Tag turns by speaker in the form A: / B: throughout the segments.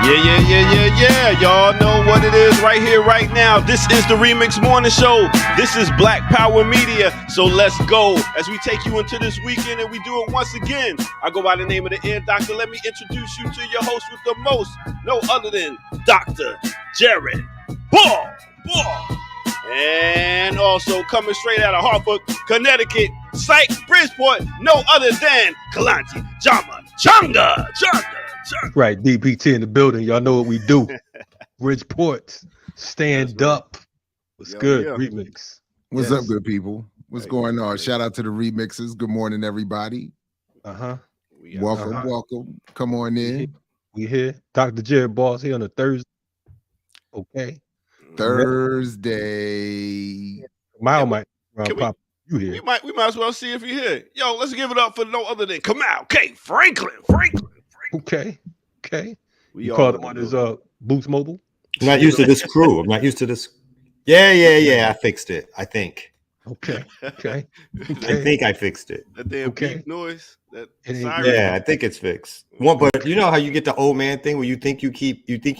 A: Yeah. Y'all know what it is right here, right now. This is the Remix Morning Show. This is Black Power Media. So let's go as we take you into this weekend and we do it once again. I go by the name of the Ear Doctor. Let me introduce you to your host with the most, no other than Dr. Jared Ball. And also coming straight out of Hartford, Connecticut, Psych, Bridgeport, no other than Kalonji Jama Changa.
B: Right, DPT in the building. Y'all know what we do. Bridgeport, stand up. What's good? Remix.
C: What's up, good people? What's going on? Shout out to the remixes. Good morning, everybody. Welcome. Come on in.
B: We here. Dr. Jared Boss here on a Thursday. Okay.
C: Thursday.
B: Might pop you here.
A: We might as well see if you're here. Yo, let's give it up for no other than Kamal K. Franklin.
B: Okay. You called him on his Boost Mobile?
D: I'm not used to this crew. I'm not used to this. Yeah. I fixed it. I think.
B: Okay.
D: I think I fixed it.
A: That damn beep noise.
D: Yeah, I think it's fixed. But you know how you get the old man thing where you think you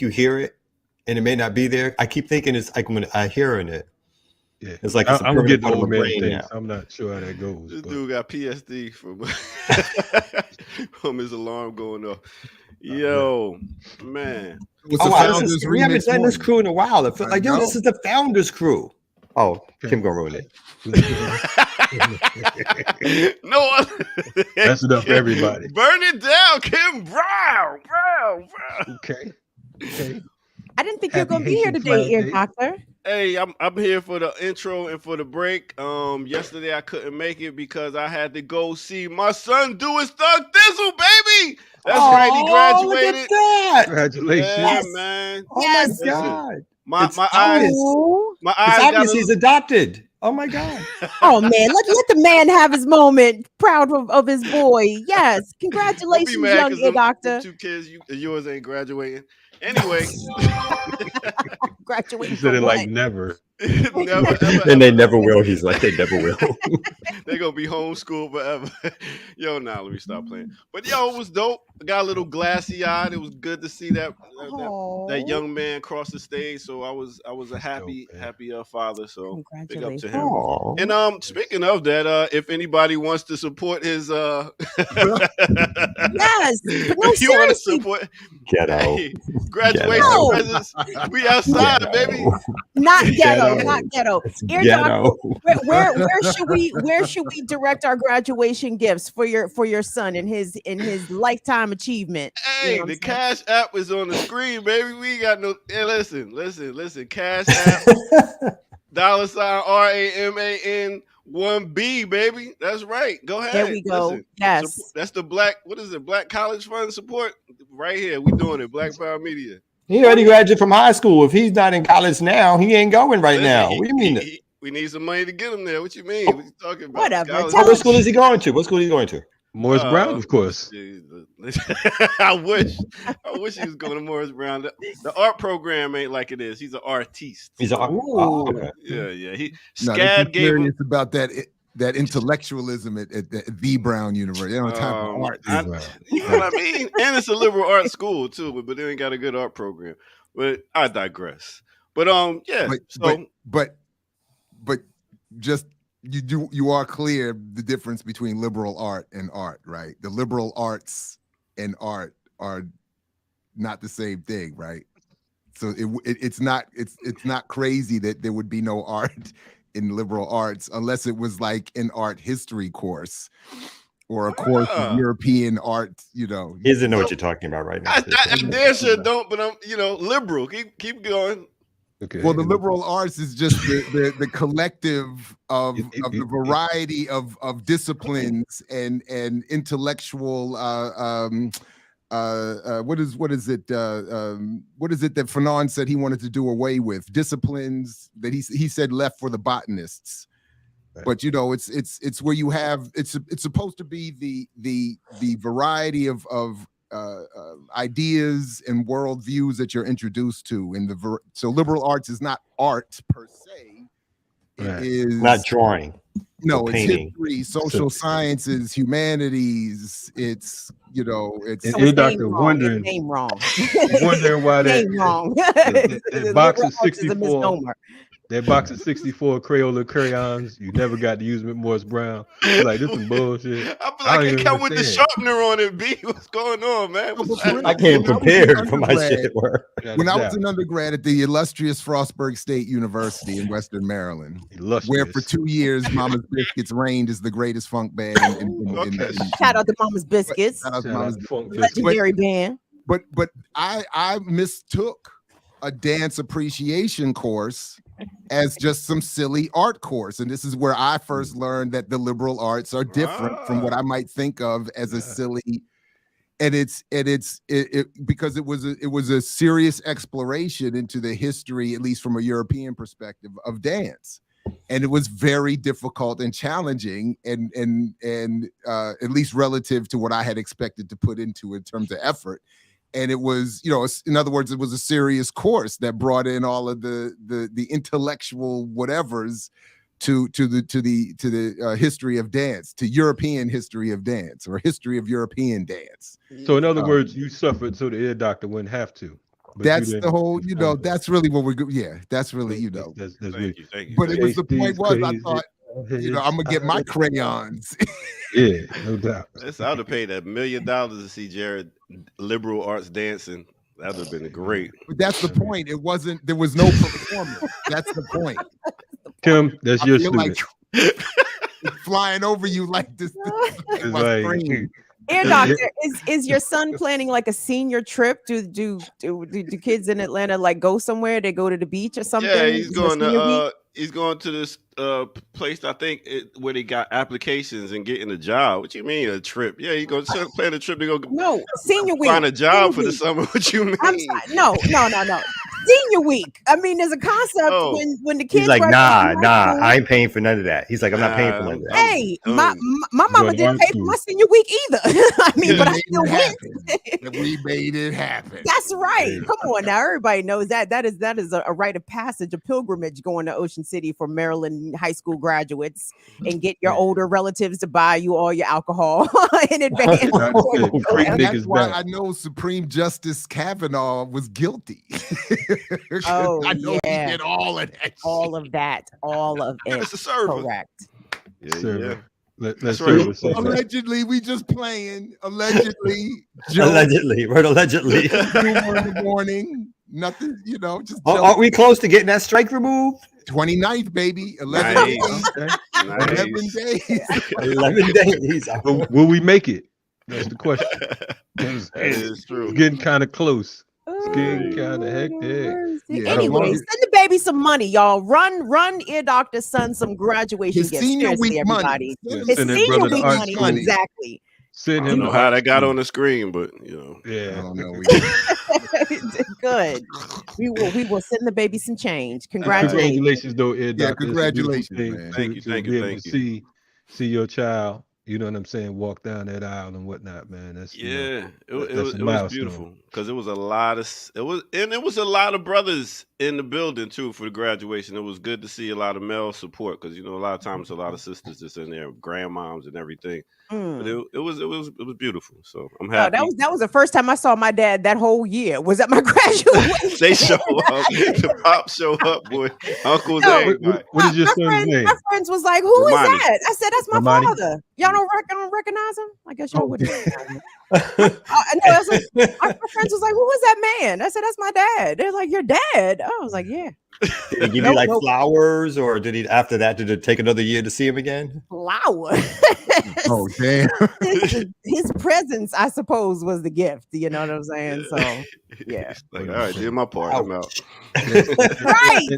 D: hear it and it may not be there? I keep thinking it's like when I hearing it.
B: Yeah,
D: it's like
B: I'm gonna get the old man thing. I'm not sure how that goes.
A: This dude got PSD from his alarm going off. Yo, man.
D: We haven't done this crew in a while. It felt like, this is the Founders crew. Oh, Kim gonna ruin it.
A: No other.
B: That's enough for everybody.
A: Burn it down, Kim Brown.
B: Okay.
E: I didn't think you were gonna be here today, Ear Doctor.
A: Hey, I'm here for the intro and for the break. Yesterday I couldn't make it because I had to go see my son do his thug thizzle, baby. That's right, he graduated.
D: Look at that.
B: Congratulations,
A: yeah, man.
D: Oh my God.
A: My eyes.
D: It's obvious he's adopted. Oh my God.
E: Oh man, let the man have his moment. Proud of his boy. Yes, congratulations, young Ear Doctor.
A: 2 kids, yours ain't graduating. Anyway,
E: graduate.
B: He said it like never.
A: Never.
D: And they never will. He's like, they never will.
A: They're gonna be homeschooled forever. Yo, let me stop playing. But yo, it was dope. I got a little glassy eyed. It was good to see that young man cross the stage. So I was a happy father. So big up to him.
D: Aww.
A: And speaking of that, if anybody wants to support his
E: yes,
A: if you want to support
D: ghetto
A: graduation presents, we outside, baby.
E: Not ghetto. Ear
D: ghetto.
E: Doctor, where should we direct our graduation gifts for your son in his lifetime achievement?
A: Hey, the Cash App is on the screen, baby. We ain't got no. Hey, listen. Cash App $RAMAN1B, baby. That's right. Go ahead.
E: There we go.
A: Listen,
E: yes,
A: that's the Black. What is it? Black College Fund support right here. We doing it. Black Power Media.
D: He already graduated from high school. If he's not in college now, he ain't going right now. What do you mean?
A: We need some money to get him there. What you mean? What you talking about?
E: Whatever.
D: What school is he going to?
B: Morris Brown, of course.
A: I wish he was going to Morris Brown. The art program ain't like it is. He's an artiste.
D: He's an
A: okay. Yeah. SCAD gave him
C: about that intellectualism at the Brown University. They don't have time for art.
A: You know what I mean? And it's a liberal arts school too, but they ain't got a good art program. But I digress. But
C: but just you are clear the difference between liberal art and art, right? The liberal arts and art are not the same thing, right? So it's not crazy that there would be no art in liberal arts unless it was like an art history course or a course of European art,
D: He doesn't know what you're talking about right now.
A: I damn sure don't, but I'm liberal. Keep going.
C: Okay. Well, the liberal arts is just the collective of the variety of disciplines and intellectual what is it that Fanon said he wanted to do away with? Disciplines that he said left for the botanists. Right. But it's where you have it's supposed to be the variety of ideas and worldviews that you're introduced to so liberal arts is not art per se. It is
D: not drawing.
C: No, it's
D: painting.
C: history, social sciences, humanities. It's
B: And
E: So
B: ear
E: it's
B: doctor
E: name wrong.
B: wondering,
E: It's name wrong.
B: wondering why
E: Name wrong.
B: that box of
E: Liberal arts is a
B: 64,
E: misnomer.
B: that box of 64 Crayola crayons you never got to use with Morris Brown. You're like, this some bullshit.
A: I feel
B: I
A: like
B: don't
A: it
B: even
A: come with the
B: understand.
A: sharpener on it, B. What's going on, man?
C: No,
A: What's
C: but
A: that?
D: I came
C: When I was
D: prepared
C: in
D: for my
C: undergrad-
D: shit. Work.
C: When I was in undergrad at the illustrious Frostburg State University in Western Maryland, where for 2 years Mama's Biscuits reigned as the greatest funk band.
E: Shout out to Mama's Biscuits,
C: Shout out to
B: Shout out
C: Mama's
B: to Funk Biscuits.
E: legendary band.
C: But I mistook a dance appreciation course as just some silly art course, and this is where I first learned that the liberal arts are different from what I might think of as a silly. And it's because it was a serious exploration into the history, at least from a European perspective, of dance, and it was very difficult and challenging, and at least relative to what I had expected to put into in terms of effort. And it was, in other words, it was a serious course that brought in all of the intellectual whatevers to the history of dance, to European history of dance, or history of European dance.
B: So in other words, you suffered so the ear doctor wouldn't have to. But
C: That's the whole, that's really what we're, that's really,
B: That's
A: Thank you.
C: But it was the point was, I
B: Crazy
C: thought, I'm gonna get my crayons.
B: Yeah, no doubt.
A: I would have paid $1 million to see Jared liberal arts dancing. That would have been great.
C: But that's the point. There was no performance. That's the point.
B: Kim, that's your
C: feel
B: student.
C: like it's flying over you like this.
B: It's
C: my
B: like,
C: screen.
E: Ear doctor, is your son planning like a senior trip? Do kids in Atlanta like go somewhere? They go to the beach or something?
A: Yeah, he's
E: Is it
A: going
E: senior week?
A: to he's going to this place, I think, where they got applications and getting a job. What you mean a trip? Yeah, he's going to plan a trip to go
E: No, senior week.
A: find a job
E: Senior
A: for the
E: week.
A: summer. What you mean?
E: I'm sorry. No. Senior week. I mean, there's a concept
A: Oh.
E: when the kids
D: He's like,
E: graduate
D: nah,
E: from high school.
D: I ain't paying for none of that. He's like, I'm not paying for none of that.
E: Hey, my mama
B: Going to
E: didn't
B: art
E: pay for
B: school.
E: my senior week either. I mean, but I still went.
C: We made it happen.
E: That's right. Come on now, everybody knows that. That is a rite of passage, a pilgrimage going to Ocean City for Maryland high school graduates, and get your older relatives to buy you all your alcohol in advance. before you go
B: Great
E: down.
B: niggas
C: That's why
B: back.
C: I know Supreme Justice Kavanaugh was guilty.
E: Oh,
C: I know
E: yeah.
C: he did all of that.
E: All of that, all of it.
A: It's a server.
E: Correct.
A: Yeah.
B: Let's
A: That's
B: serve
A: right.
B: us something.
C: Allegedly, we just playing. Allegedly, Joe,
D: Allegedly, right? Allegedly.
C: 2 in the morning. Nothing, just
D: Aren't we close to getting that strike removed?
C: 29th, baby. 11
A: Nice.
C: days.
A: Nice.
C: 11 days.
D: 11 days.
B: Will we make it? That's the question. It's
A: That is true.
B: getting kind of close.
E: Oh,
B: getting kinda hectic.
C: Yeah,
E: Anyway,
C: as long
E: send the baby some money, y'all. Run Ear Doctor's son some graduation
C: His
E: gifts.
C: senior
E: Seriously,
C: week
E: everybody.
C: money.
E: His
B: Send that
E: senior
B: brother to
E: week
B: art
E: money,
B: school.
E: exactly.
B: Send
A: I
B: him
A: don't know
B: to
A: how
B: art
A: that got
B: school.
A: on the screen, but
C: I
B: Yeah.
C: don't know.
E: Good. We will send the baby some change. Congratulations.
B: Congratulations, though, Ear
C: Yeah,
B: Doctor. It's a beautiful
C: congratulations,
B: thing
C: man.
A: Thank you,
B: to
A: thank
B: be
A: you,
B: able
A: thank
B: to see your child. You know what I'm saying? Walk down that aisle and whatnot, man. That's
A: yeah, it
B: that's
A: was
B: a milestone.
A: beautiful because it was a lot of a lot of brothers in the building too for the graduation. It was good to see a lot of male support because a lot of times a lot of sisters just in there, grandmoms and everything. But it was beautiful. So I'm happy.
E: That was the first time I saw my dad that whole year. Was at my graduation.
A: They show up. The pops show up, boy. Uncles,
E: No.
A: everybody.
B: What is your son's name?
E: My friends was like, "Who is
A: Romani.
E: that?" I said, "That's my
B: Romani?
E: father." Y'all don't recognize him? I guess y'all
B: Oh.
E: wouldn't. Recognize him. No, that's what, my friends was like, "Who was that man?" I said, "That's my dad." They're like, "Your dad?" I was like, "Yeah."
D: Did he give you
E: Nope,
D: like
E: nope.
D: flowers, or did he after that? Did it take another year to see him again?
E: Flower.
C: Oh, damn.
E: His presence, I suppose, was the gift. You know what I'm saying? So, yeah.
A: Like, all right, did my part. I'm out.
E: Right.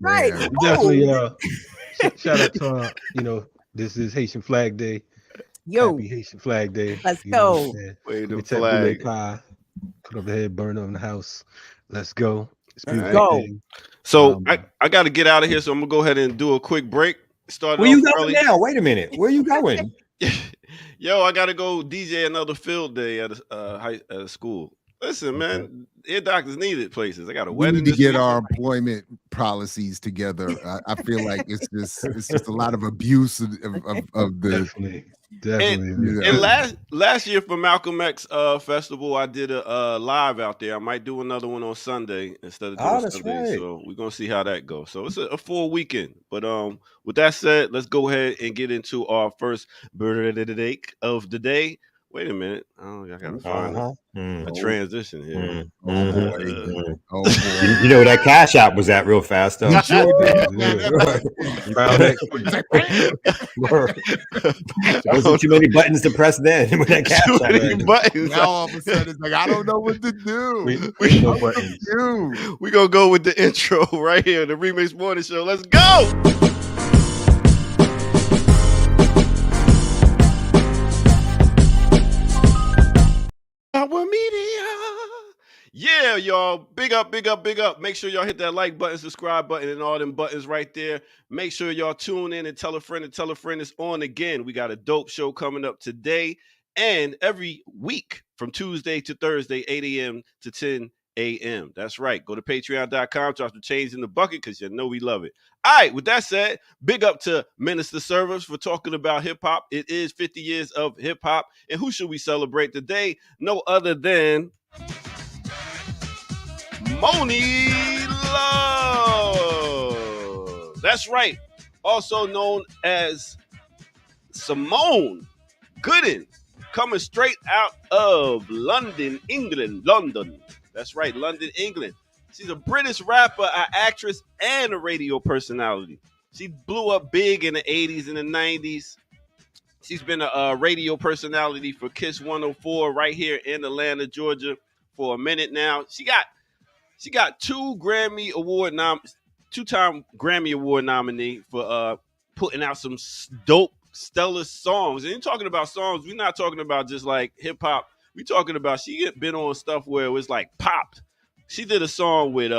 C: man.
B: Definitely. Shout out to this is Haitian Flag Day.
E: Yo,
B: Happy Haitian Flag Day.
E: Let's
B: You know what I'm
E: go.
B: saying?
A: Wave the
B: We tap relay
A: flag.
B: pie, put up the head, burn up in the house. Let's go. It's
A: Let's
B: beautiful
E: go.
B: day.
A: So I got to get out of here. So I'm gonna go ahead and do a quick break. Start
D: Where you
A: off
D: going
A: early.
D: now? Wait a minute. Where you going?
A: Yo, I gotta go DJ another field day at a school. listen, man. Ear doctors needed places. I got a
C: We
A: wedding.
C: need to get
A: week.
C: our employment policies together. I feel like it's just a lot of abuse of the.
B: Definitely.
A: And last year for Malcolm X festival, I did a live out there. I might do another one on Sunday instead of doing
D: that's
A: Sunday.
D: right.
A: So we're gonna see how that goes. So it's a full weekend. But with that said, let's go ahead and get into our first birthday of the day. Wait a minute. Oh, I gotta find a transition here.
C: Oh boy.
D: You know that Cash App was at real fast though.
C: You sure did.
D: There wasn't too many buttons to press then with that Cash App.
C: Buttons. Now all of a sudden it's like I don't know what to do.
B: No buttons.
A: We're gonna go with the intro right here, the Remix Morning Show. Let's go. Our media. Yeah, y'all. Big up, big up, big up. Make sure y'all hit that like button, subscribe button, and all them buttons right there. Make sure y'all tune in and tell a friend it's on again. We got a dope show coming up today and every week from Tuesday to Thursday, 8 a.m. to 10 a.m. That's right. Go to patreon.com, drop the change in the bucket because you know we love it. All right, with that said, big up to Minister Servers for talking about hip-hop. It is 50 years of hip-hop. And who should we celebrate today? No other than Monie Love. That's right. Also known as Simone Gooden, coming straight out of London, England. That's right, London, England. She's a British rapper, an actress, and a radio personality. She blew up big in the 80s and the 90s. She's been a radio personality for Kiss 104 right here in Atlanta, Georgia for a minute now. She got two-time Grammy Award nominee for putting out some dope, stellar songs. And you're talking about songs, we're not talking about just like hip-hop. We're talking about she been on stuff where it was like popped. She did a song with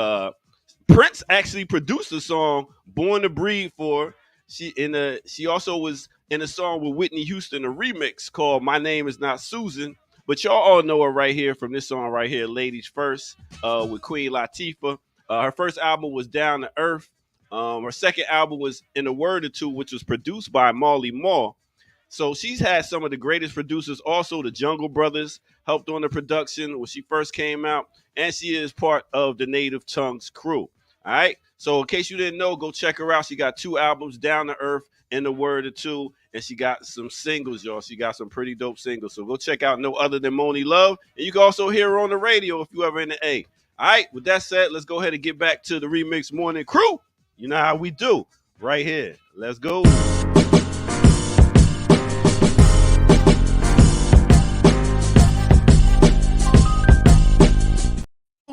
A: Prince actually produced a song, Born to Breed, for. She also was in a song with Whitney Houston, a remix called My Name Is Not Susan. But y'all all know her right here from this song right here, Ladies First, with Queen Latifah. Her first album was Down to Earth. Her second album was In a Word or Two, which was produced by Marley Marl. So she's had some of the greatest producers. Also, the Jungle Brothers helped on the production when she first came out. And she is part of the Native Tongues crew. All right. So in case you didn't know, go check her out. She got 2 albums, Down to Earth, In a Word or Two. And she got some singles, y'all. She got some pretty dope singles. So go check out No Other Than Monie Love. And you can also hear her on the radio if you ever in the A. All right. With that said, let's go ahead and get back to the Remix Morning crew. You know how we do right here. Let's go.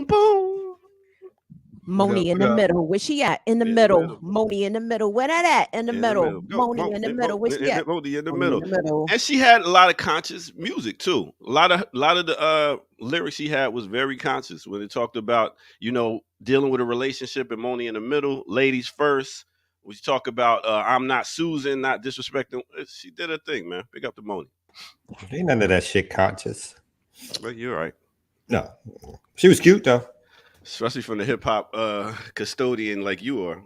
A: Boom.
E: Monie in the middle. Where she at? In the middle. Monie in the middle. Where that at? In the middle. Monie in the middle. Where she at?
A: Monie in the middle. And she had a lot of conscious music too. A lot of the lyrics she had was very conscious when it talked about, dealing with a relationship and Monie in the middle, ladies first. We talk about I'm not Susan, not disrespecting. She did her thing, man. Big up to Monie.
D: Ain't none of that shit conscious.
A: But you're right.
D: No, she was cute though.
A: Especially from the hip hop custodian like you are.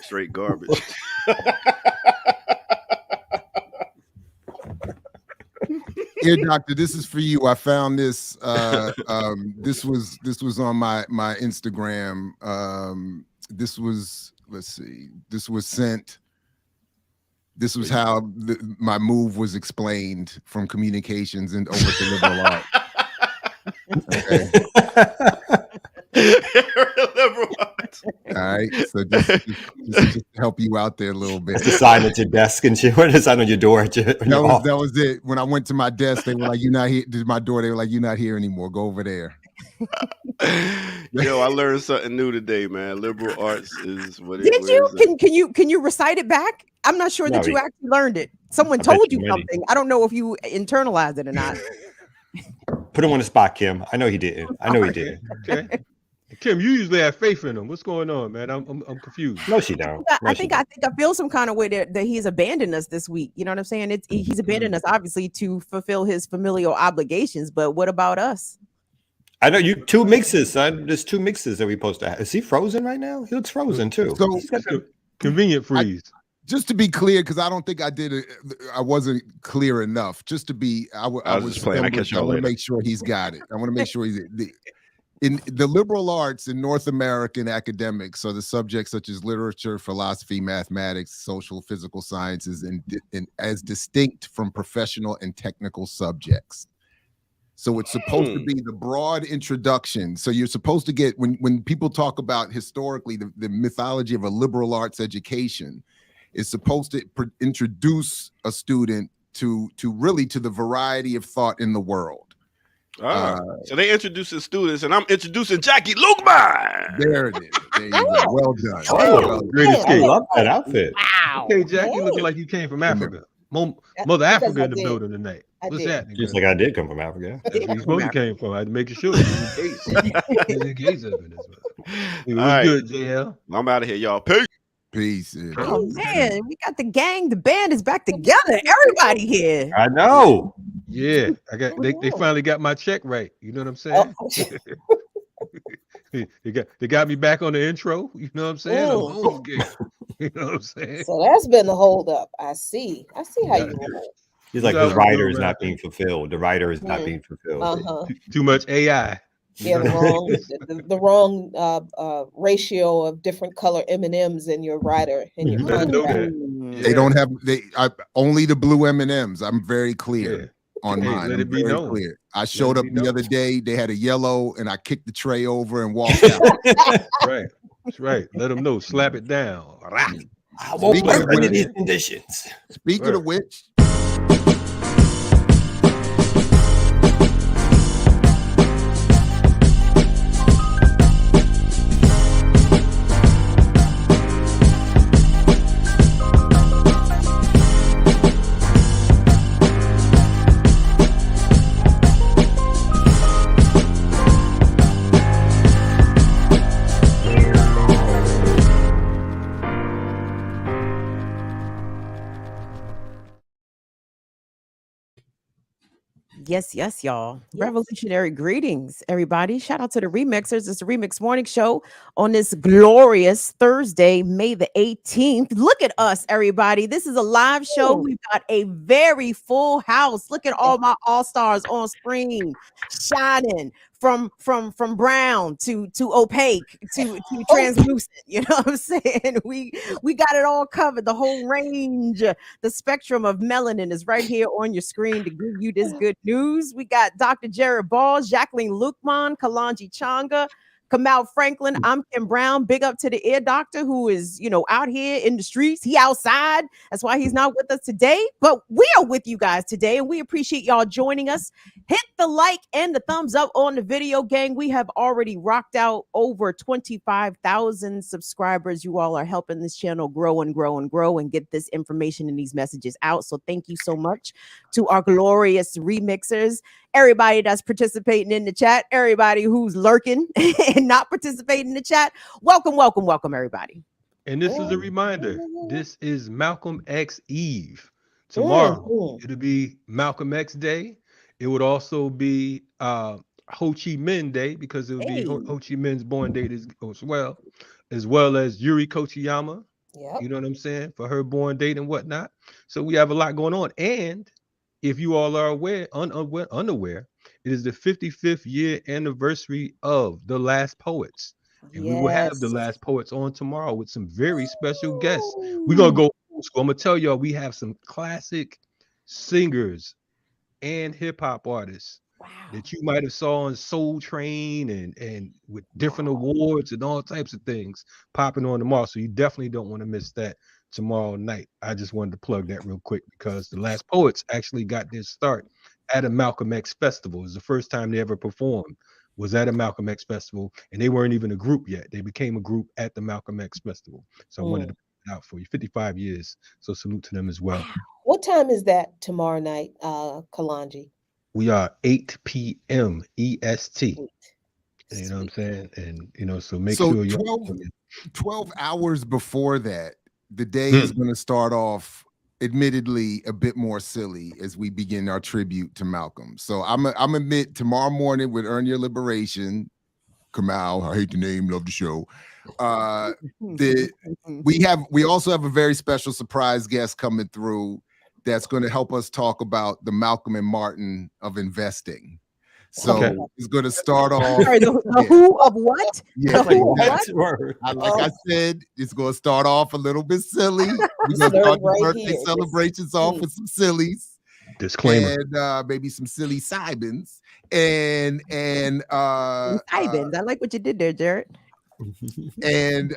A: Straight garbage.
C: Here, doctor, this is for you. I found this. This was on my Instagram. This was, let's see. This was sent. This was how my move was explained from communications and over to liberal art. Okay. All right, so just to help you out there a little bit.
D: It's a sign at your desk and shit. What is a sign on your door?
C: That was it. When I went to my desk, they were like, "You're not here." To my door, they were like, "You're not here anymore. Go over there."
A: Yo, I learned something new today, man. Liberal arts is what it is.
E: Did you? Can you recite it back? I'm not sure that you actually learned it. Someone told you something. I don't know if you internalized it or not.
D: Put him on the spot, Kim. I know he didn't. He did.
B: Okay. Kim, you usually have faith in him. What's going on, man? I'm confused.
D: No, she don't.
E: I think I feel some kind of way that he's abandoned us this week. You know what I'm saying? He's abandoned us obviously to fulfill his familial obligations. But what about us?
D: I know you two mixes, son. There's two mixes that we supposed to have. Is he frozen right now? He looks frozen too.
C: So
B: Convenient freeze.
C: just to be clear, because I don't think I did it, I wasn't clear enough. Just to be, I was
A: just playing. I catch y'all
C: want to
A: later.
C: make sure he's got it. I want to make sure he's in the liberal arts in North American academics are the subjects such as literature, philosophy, mathematics, social, physical sciences, and as distinct from professional and technical subjects. So it's supposed to be the broad introduction. So you're supposed to get, when people talk about historically the mythology of a liberal arts education, is supposed to introduce a student to really to the variety of thought in the world.
A: So they introducing students, and I'm introducing Jackie Lukman.
C: There it is. There you go. Well done.
D: Oh,
B: great escape.
D: I love that outfit.
E: Wow.
B: Okay, Jack, you looking like you came from Africa. Mother Africa in the building tonight. What's that?
D: Just like I did come from Africa.
B: That's where you supposed to came from. I had to make sure. He's engaged up in this. It was
A: right.
B: good, JL.
A: I'm out of here, y'all. Peace.
C: Peace.
E: Oh man, we got the gang. The band is back together. Everybody here.
D: I know.
B: Yeah, they finally got my check right. You know what I'm saying? They got me back on the intro. You know what I'm saying? You know what I'm saying?
F: So that's been the hold up. I see how you roll.
D: He's like, the writer is not being fulfilled. The writer is not being fulfilled.
B: Too much AI.
F: Yeah, the wrong ratio of different color M&Ms in your writer in your contract.
C: They don't have only the blue M&Ms. I'm very clear on mine.
B: Let it be known.
C: Clear. I showed up the other day. They had a yellow, and I kicked the tray over and walked out.
B: Right, that's right. Let them know. Slap it down.
D: I won't work under these conditions.
C: Speaking of which.
E: Yes, y'all. Revolutionary greetings, everybody. Shout out to the remixers. It's the Remix Morning Show on this glorious Thursday, May the 18th. Look at us, everybody. This is a live show. We've got a very full house. Look at all my all-stars on screen, shining from brown to opaque to translucent. You know what I'm saying? We got it all covered. The whole range, the spectrum of melanin is right here on your screen to give you this good news. We got Dr. Jared Ball, Jacqueline Lukman, Kalanji Changa, Kamal Franklin. I'm Kim Brown. Big up to the ear doctor who is, out here in the streets. He outside. That's why he's not with us today. But we are with you guys today, and we appreciate y'all joining us. Hit the like and the thumbs up on the video, gang. We have already rocked out over 25,000 subscribers. You all are helping this channel grow and grow and grow and get this information and these messages out. So thank you so much to our glorious remixers, everybody that's participating in the chat, everybody who's lurking and not participating in the chat. Welcome, everybody.
B: And this is a reminder. This is Malcolm X Eve. Tomorrow, it'll be Malcolm X Day. It would also be Ho Chi Minh Day, because it would be Ho Chi Minh's born date as well as Yuri Kochiyama.
F: Yep.
B: You know what I'm saying? For her born date and whatnot. So we have a lot going on. And if you all are unaware, it is the 55th year anniversary of The Last Poets. And we will have The Last Poets on tomorrow with some very special guests. We're going to go old school. I'm going to tell y'all, we have some classic singers and hip-hop artists that you might have saw on Soul Train and with different awards and all types of things popping on tomorrow. So you definitely don't want to miss that tomorrow night. I just wanted to plug that real quick because The Last Poets actually got their start at a Malcolm X festival. It was the first time they ever performed, was at a Malcolm X festival, and they weren't even a group yet. They became a group at the Malcolm X festival. So I wanted to put it out for you. 55 years. So salute to them as well.
F: What time is that tomorrow night, Kalanji?
B: We are 8 p.m. EST. You know what I'm saying? And so make sure you're
C: 12 hours before that, the day is going to start off admittedly a bit more silly as we begin our tribute to Malcolm. So I'm admit tomorrow morning with Earn Your Liberation, Kamal, I hate the name, love the show. We also have a very special surprise guest coming through that's going to help us talk about the Malcolm and Martin of investing. So it's going to start off.
E: Sorry, the who of what?
C: Yeah,
E: The who of
C: that's
E: what?
C: word. I said, it's going to start off a little bit silly. We're going to start the birthday celebrations off with some sillies.
B: Disclaimer.
C: And maybe some silly Simons. And
E: Simons. I like what you did there, Jared.
C: And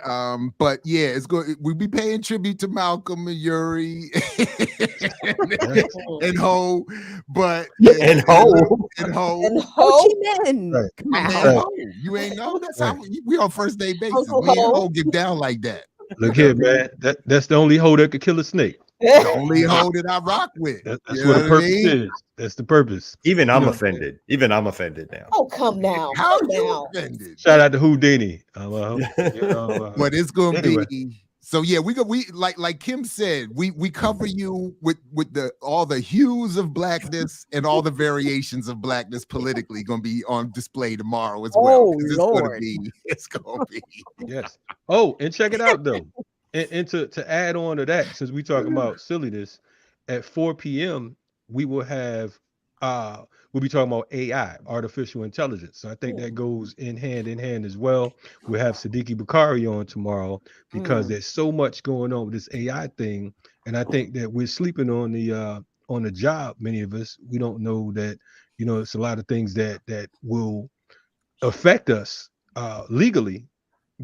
C: but yeah, it's good. We'll be paying tribute to Malcolm and Yuri and Ho, but
D: and Ho.
E: Right.
C: You ain't know that's how we on first day basis. Me and Ho get down like that.
B: Look here, man. That's the only hoe that could kill a snake.
C: The only hoe that I rock with.
B: That's what the purpose is. That's the purpose.
D: Even I'm offended. Even I'm offended now.
F: Oh, come now.
C: How are you offended?
B: Shout out to Houdini.
C: But it's gonna be so. Yeah, we like Kim said, we cover you with all the hues of blackness and all the variations of blackness politically gonna be on display tomorrow as well.
E: Oh Lord,
C: it's gonna be
B: yes. Oh, and check it out though. And to add on to that, since we talking about silliness, at 4 p.m. we will have we'll be talking about AI, artificial intelligence. So I think that goes in hand as well. We'll have Siddiqui Bakari on tomorrow because there's so much going on with this AI thing, and I think that we're sleeping on the job. Many of us, we don't know that it's a lot of things that will affect us legally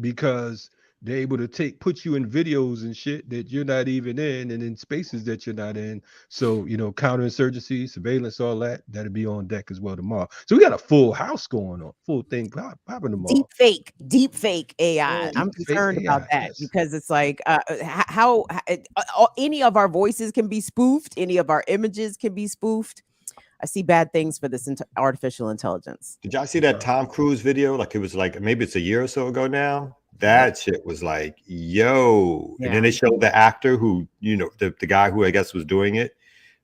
B: because they're able to put you in videos and shit that you're not even in and in spaces that you're not in. So, counterinsurgency, surveillance, all that'll be on deck as well tomorrow. So we got a full house going on, full thing popping tomorrow.
E: Deep fake AI. I'm concerned about that because it's like how any of our voices can be spoofed. Any of our images can be spoofed. I see bad things for this artificial intelligence.
D: Did y'all see that Tom Cruise video? Like it was like maybe it's a year or so ago now. That shit was like, yo. And then they showed the actor who, the guy who I guess was doing it,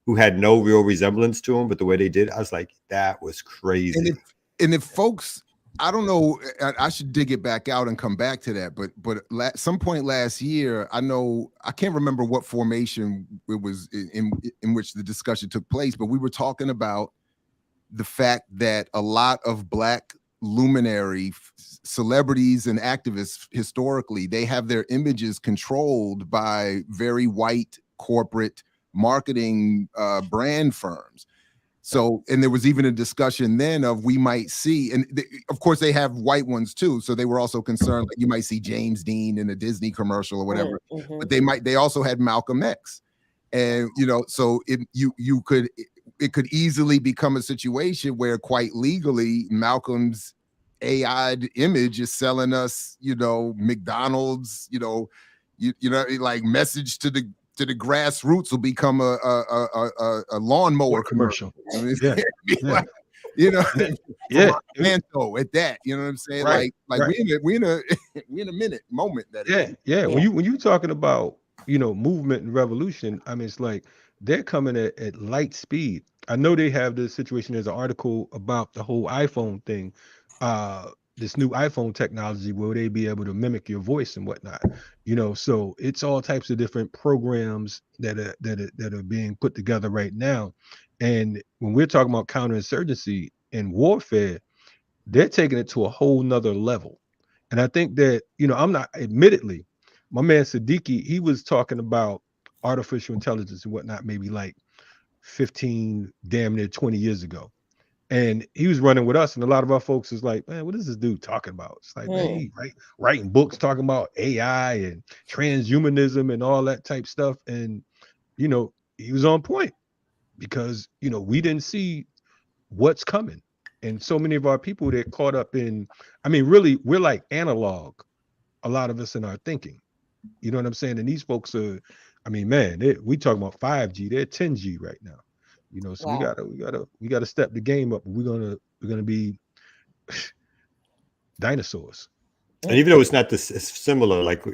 D: who had no real resemblance to him, but the way they did, I was like, that was crazy.
C: And if folks, I don't know, I should dig it back out and come back to that. But some point last year, I can't remember what formation it was in which the discussion took place, but we were talking about the fact that a lot of Black luminary celebrities and activists historically, they have their images controlled by very white corporate marketing brand firms. So, and there was even a discussion then of we might see, and of course they have white ones too. So they were also concerned that you might see James Dean in a Disney commercial or whatever, but they also had Malcolm X. And, so it could easily become a situation where quite legally Malcolm's AI image is selling us, McDonald's, like message to the grassroots will become a lawnmower commercial.
B: Yeah.
C: Manto at that, you know what I'm saying? Right. Like we in a minute moment that
B: when you talking about movement and revolution, I mean it's like they're coming at light speed. I know they have this situation. There's an article about the whole iPhone thing, this new iPhone technology where they be able to mimic your voice and whatnot. So it's all types of different programs that are being put together right now. And when we're talking about counterinsurgency and warfare, they're taking it to a whole nother level. And I think that, I'm not, admittedly, my man Siddiqui, he was talking about artificial intelligence and whatnot, maybe like 15, damn near 20 years ago. And he was running with us, and a lot of our folks was like, man, what is this dude talking about? It's like, man, he writing books talking about AI and transhumanism and all that type stuff. And, he was on point because, we didn't see what's coming. And so many of our people, they're caught up in, really, we're like analog, a lot of us in our thinking. You know what I'm saying? And these folks are, we talking about 5G, they're 10G right now. So we gotta step the game up. We're gonna be dinosaurs.
D: And even though it's not this, it's similar, like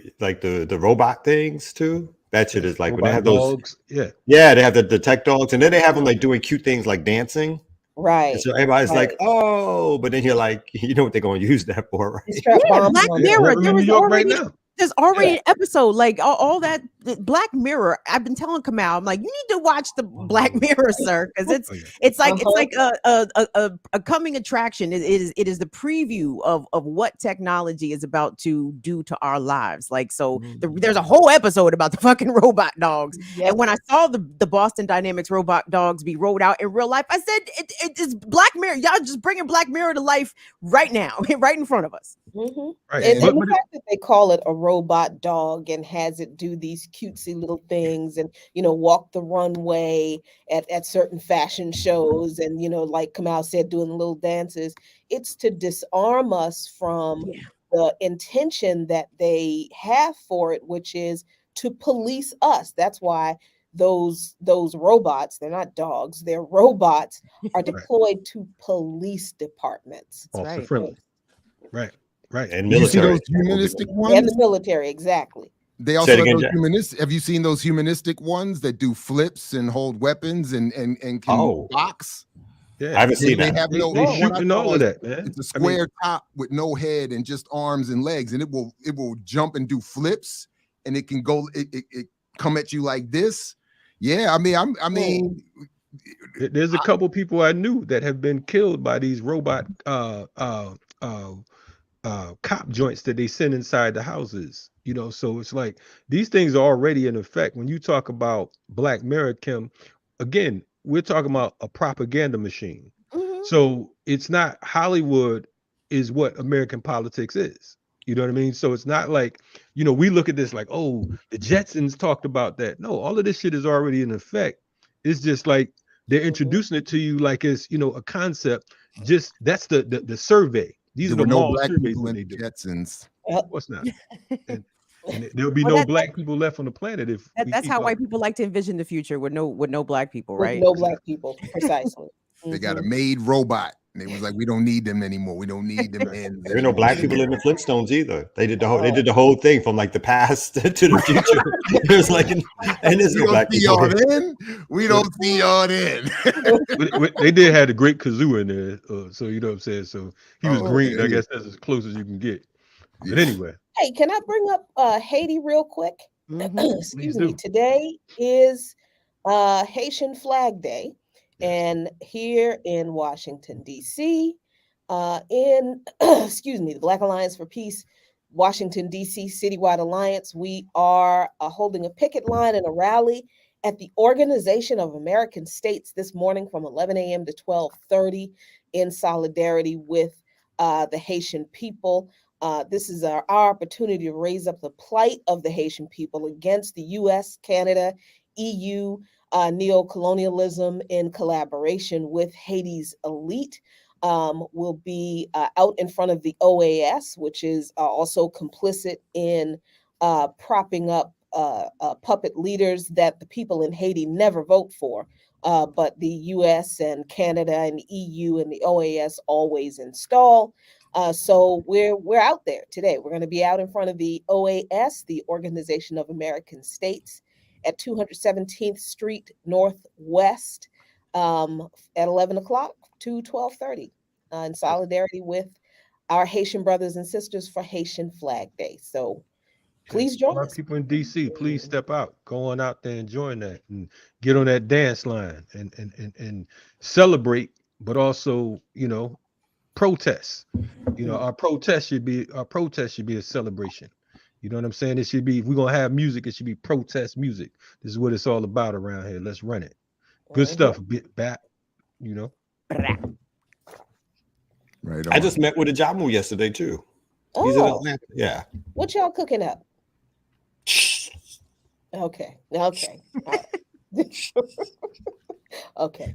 D: the robot things too. That shit is like when
B: Robot
D: they have those.
B: dogs. Yeah.
D: Yeah, they have the tech dogs, and then they have them like doing cute things like dancing.
F: Right.
D: And so everybody's
F: right.
D: like, "Oh," but then you're like, you know what they're going to use that for, right?
F: They strap
E: Yeah,
F: bombs
E: Black
F: on
B: Yeah,
F: them.
E: Mirror.
B: we're
E: There
B: in New
E: was
B: York right
E: already
B: now.
E: there's already an episode like all that Black Mirror. I've been telling Kamal, I'm like, you need to watch the Black Mirror, sir, because
B: Oh, yeah.
E: it's like
F: Uh-huh.
E: a coming attraction. It is the preview of what technology is about to do to our lives. Like so, there's a whole episode about the fucking robot dogs.
F: Yep.
E: And when I saw the Boston Dynamics robot dogs be rolled out in real life, I said it is Black Mirror. Y'all just bringing Black Mirror to life right now, right in front of us.
F: Mhm.
B: Right.
F: And
B: But-
F: the
B: but it-
F: fact that they call it a robot dog and has it do these cutesy little things and walk the runway at certain fashion shows and like Kamal said, doing little dances, it's to disarm us from the intention that they have for it, which is to police us. That's why those robots, they're not dogs, they're robots, are deployed to police departments.
E: That's
B: Officer
E: right.
B: friendly. Right.
D: And
C: You see
D: military.
C: those humanistic
F: And
C: ones?
F: the military, exactly.
C: They
D: Say
C: also
D: it
C: have
D: again,
C: those
D: Jack.
C: humanistic. Have you seen those humanistic ones that do flips and hold weapons and can
D: Oh.
C: box?
B: Yeah.
D: I haven't seen
C: They
D: that.
C: have
B: They
C: no. the one I
B: shooting all
C: saw
B: of
C: is-
B: that, man.
C: It's a
B: I mean,
C: square top with no head and just arms and legs, and it will jump and do flips, and it can go. It come at you like this. Yeah, I mean,
B: there's a couple people I knew that have been killed by these robot cop joints that they send inside the houses. So it's like these things are already in effect. When you talk about Black Mirror, Kim, again, we're talking about a propaganda machine.
E: Mhm.
B: So it's not Hollywood is what American politics is. You know what I mean? So it's not like, we look at this like, oh, the Jetsons talked about that. No, all of this shit is already in effect. It's just like they're introducing it to you like it's, a concept. Just that's the survey. These
C: there
B: are
C: were
B: the
C: no
B: mall
C: black
B: surveys
C: people
B: that
C: in
B: they
C: the
B: do.
C: Jetsons.
B: Of course not. And there'll be
E: Well,
B: no black people left on the planet if we
E: That's
B: keep
E: how
B: up.
E: white people like to envision the future with no Black people,
F: With
E: right?
F: no black people, precisely.
C: They got a
F: Mhm.
C: made robot. And they was like, we don't need them anymore. We don't need them. Ends
D: There are no
C: anymore.
D: black people in the Flintstones either. They did the whole thing from like the past to the future. There's like, and there's
C: We
D: no
C: don't
D: black
C: see
D: people.
C: y'all
D: here.
C: then. We don't see y'all then.
B: They did have a great kazoo in there, so you know what I'm saying. So he was
C: Oh,
B: green.
C: yeah.
B: I guess that's as close as you can get. But
C: Yeah.
B: anyway,
F: Hey, can I bring up Haiti real quick?
E: Mhm.
F: Excuse
B: Please
F: me.
B: do.
F: Today is Haitian Flag Day, and here in Washington D.C., in excuse me, the Black Alliance for Peace, Washington D.C. Citywide Alliance, we are holding a picket line and a rally at the Organization of American States this morning from 11 a.m. to 12:30 in solidarity with the Haitian people. This is our opportunity to raise up the plight of the Haitian people against the U.S., Canada, EU, neocolonialism in collaboration with Haiti's elite. Will be out in front of the OAS, which is also complicit in propping up puppet leaders that the people in Haiti never vote for, but the US and Canada and EU and the OAS always install. So we're out there today. We're going to be out in front of the OAS, the Organization of American States, at 217th Street Northwest at 11 o'clock to 12:30 in solidarity with our Haitian brothers and sisters for Haitian Flag Day. So please join
B: our
F: us.
B: people in DC, please step out, go on out there and join that, and get on that dance line and celebrate, but also protest. Our protest should be a celebration. You know what I'm saying? It should be, if we're gonna have music, it should be protest music. This is what it's all about around here. Let's run it. Good stuff. Bit back,
C: Right.
D: I
C: on.
D: just met with a Jamu yesterday too. He's in
F: Oh,
D: Atlanta. Yeah.
F: what y'all cooking up? Okay. All right. Okay.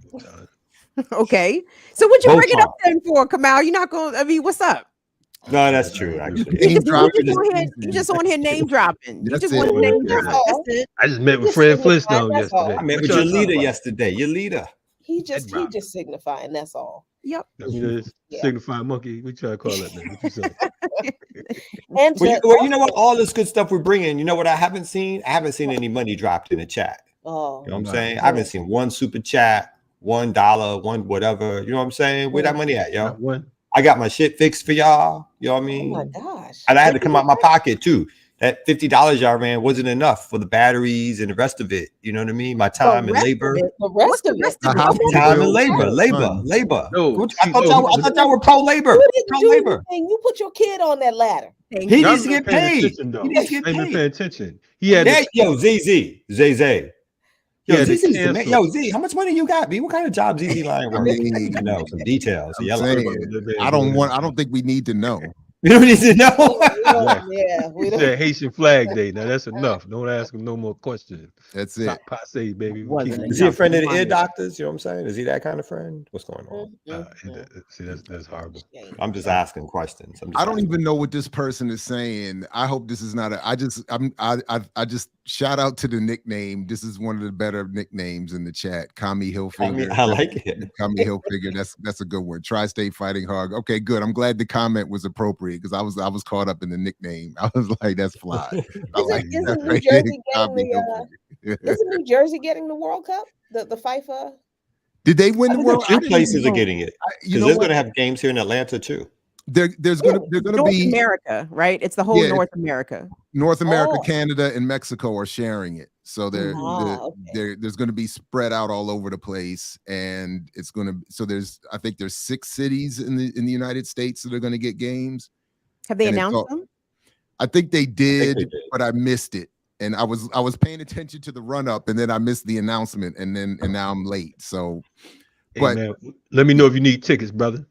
E: Okay. So what you
D: Both
E: bring it up
D: are.
E: then for, Kamal? You're not going. I mean, what's up?
D: No, that's true. Actually,
C: Name
E: You
C: dropping
E: just
C: is
E: on here,
C: easy.
E: you just on here name dropping. You
C: That's
E: just
C: it.
E: want to name
C: That's
E: drop.
F: all.
E: That's it.
B: I just met with
F: Just
B: Fred
F: signifying,
B: Flintstone
F: that's all.
B: yesterday.
D: I met
B: What
D: with
B: y'all
D: your
B: talking
D: leader
B: about?
D: yesterday. Your leader.
F: He just
B: dropping.
F: signifying, that's all.
E: Yep.
B: I mean, it's
F: Yeah.
B: signifying monkey. We try to call that, man. What you say?
F: And
D: Well, you know what? All this good stuff we're bringing. You know what I haven't seen? I haven't seen any money dropped in the chat.
F: oh,
D: You know what I'm saying? I haven't seen one super chat, $1, one whatever. You know what I'm saying? Where that money at, yo?
B: Not one.
D: I got my shit fixed for y'all. You know what I
F: oh
D: mean?
F: my gosh.
D: And I had to come out my pocket too. That $50 y'all ran wasn't enough for the batteries and the rest of it. You know what I mean? My time and labor.
F: The rest of it.
D: Time and labor.
B: No,
D: I thought y'all were pro labor.
F: You didn't
D: Pro
F: do
D: labor.
F: anything. You put your kid on that ladder.
D: He needs to
B: Y'all
D: get
B: been paying
D: paid.
B: attention, though.
D: He needs to get
B: Ain't been
D: paid.
B: paying attention. He had
D: Yeah,
B: to-
D: yo, Zay. Yo,
B: Yeah, they
D: ZZ's the man.
B: canceled.
D: Yo, Z, how much money you got, B? What kind of job ZZ Lion work?
C: mean,
D: You know, some details.
C: I'm
D: Yeah,
C: saying, I don't think we need to know.
D: you don't need to know.
F: Yeah, we
B: He
F: don't.
B: said Haitian Flag Day. Now that's enough. Don't ask him no more questions.
C: That's it.
B: Passe, baby. We
E: Wasn't
B: keep-
E: it?
D: Is he a friend of the ear doctors? You know what I'm saying? Is he that kind of friend? What's going on?
B: See, that's horrible.
D: I'm just asking questions.
C: I don't even know what this person is saying. I hope this is not a. I just shout out to the nickname. This is one of the better nicknames in the chat. Kami Hilfiger.
D: I like it.
C: Kami Hilfiger. That's a good one. Tri-State Fighting Hug. Okay, good. I'm glad the comment was appropriate because I was caught up in the nickname. I was like, that's fly. I like
F: Isn't
C: that.
F: New Jersey
C: Kami
F: getting
C: Hilfiger.
F: Isn't New Jersey getting the World Cup? The FIFA?
C: Did they win the World?
D: Two places are getting it.
C: You
D: Because
C: know
D: they're
C: what?
D: going to have games here in Atlanta too.
C: They're gonna
E: North
C: be
E: America, right? It's the whole
C: Yeah.
E: North America.
C: North America,
F: Oh.
C: Canada, and Mexico are sharing it. So
F: okay.
C: there's going to be spread out all over the place, and it's going to. So I think there's 6 cities in the United States that are going to get games.
E: Have they
C: And it's
E: announced
C: all-
E: them?
C: I think they did,
D: did.
C: but I missed it, and I was paying attention to the run up, and then I missed the announcement, and now I'm late. So
B: Hey,
C: But-
B: man, let me know if you need tickets, brother.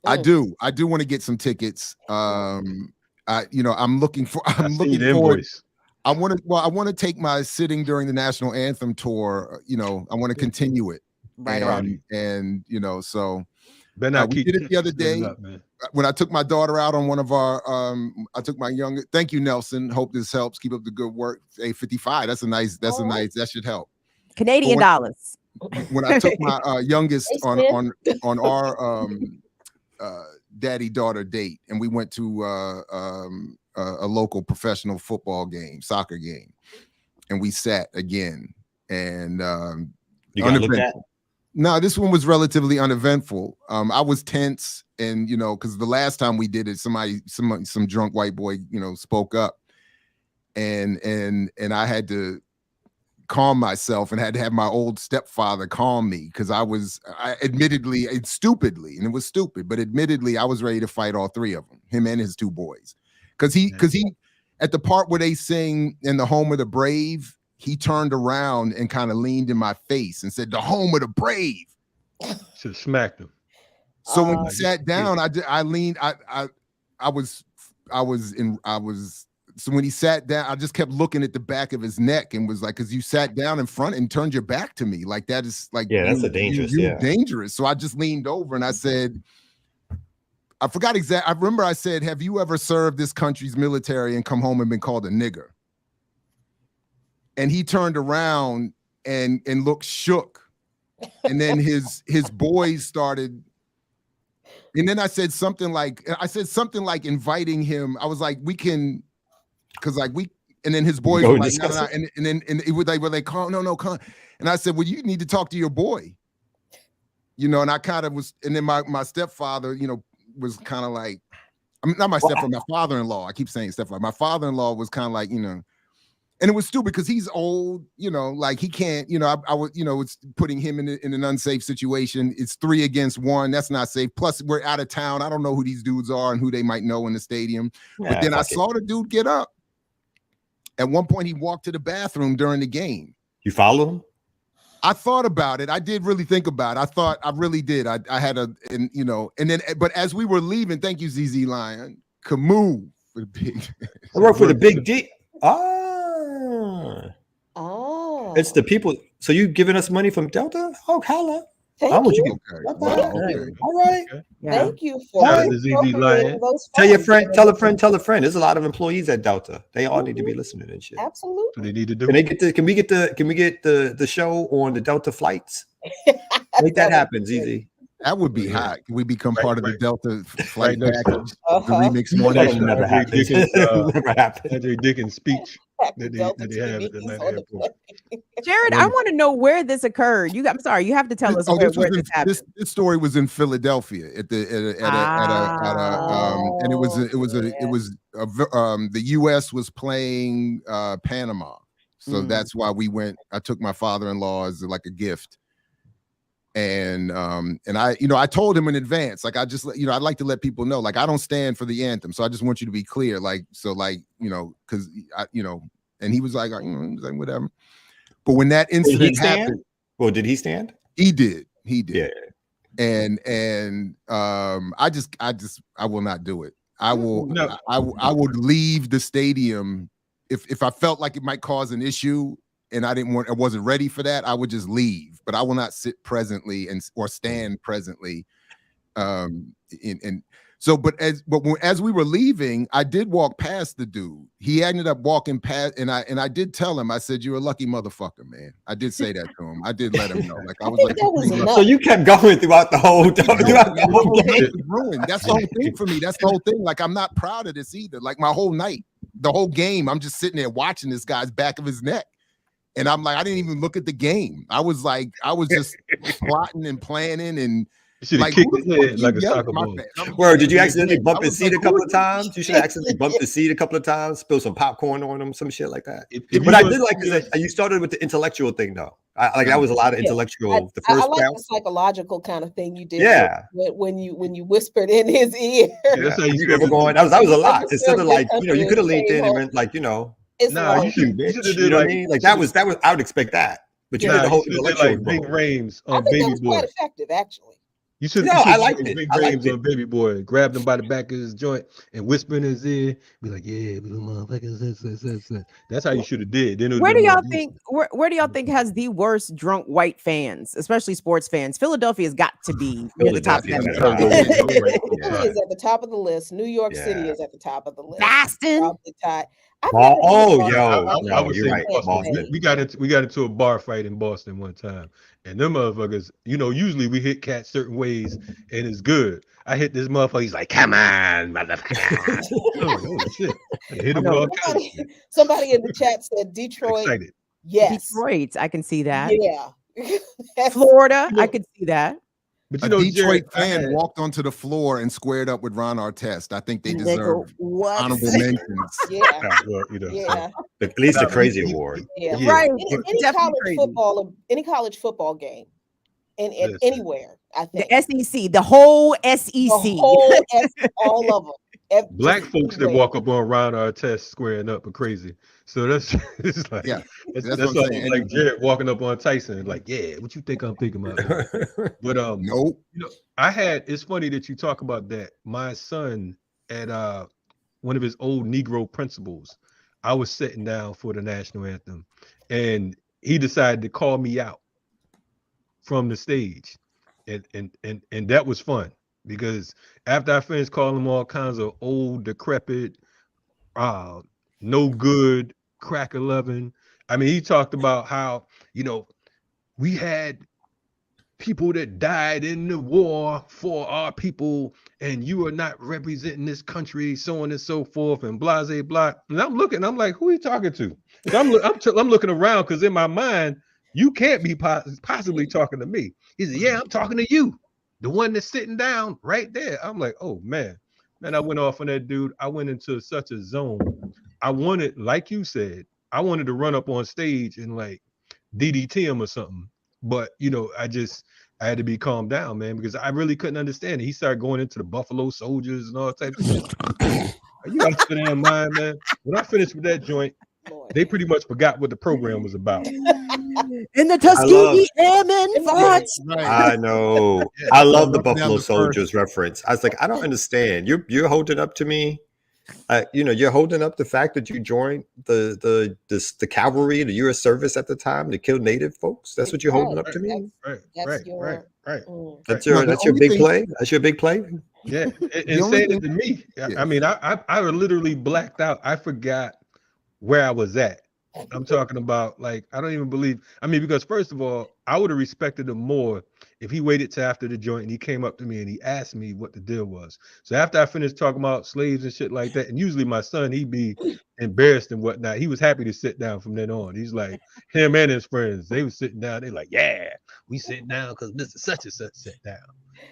C: I do want to get some tickets. I'm looking for.
B: I
C: I'm
B: see
C: looking
B: the
C: forward.
B: invoice.
C: I want to take my sitting during the national anthem tour. I want to continue it.
E: Right on.
C: And so
B: Better not
C: we
B: keep
C: did it the other
B: standing
C: day.
B: up, man.
C: when I took my daughter out on one of our, I took my youngest. Thank you, Nelson. Hope this helps. Keep up the good work. 855. That's a nice. That should help.
E: Canadian dollars.
C: When I took my youngest
F: Hey,
C: on our daddy-daughter date, and we went to a local professional football game, soccer game, and we sat again. And
D: you got looked at?
C: No, this one was relatively uneventful. I was tense, and because the last time we did it, some drunk white boy, spoke up, and I had to calm myself and had to have my old stepfather calm me because I admittedly, it's stupidly, and it was stupid, but admittedly, I was ready to fight all three of them, him and his two boys, because he at the part where they sing "In the Home of the Brave," he turned around and kind of leaned in my face and said, "The home of the brave."
B: Should have smacked him.
C: So when he sat down, I leaned. So when he sat down, I just kept looking at the back of his neck and was like, "Cause you sat down in front and turned your back to me, like that is like
D: that's a dangerous,
C: dangerous." So I just leaned over and I said, I forgot exactly. I remember I said, "Have you ever served this country's military and come home and been called a nigger?" And he turned around and looked shook. And then his boys started. And then I said something like inviting him. I was like, we can, because like we. And then his boys were like, no. And it was like, were they calm? No, come. And I said, well, you need to talk to your boy. And I kind of was. And then my stepfather, was kind of like, I mean, not my stepfather, my father-in-law. I keep saying stepfather. My father-in-law was kind of like, and it was stupid because he's old, like he can't, I would, it's putting him in an unsafe situation. It's 3 against 1. That's not safe. Plus, we're out of town. I don't know who these dudes are and who they might know in the stadium. But then I saw the dude get up. At one point, he walked to the bathroom during the game.
D: You follow him?
C: I thought about it. I did really think about it. I really did. I had and then, but as we were leaving, thank you, ZZ Lion, Camus.
D: I work for the Big D.
F: Oh,
D: It's the people. So you giving us money from Delta? Oh, holla.
F: Thank you.
C: Okay.
D: Okay. All right.
E: Yeah.
F: Thank you for
B: Shout out to ZZ Lion.
F: appropriating those
D: Tell your
F: funds.
D: friend, tell a friend. There's a lot of employees at Delta. They all need to be listening and shit.
B: What
F: Absolutely.
B: they need to do.
D: Can we get the show on the Delta flights? Make that happen, ZZ.
C: That would be hot. Can we become part of the Delta flight
B: next to
C: package? The remix
D: That'll
C: morning.
D: never
B: Andre
D: happen.
B: Dickens,
D: Never happen.
B: Andre Dickens speech that
F: Delta
B: they have at the
F: TVs
B: Atlanta
F: on the
B: airport.
F: plane.
E: Jared, I want to know where this occurred. I'm sorry, you have to tell us
C: Oh,
E: where,
C: this was
E: this happened.
C: this story was in Philadelphia at a and it was the U.S. was playing Panama, so that's why we went. I took my father-in-law as like a gift, and I told him in advance, like I'd like to let people know, like I don't stand for the anthem, so I just want you to be clear, because and he was like, whatever. But when that incident happened,
D: well, did he stand?
C: He did.
D: Yeah.
C: And I will not do it. I would leave the stadium if I felt like it might cause an issue and I wasn't ready for that. I would just leave, but I will not sit presently or stand presently. But as we were leaving, I did walk past the dude. He ended up walking past, and I did tell him, I said, "You're a lucky motherfucker, man." I did say that to him. I did let him know. Like I was like,
F: that was enough.
D: So you kept going throughout the whole game.
C: Ruined. That's the whole thing for me. That's the whole thing. Like I'm not proud of this either. Like my whole night, the whole game, I'm just sitting there watching this guy's back of his neck. And I'm like, I didn't even look at the game. I was just plotting and planning and
B: You should have kicked his head like a soccer ball.
D: Word, did you accidentally bump his seat a couple of times? You should have accidentally bumped the seat a couple of times, spill some popcorn on him, some shit like that. But I did like this. You started with the intellectual thing, though. That was a lot of intellectual.
F: I like the psychological kind of thing you did.
D: Yeah.
F: When you whispered in his ear.
B: That's how you
D: ever going. That was a lot. Instead of like, you could have leaned in and went like,
F: It's
B: you should
D: bitch.
B: have
D: You
B: did
D: know what I mean? Like that was. I would expect that. But you did the whole intellectual
B: like Big Rames
F: I
B: on
F: think that
B: Baby
F: was
B: Boy.
F: quite effective, actually.
B: You should.
D: No, I liked it.
B: Big
D: I liked
B: Rames
D: it.
B: on Baby Boy, grabbed him by the back of his joint and whisper in his ear, be like, "Yeah, little motherfucker." That's how you should have did. Then
E: Where do y'all think? Where do y'all think has the worst drunk white fans, especially sports fans? Philadelphia's got to be near the top of that list.
F: Philly is at the top of the list. New York City is at the top of the list.
E: Boston.
F: Probably tied.
B: I would
D: you're
B: say
D: right. Boston.
B: We got into a bar fight in Boston one time, and them motherfuckers, usually we hit cats certain ways, and it's good. I hit this motherfucker. He's like, "Come on, motherfucker!" Oh shit! I hit him with all kinds of shit.
F: Somebody in the chat said Detroit.
B: Excited.
F: Yes,
E: Detroit. I can see that.
F: Yeah.
E: Florida. I could see that.
C: But a Detroit fan walked onto the floor and squared up with Ron Artest. I think they deserve honorable mentions.
F: Yeah.
D: At least a crazy award.
F: Yeah.
E: Right.
F: Any college football game, and anywhere. I think
E: the SEC, the whole SEC,
F: all of them.
B: Black folks that walk up on Ron Artest squaring up are crazy. So that's it's like that's like Jared walking up on Tyson, like, "Yeah, what you think I'm thinking about?" But
C: nope.
B: It's funny that you talk about that. My son at one of his old Negro principals, I was sitting down for the national anthem, and he decided to call me out from the stage, and that was fun. Because after I finished calling him all kinds of old, decrepit, no good, crack 11. I mean, he talked about how, we had people that died in the war for our people, and you are not representing this country, so on and so forth, and blah, blah, blah. And I'm like, who are you talking to? I'm looking around because in my mind, you can't be possibly talking to me. He said, "Yeah, I'm talking to you. The one that's sitting down right there." I'm like, oh man, I went off on that dude. I went into such a zone. I wanted, like you said, I wanted to run up on stage and like DDT him or something. But I had to be calmed down, man, because I really couldn't understand it. He started going into the Buffalo Soldiers and all types of shit. You got to spit in mind, man. When I finished with that joint, they pretty much forgot what the program was about.
E: In the Tuskegee Airmen fought.
D: I know. I love the Buffalo Soldiers reference. I was like, I don't understand. You're holding up to me. You're holding up the fact that you joined the cavalry, the U.S. service at the time to kill Native folks. That's what you're holding up to me.
B: Right.
D: That's your big play. That's your big play.
B: Yeah, and saying it to me. I mean, I literally blacked out. I forgot where I was at. I'm talking about, like, I don't even believe. I mean, because first of all, I would have respected him more if he waited till after the joint and he came up to me and he asked me what the deal was. So after I finished talking about slaves and shit like that, and usually my son, he'd be embarrassed and whatnot. He was happy to sit down from then on. He's like, him and his friends, they was sitting down. They like, yeah, we sitting down because Mr. Such and Such sat down.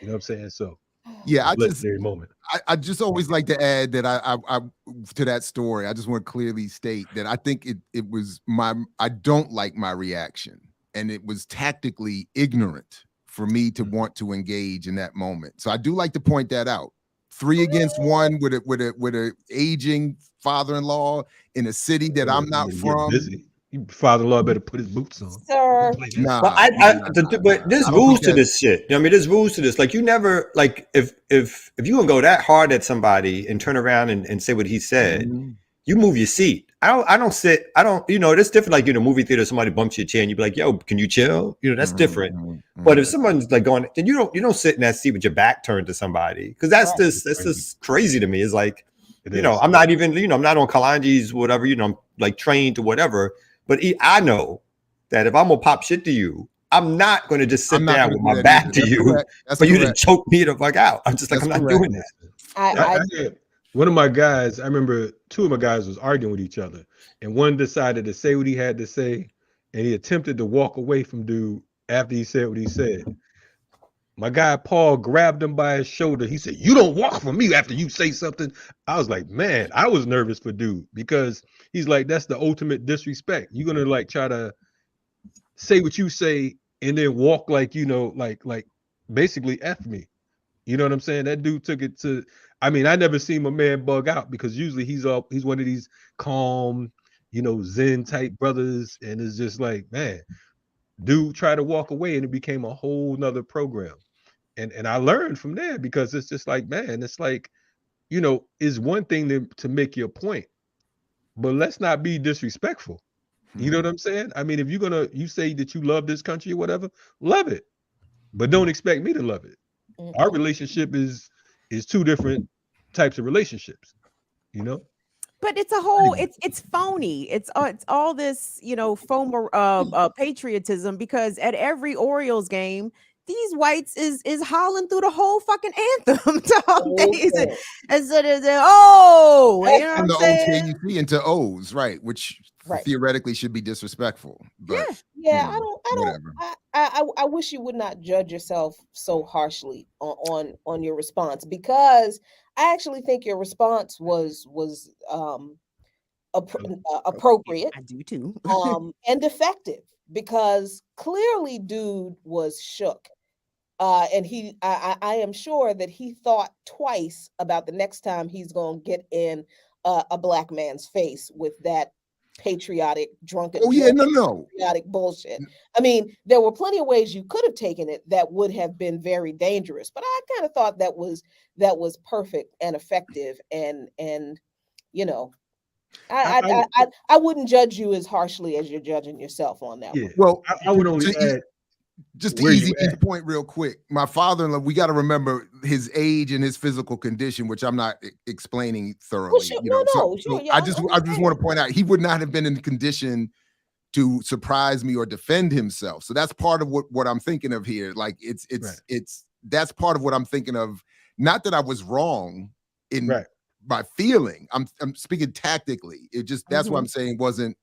B: You know what I'm saying? So
C: yeah,
B: moment.
C: I just always like to add that I to that story. I just want to clearly state that I think it was I don't like my reaction, and it was tactically ignorant for me to want to engage in that moment. So I do like to point that out. 3 against 1 with a aging father-in-law in a city that I'm not from.
B: Father-in-law better put his boots on.
F: Sir.
C: Nah,
D: but there's rules to this shit. I mean, there's rules to this. Like, you never, like, if you gonna go that hard at somebody and turn around and say what he said, you move your seat. I don't sit. You know, it's different. Like, in a movie theater, somebody bumps your chair and you be like, yo, can you chill? You know, that's different. But if someone's like going, then you don't sit in that seat with your back turned to somebody, because that's just crazy to me. It's like, you know, I'm not even, you know, I'm not on Kalanji's whatever, you know, I'm like trained to whatever. But I know that if I'm gonna pop shit to you, I'm not gonna just sit down with my back to you for you to choke me the fuck out. I'm just like, I'm not doing that.
B: One of my guys, I remember 2 of my guys was arguing with each other, and one decided to say what he had to say, and he attempted to walk away from dude after he said what he said. My guy Paul grabbed him by his shoulder. He said, "You don't walk from me after you say something." I was like, man, I was nervous for dude, because he's like, that's the ultimate disrespect. You're gonna like try to say what you say and then walk like, you know, like basically F me. You know what I'm saying? That dude took it to, I mean, I never seen my man bug out, because usually he's one of these calm, you know, Zen type brothers, and it's just like, man, dude tried to walk away and it became a whole nother program. And I learned from there, because it's just like, man, it's like, you know, it's one thing to make your point, but let's not be disrespectful. You know what I'm saying? I mean, if you say that you love this country or whatever, love it, but don't expect me to love it. Our relationship is 2 different types of relationships, you know?
E: But it's a whole, it's phony. It's all this, you know, patriotism, because at every Orioles game, these whites is hollering through the whole fucking anthem to all days, and so they're you know what I'm saying?
C: OKUC into O's, right? Which theoretically should be disrespectful. But
F: yeah, I wish you would not judge yourself so harshly on your response, because I actually think your response was appropriate.
E: I do too.
F: And effective, because clearly dude was shook. And I am sure that he thought twice about the next time he's gonna get in a black man's face with that patriotic drunken patriotic bullshit. I mean, there were plenty of ways you could have taken it that would have been very dangerous, but I kind of thought that was perfect and effective, and you know, I wouldn't judge you as harshly as you're judging yourself on that one.
C: Well,
B: I would only add,
C: just to ease his point real quick. My father-in-law, we got to remember his age and his physical condition, which I'm not explaining thoroughly. I just want to point out, he would not have been in condition to surprise me or defend himself. So that's part of what I'm thinking of here. Like that's part of what I'm thinking of. Not that I was wrong in my feeling. I'm speaking tactically. It just, that's what I'm saying wasn't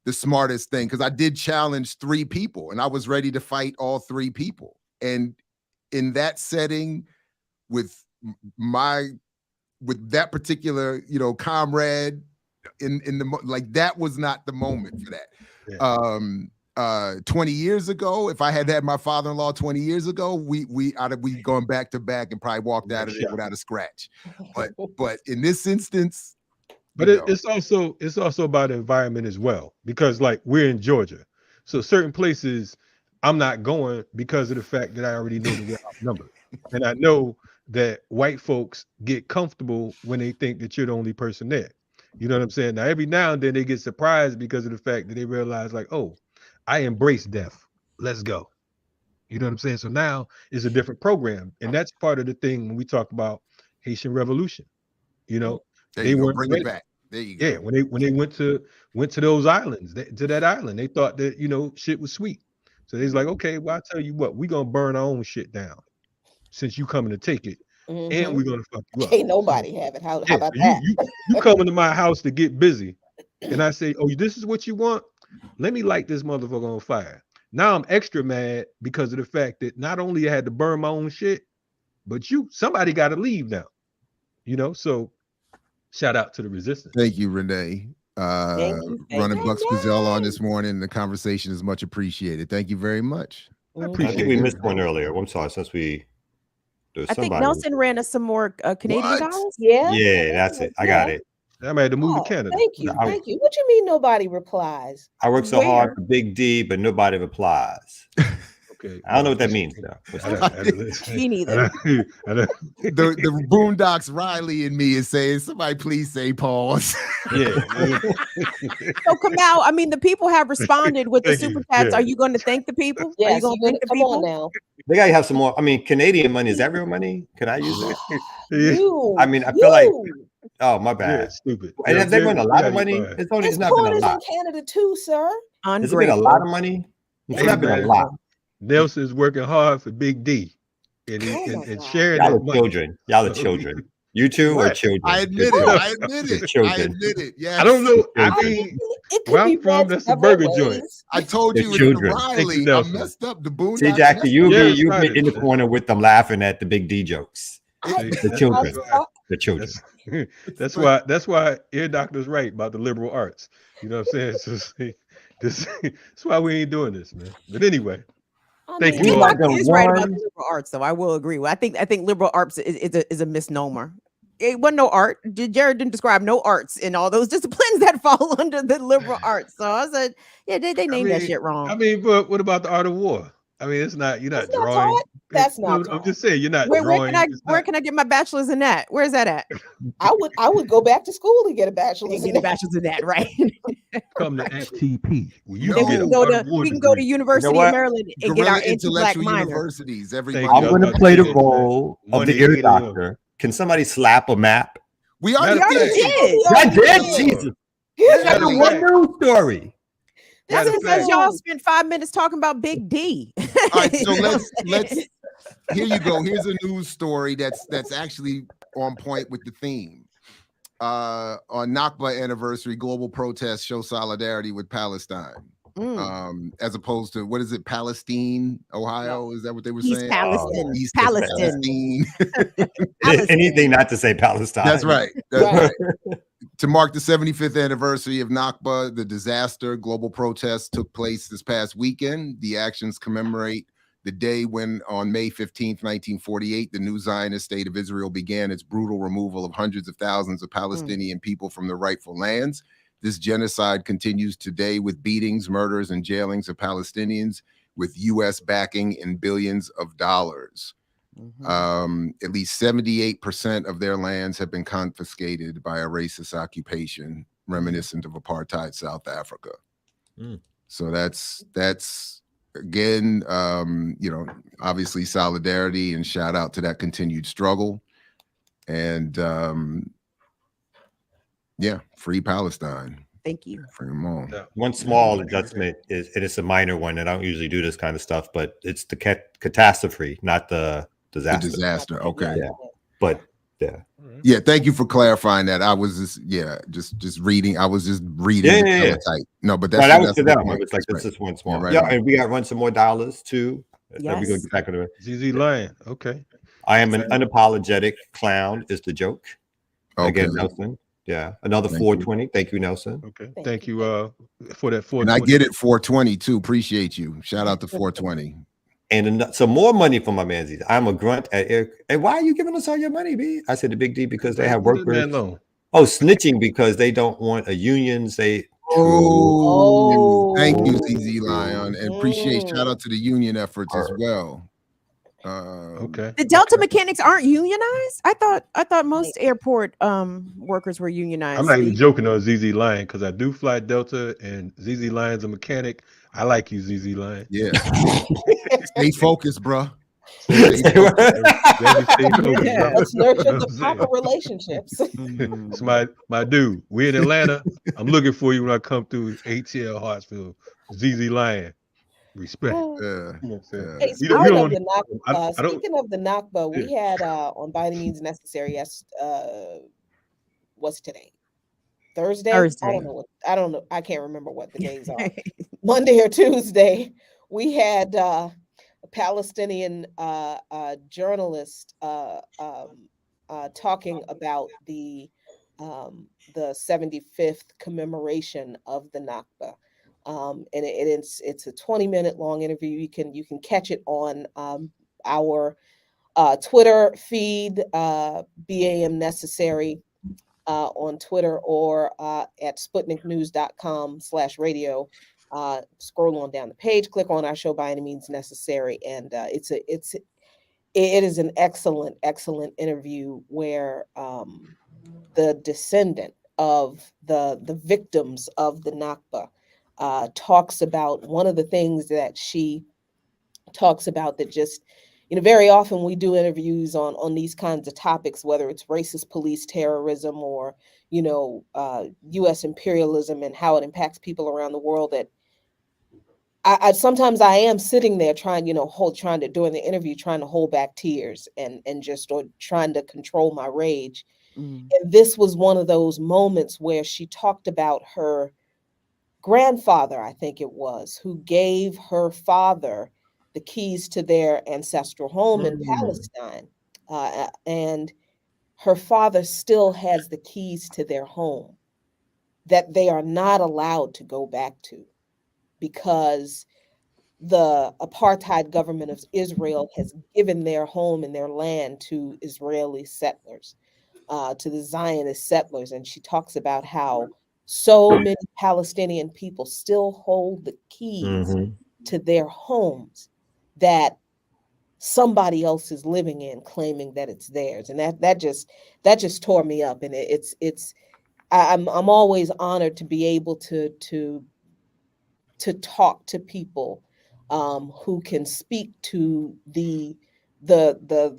C: the smartest thing, because I did challenge 3 people and I was ready to fight all 3 people. And in that setting, with that particular, you know, comrade in the, like, that was not the moment for that. 20 years ago, if I had my father-in-law 20 years ago, we gone back to back and probably walked out of there without a scratch. But in this instance,
B: but it's also about environment as well, because like we're in Georgia, so certain places I'm not going because of the fact that I already know that we're outnumbered, and I know that white folks get comfortable when they think that you're the only person there. You know what I'm saying? Now every now and then they get surprised because of the fact that they realize, like, oh, I embrace death. Let's go. You know what I'm saying? So now it's a different program, and that's part of the thing when we talk about Haitian Revolution. You know,
C: they weren't bring it back. There you go.
B: Yeah, when they went to those islands, to that island, they thought that, you know, shit was sweet. So he's like, okay, well, I tell you what, we're gonna burn our own shit down since you coming to take it, and we're gonna fuck you up.
F: Can't nobody have it. How about
B: so
F: that?
B: You coming to my house to get busy, and I say, oh, this is what you want? Let me light this motherfucker on fire. Now I'm extra mad because of the fact that not only I had to burn my own shit, but somebody got to leave now. You know, so shout out to the resistance.
C: Thank you, Renee. Running Bucks Brazil on this morning. The conversation is much appreciated. Thank you very much.
B: I appreciate
D: I think we missed one earlier. I'm sorry, since
E: I think Nelson ran us some more Canadian dollars.
F: Yeah.
D: Yeah, that's it. I got it.
B: I'm had to move to Canada.
F: Thank you. Thank you. What you mean nobody replies?
D: I work so hard for Big D, but nobody replies.
B: Okay.
D: I don't know what that means though.
E: Me neither.
C: The Boondocks Riley and me is saying, somebody please say pause.
B: Yeah.
E: So Kamal, I mean, the people have responded with the super chats.
B: Yeah.
E: Are you going to thank the people?
F: Yes,
E: Are you going to thank the
F: come
E: people?
F: on now.
D: They gotta have some more. I mean, Canadian money, is that real money? Can I use it?
F: I
D: mean, I feel like, oh my bad.
B: Yeah, stupid.
D: And have they run a lot of money? It's not been a
F: corners
D: lot.
F: in Canada too, sir.
D: Has it been a lot of money? It's not been a lot.
B: Nelson's working hard for Big D, and sharing
D: Y'all
B: that
D: are
B: money.
D: children. Y'all are children. You two are children.
C: I admit it. I admit it.
D: Children.
C: I admit it. Yeah.
B: I don't know. I
D: Children.
B: mean,
F: It could
B: where
F: be
B: I'm from,
F: read
B: that's a
F: several
B: burger
F: ways.
B: joint.
C: I told
D: They're
C: you it's
D: children.
C: the Riley.
B: Thank you,
C: I
B: Nelson.
C: messed up the Boondocks.
D: See, Jackie, you'll
B: Yeah,
D: be in the corner with them laughing at the Big D jokes. The children. The children.
B: That's why Ear Doctor's right about the liberal arts. You know what I'm saying? So see, that's why we ain't doing this, man. But anyway, thank you.
E: He
B: all.
E: is right about the liberal arts, though. I will agree. I think liberal arts is a misnomer. It wasn't no art. Jared didn't describe no arts in all those disciplines that fall under the liberal arts. So I said, yeah, they named that shit wrong.
B: I mean, but what about the art of war? I mean, it's not. You're not
F: That's not
B: drawing.
F: taught. That's not
B: I'm
F: taught.
B: just saying, you're not
E: Where
B: drawing.
E: can I get my bachelor's in that? Where's that at?
F: I would go back to school to get a bachelor's.
E: Get a bachelor's in that, right?
B: Come to FTP. Well,
E: Then we can go to University of Maryland and get our anti-black minor.
C: Universities. Everybody.
D: I'm going to play the role of the Ear Doctor. Can somebody slap a map?
C: We already
E: did.
D: I did. Jesus. That's one news story.
E: That's because y'all spent 5 minutes talking about Big D.
C: All right, so let's here you go. Here's a news story that's actually on point with the theme. On Nakba anniversary, global protests show solidarity with Palestine. As opposed to, what is it, Palestine, Ohio? Is that what they were saying?
E: Palestine.
C: East
E: Palestine.
D: Anything not to say Palestine.
C: That's right. That's right. To mark the 75th anniversary of Nakba, the disaster, global protests took place this past weekend. The actions commemorate the day when, on May 15th, 1948, the new Zionist state of Israel began its brutal removal of hundreds of thousands of Palestinian people from their rightful lands. This genocide continues today with beatings, murders, and jailings of Palestinians, with U.S. backing in billions of dollars. At least 78% of their lands have been confiscated by a racist occupation reminiscent of apartheid South Africa. So that's again, obviously solidarity and shout out to that continued struggle. And free Palestine.
E: Thank you.
C: Free them all.
D: One small adjustment is, and it's a minor one, and I don't usually do this kind of stuff, but it's the catastrophe, not the disaster.
C: The disaster. Okay.
D: Yeah. But yeah.
C: Yeah. Thank you for clarifying that. I was just reading. I was just reading.
D: Yeah.
C: No, but
D: that was to them.
C: Point.
D: It's like this is one small.
C: Yeah,
D: and we got to run some more dollars too.
E: Yes.
D: We go back on the
B: ZZ Lion. Okay.
D: I am an unapologetic clown is the joke.
C: Okay.
D: Again, Nelson. Yeah. Another 420. Thank you, Nelson.
B: Okay. Thank you for that 420.
C: And I get it, 420 too. Appreciate you. Shout out to 420.
D: And some more money for my manzies. I'm a grunt at Eric. Hey, why are you giving us all your money, B? I said the Big D because they have workers. Oh, snitching because they don't want a union. Thank
C: you, ZZ Lion, and appreciate. Shout out to the union efforts as well.
B: Okay.
E: The Delta mechanics aren't unionized. I thought most airport workers were unionized.
B: I'm not even joking on ZZ Lion because I do fly Delta, and ZZ Lion's a mechanic. I like you, ZZ Lion.
C: Yeah. Stay focused, bro.
F: Let's nurture the proper relationships.
B: It's my dude. We're in Atlanta. I'm looking for you when I come through ATL Hartsfield. ZZ Lion. Respect.
C: Yeah.
B: You know what I'm saying?
F: Hey,
B: You don't, you
F: speaking
B: don't,
F: of the Nakba,
B: I don't,
F: speaking of the Nakba,
B: yeah.
F: we had on By Any Means Necessary, yes, what's today? Thursday?
E: Thursday.
F: I don't know. I can't remember what the days are. Monday or Tuesday, we had a Palestinian journalist talking about the 75th commemoration of the Nakba. And it's a 20-minute long interview. You can catch it on our Twitter feed, BAM Necessary on Twitter, or at sputniknews.com/radio. Scroll on down the page, click on our show By Any Means Necessary, and it is an excellent interview where the descendant of the victims of the Nakba talks about one of the things that she talks about that just, very often we do interviews on these kinds of topics, whether it's racist police terrorism or U.S. imperialism and how it impacts people around the world. That I sometimes I am sitting there trying to during the interview trying to hold back tears and just or trying to control my rage. And this was one of those moments where she talked about her grandfather, I think it was, who gave her father the keys to their ancestral home in Palestine. And her father still has the keys to their home that they are not allowed to go back to because the apartheid government of Israel has given their home and their land to Israeli settlers, to the Zionist settlers. And she talks about how so many Palestinian people still hold the keys to their homes that somebody else is living in, claiming that it's theirs. And that just tore me up. And I'm always honored to be able to talk to people who can speak to the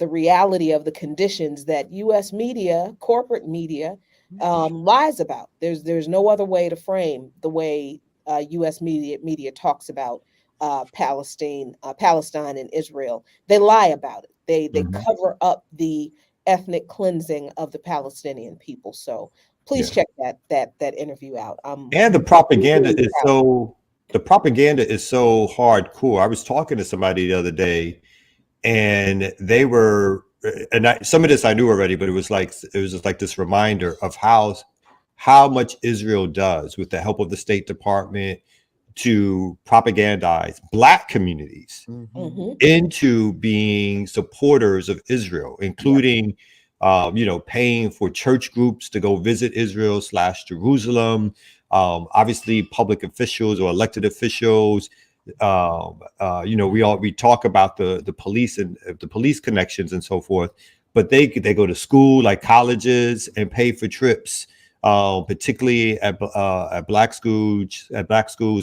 F: reality of the conditions that U.S. media, corporate media, lies about. There's no other way to frame the way U.S. media talks about Palestine and Israel. They lie about it. They cover up the ethnic cleansing of the Palestinian people. So please check that interview out.
D: And the propaganda is so hardcore. I was talking to somebody the other day, and they were, some of this I knew already, but it was just like this reminder of how much Israel does with the help of the State Department to propagandize Black communities into being supporters of Israel, including paying for church groups to go visit Israel / Jerusalem. Obviously, public officials or elected officials. We talk about the police and the police connections and so forth, but they go to school, like colleges, and pay for trips, particularly at black schools,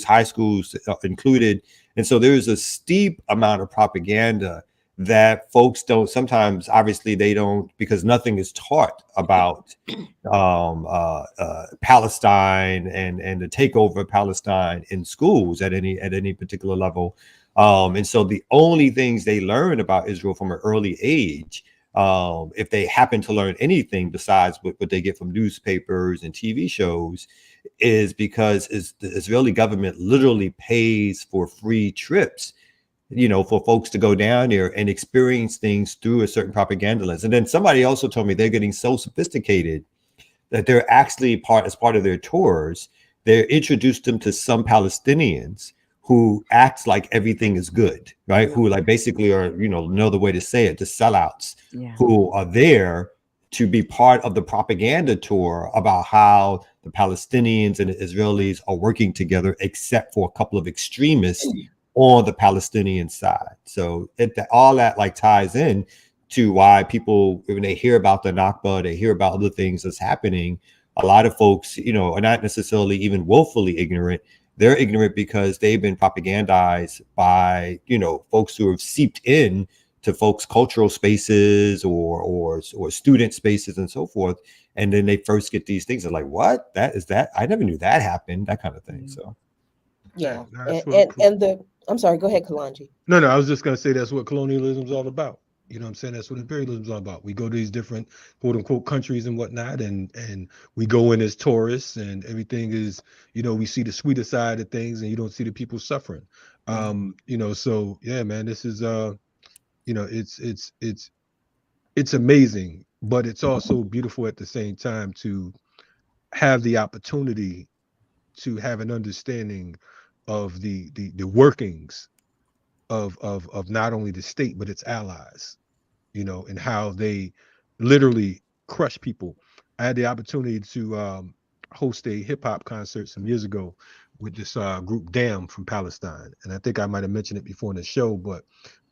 D: high schools included. And so there's a steep amount of propaganda that folks don't sometimes, obviously they don't, because nothing is taught about Palestine and the takeover of Palestine in schools at any particular level. And so the only things they learn about Israel from an early age, if they happen to learn anything besides what they get from newspapers and TV shows, is because the Israeli government literally pays for free trips, for folks to go down there and experience things through a certain propaganda lens. And then somebody also told me they're getting so sophisticated that they're actually as part of their tours, they're introduced them to some Palestinians who act like everything is good, right? Who like basically are, know the way to say it, the sellouts, who are there to be part of the propaganda tour about how the Palestinians and the Israelis are working together, except for a couple of extremists on the Palestinian side. So all that like ties in to why people, when they hear about the Nakba, they hear about other things that's happening. A lot of folks, are not necessarily even willfully ignorant. They're ignorant because they've been propagandized by, folks who have seeped in to folks' cultural spaces or student spaces and so forth. And then they first get these things. They're like, what? That is that? I never knew that happened, that kind of thing. So.
F: Yeah.
B: That's really cool.
F: And I'm sorry. Go ahead, Kalanji.
B: No, I was just gonna say that's what colonialism is all about. You know what I'm saying? That's what imperialism is all about. We go to these different quote unquote countries and whatnot, and we go in as tourists, and everything is, we see the sweeter side of things, and you don't see the people suffering. So yeah, man, this is it's amazing, but it's also beautiful at the same time to have the opportunity to have an understanding of the workings of not only the state but its allies, and how they literally crush people. I had the opportunity to host a hip hop concert some years ago with this group Damn from Palestine, and I think I might have mentioned it before in the show. But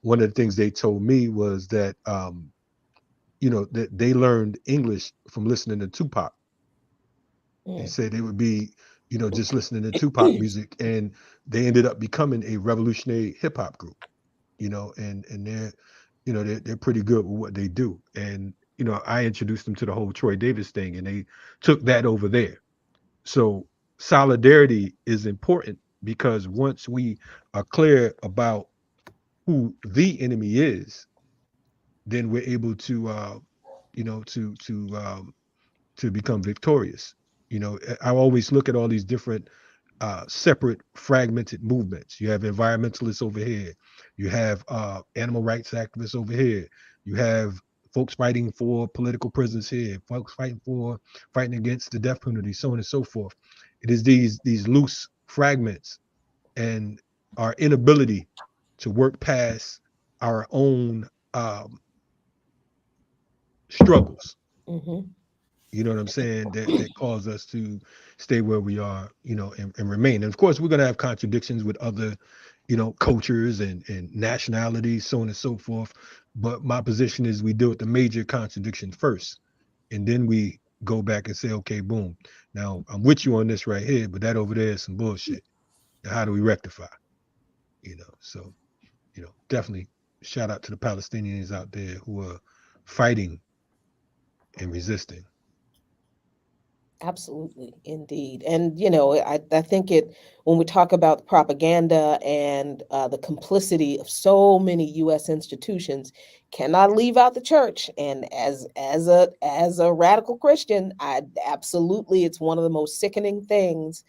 B: one of the things they told me was that that they learned English from listening to Tupac. They said they would be, just listening to Tupac music, and they ended up becoming a revolutionary hip hop group. And they're pretty good with what they do. And I introduced them to the whole Troy Davis thing, and they took that over there. So solidarity is important, because once we are clear about who the enemy is, then we're able to to become victorious. I always look at all these different separate fragmented movements. You have environmentalists over here, you have animal rights activists over here, you have folks fighting for political prisons here, folks fighting against the death penalty, so on and so forth. It is these loose fragments and our inability to work past our own struggles. You know what I'm saying? That cause us to stay where we are, and remain. And of course, we're going to have contradictions with other, cultures and nationalities, so on and so forth. But my position is we deal with the major contradiction first, and then we go back and say, okay, boom. Now I'm with you on this right here, but that over there is some bullshit. Now, how do we rectify? So, definitely shout out to the Palestinians out there who are fighting and resisting.
F: Absolutely, indeed. And, I think when we talk about propaganda and the complicity of so many U.S. institutions, cannot leave out the church. And as a radical Christian, it's one of the most sickening things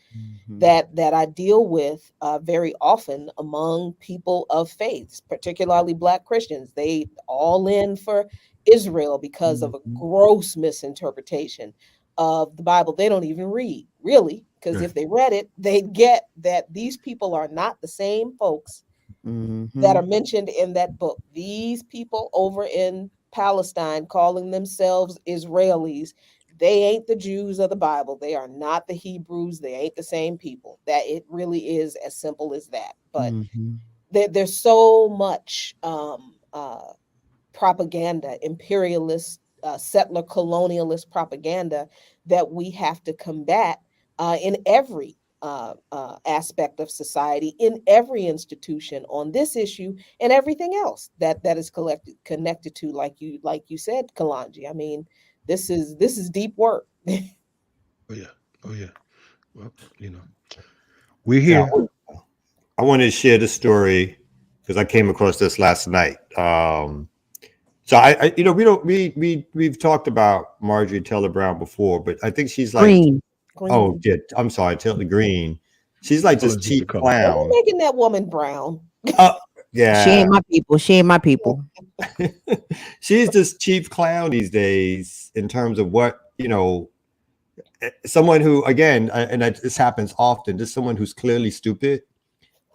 F: that I deal with very often among people of faith, particularly Black Christians. They all in for Israel because of a gross misinterpretation of the Bible. They don't even read, really, because if they read it, they'd get that these people are not the same folks that are mentioned in that book. These people over in Palestine calling themselves Israelis, they ain't the Jews of the Bible. They are not the Hebrews. They ain't the same people. That it really is as simple as that. But there's so much propaganda, imperialist, settler colonialist propaganda that we have to combat in every aspect of society, in every institution, on this issue and everything else that is connected to, like you said, Kalanji. I mean, this is deep work.
B: Oh yeah. Well, we're here.
D: Yeah, I wanted to share this story because I came across this last night. So we've talked about Marjorie Taylor Brown before, but I think she's like
E: Greene.
D: Oh, yeah, I'm sorry, Taylor Greene. She's like this cheap clown.
F: Making that woman brown.
D: Yeah,
E: she ain't my people. She ain't my people.
D: She's this cheap clown these days in terms of what someone who, again, and this happens often. Just someone who's clearly stupid,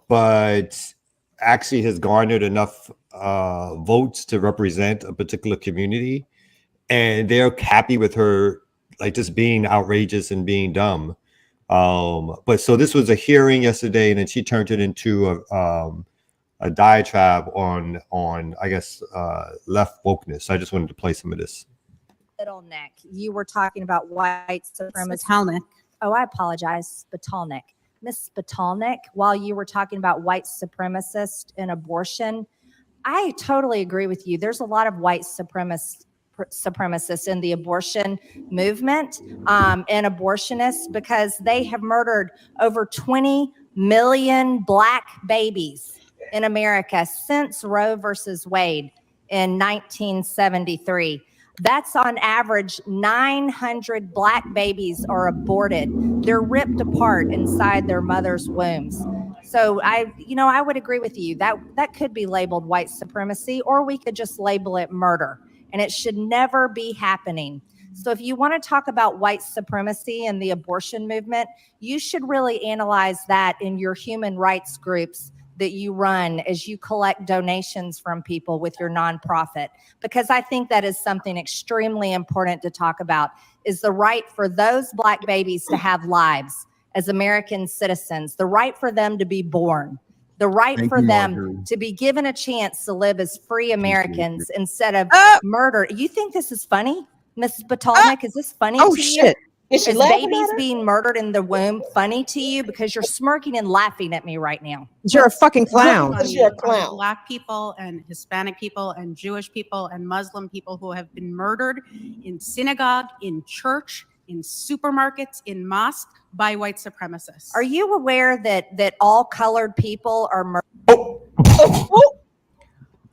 D: but actually has garnered enough votes to represent a particular community, and they're happy with her, like just being outrageous and being dumb. But so this was a hearing yesterday, and then she turned it into a diatribe on I guess left wokeness. So I just wanted to play some of this.
G: Little Nick, you were talking about white supremacy. Spitalnik. Oh, I apologize, Spitalnik. Miss Spitalnik, while you were talking about white supremacists and abortion, I totally agree with you. There's a lot of white supremacists in the abortion movement and abortionists, because they have murdered over 20 million Black babies in America since Roe versus Wade in 1973. That's on average 900 Black babies are aborted. They're ripped apart inside their mother's wombs. So I would agree with you that could be labeled white supremacy, or we could just label it murder, and it should never be happening. So if you want to talk about white supremacy and the abortion movement, you should really analyze that in your human rights groups that you run as you collect donations from people with your nonprofit, because I think that is something extremely important to talk about, is the right for those Black babies to have lives as American citizens, the right for them to be born, the right
C: Thank
G: for
C: you,
G: them
C: Marjorie.
G: to be given a chance to live as free Americans instead of murder. You think this is funny, Ms. Batalnik? Is this funny to you?
F: Shit. Is she
G: Is
F: laughing
G: babies
F: at her?
G: being murdered in the womb funny to you? Because you're smirking and laughing at me right now.
E: You're a fucking clown.
F: Because you're a clown.
H: Black people and Hispanic people and Jewish people and Muslim people who have been murdered in synagogue, in church, in supermarkets, in mosques by white supremacists.
G: Are you aware that all colored people are murdered?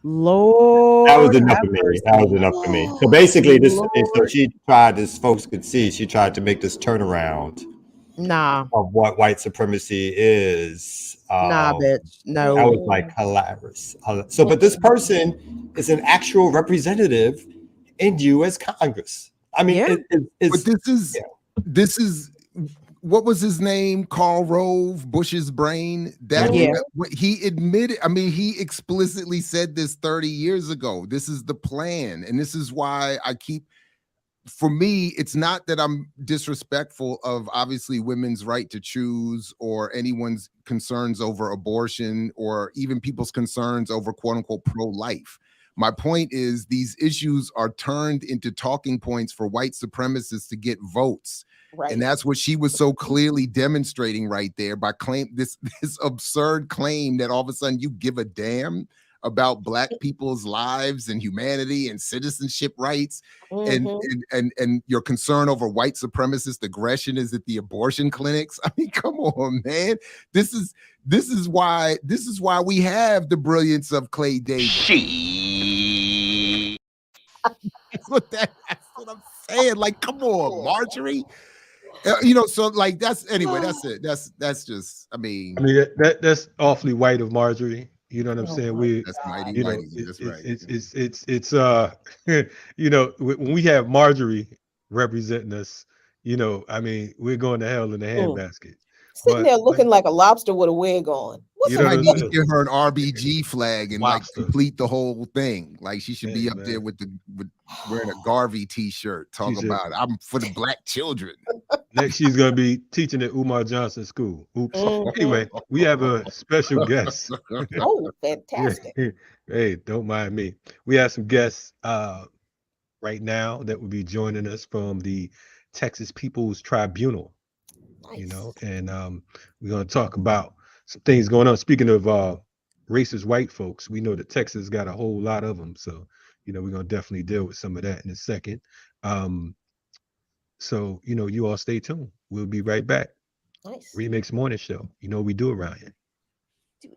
E: Lord,
D: That was enough for me. That was enough for me. So basically, so she tried, as folks could see, she tried to make this turnaround
E: Nah,
D: of what white supremacy is.
E: nah, bitch. No.
D: That was like hilarious. So, but this person is an actual representative in U.S. Congress. I mean,
E: Yeah.
D: it's
C: But this is what was his name? Karl Rove, Bush's brain. That
E: Yeah.
C: he admitted. I mean, he explicitly said this 30 years ago. This is the plan, and this is why I keep. For me, it's not that I'm disrespectful of obviously women's right to choose or anyone's concerns over abortion or even people's concerns over quote unquote pro-life. My point is these issues are turned into talking points for white supremacists to get votes.
F: Right.
C: And that's what she was so clearly demonstrating right there by this absurd claim that all of a sudden you give a damn about Black people's lives and humanity and citizenship rights, and your concern over white supremacist aggression is at the abortion clinics. I mean, come on, man. This is why we have the brilliance of Clay Davis. That's what I'm saying. Like, come on, Marjorie. So like that's anyway. That's it. That's just. I mean,
B: that's awfully white of Marjorie. You know what I'm saying?
C: That's mighty.
B: You know,
C: Mighty. That's right.
B: It's when we have Marjorie representing us, I mean, we're going to hell in a handbasket.
F: Sitting there looking like a lobster with a wig on. What's
C: I need to give her an RBG flag and like
B: Lobster.
C: complete the whole thing. Like she should be up there with wearing a Garvey t-shirt. Talk about I'm for the Black children.
B: Next, she's gonna be teaching at Umar Johnson School. Oops. Anyway, we have a special guest.
F: Oh, fantastic.
B: Hey, don't mind me. We have some guests right now that will be joining us from the Texas People's Tribunal.
F: Nice.
B: And we're going to talk about some things going on. Speaking of racist white folks, we know that Texas got a whole lot of them. So, we're going to definitely deal with some of that in a second. So, you all stay tuned. We'll be right back.
F: Nice.
B: Remix Morning Show. You know what we do around here.
F: Do it.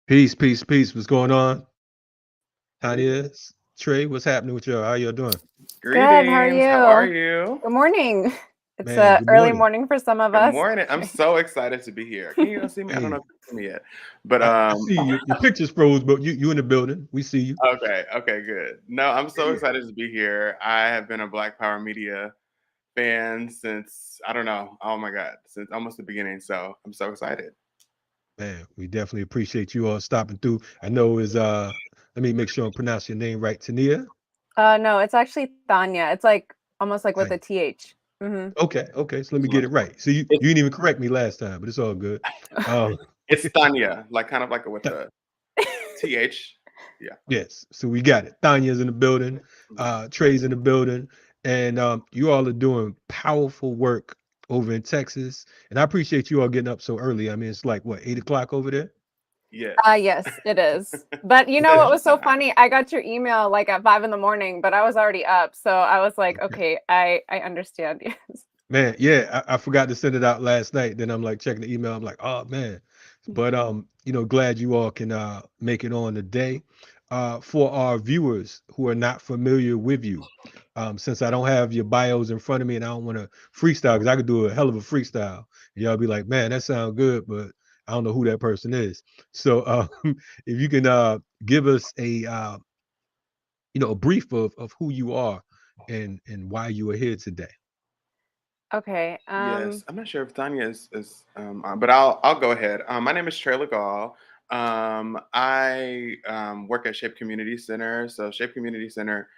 B: Peace. What's going on? Tanya, Trey, what's happening with y'all? How y'all doing?
I: Greetings.
J: How are you?
I: How are you?
J: Good morning. It's
B: Man, good
J: early
B: morning.
J: morning for some of
I: Good
J: us.
I: morning. I'm so excited to be here. Can you see me? I don't know if you can see me yet. But
B: I see you. Your picture's froze, but you in the building. We see you.
I: okay, good. No, I'm so excited to be here. I have been a Black Power Media fan since, I don't know, oh my God, since almost the beginning. So I'm so excited.
B: Man, we definitely appreciate you all stopping through. I know is let me make sure I pronounce your name right. Tania?
J: No, it's actually Tanya. It's like almost like with a
B: Tanya.
J: TH.
B: Okay. So let me get it right. So you didn't even correct me last time, but it's all good.
I: It's Tanya, like kind of like with the TH. Yeah.
B: Yes. So we got it. Tanya's in the building. Trey's in the building. And you all are doing powerful work over in Texas. And I appreciate you all getting up so early. I mean, it's like, what, 8 o'clock over there?
I: Yes.
J: Yes, it is. But you know what was so funny? I got your email like at 5 a.m, but I was already up. So I was like, okay, I understand. Yes.
B: Man, yeah, I forgot to send it out last night. Then I'm like checking the email. I'm like, oh man. But glad you all can make it on today. For our viewers who are not familiar with you, since I don't have your bios in front of me and I don't want to freestyle, because I could do a hell of a freestyle. Y'all be like, man, that sounds good, but I don't know who that person is. So if you can give us a brief of who you are and why you are here today.
J: Okay.
I: Yes, I'm not sure if Tanya is but I'll go ahead. My name is Trey Legal. I work at Shape Community Center. So Shape Community Center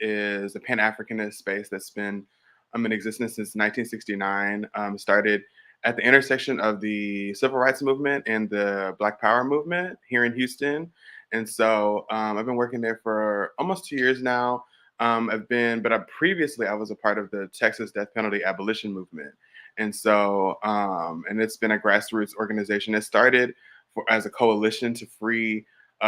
I: is a Pan-Africanist space that's been in existence since 1969. Started at the intersection of the Civil Rights Movement and the Black Power Movement here in Houston. And so I've been working there for almost 2 years now. Previously I was a part of the Texas death penalty abolition movement. And so, and it's been a grassroots organization. It started as a coalition to free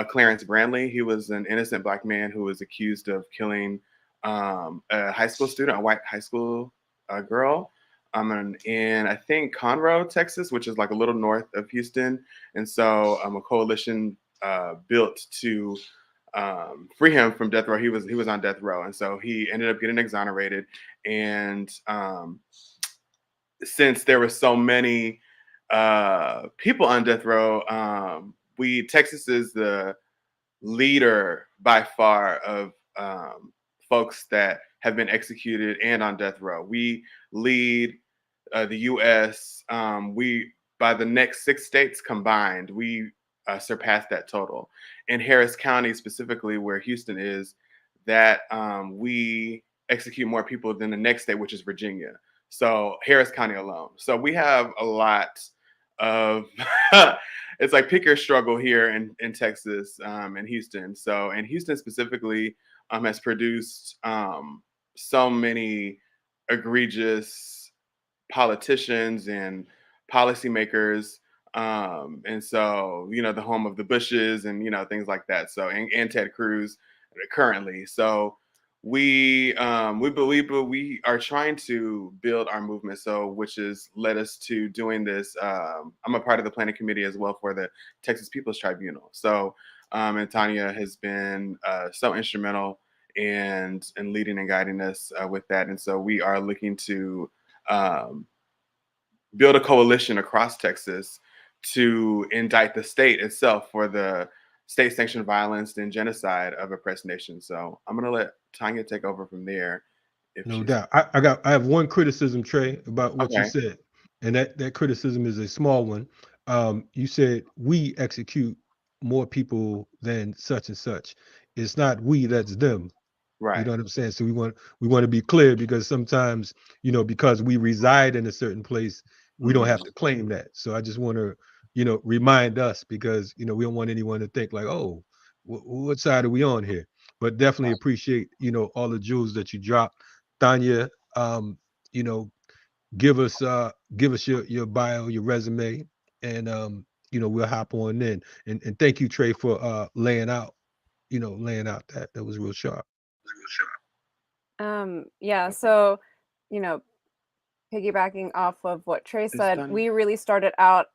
I: Clarence Brandley. He was an innocent Black man who was accused of killing a high school student, a white high school girl, in I think Conroe, Texas, which is like a little north of Houston. And so a coalition built to free him from death row. He was on death row, and so he ended up getting exonerated. And since there were so many people on death row, Texas is the leader by far of folks that have been executed and on death row. We lead the U.S. By the next 6 states combined, we surpassed that total. In Harris County specifically, where Houston is, that we execute more people than the next state, which is Virginia. So Harris County alone. So we have a lot of it's like pick your struggle here in Texas and Houston. So, and Houston specifically has produced so many egregious politicians and policymakers. And so, the home of the Bushes and, things like that. So, and Ted Cruz currently. So we are trying to build our movement. So, which has led us to doing this. I'm a part of the planning committee as well for the Texas People's Tribunal. So, and Tanya has been so instrumental and leading and guiding us with that. And so we are looking to build a coalition across Texas to indict the state itself for the state-sanctioned violence and genocide of oppressed nations. So I'm gonna let Tanya take over from there.
B: No doubt. I have one criticism, Trey, about what you said, and that criticism is a small one. You said we execute more people than such and such. It's not we, that's them.
I: Right.
B: You know what I'm saying? So we want to be clear, because sometimes, because we reside in a certain place, we don't have to claim that. So I just want to, remind us, because, we don't want anyone to think like, oh, what side are we on here? But definitely appreciate, all the jewels that you dropped. Tanya, give us your bio, your resume, and we'll hop on in. And thank you, Trey, for laying out that was real sharp.
J: Yeah, so piggybacking off of what Trey said, we really started out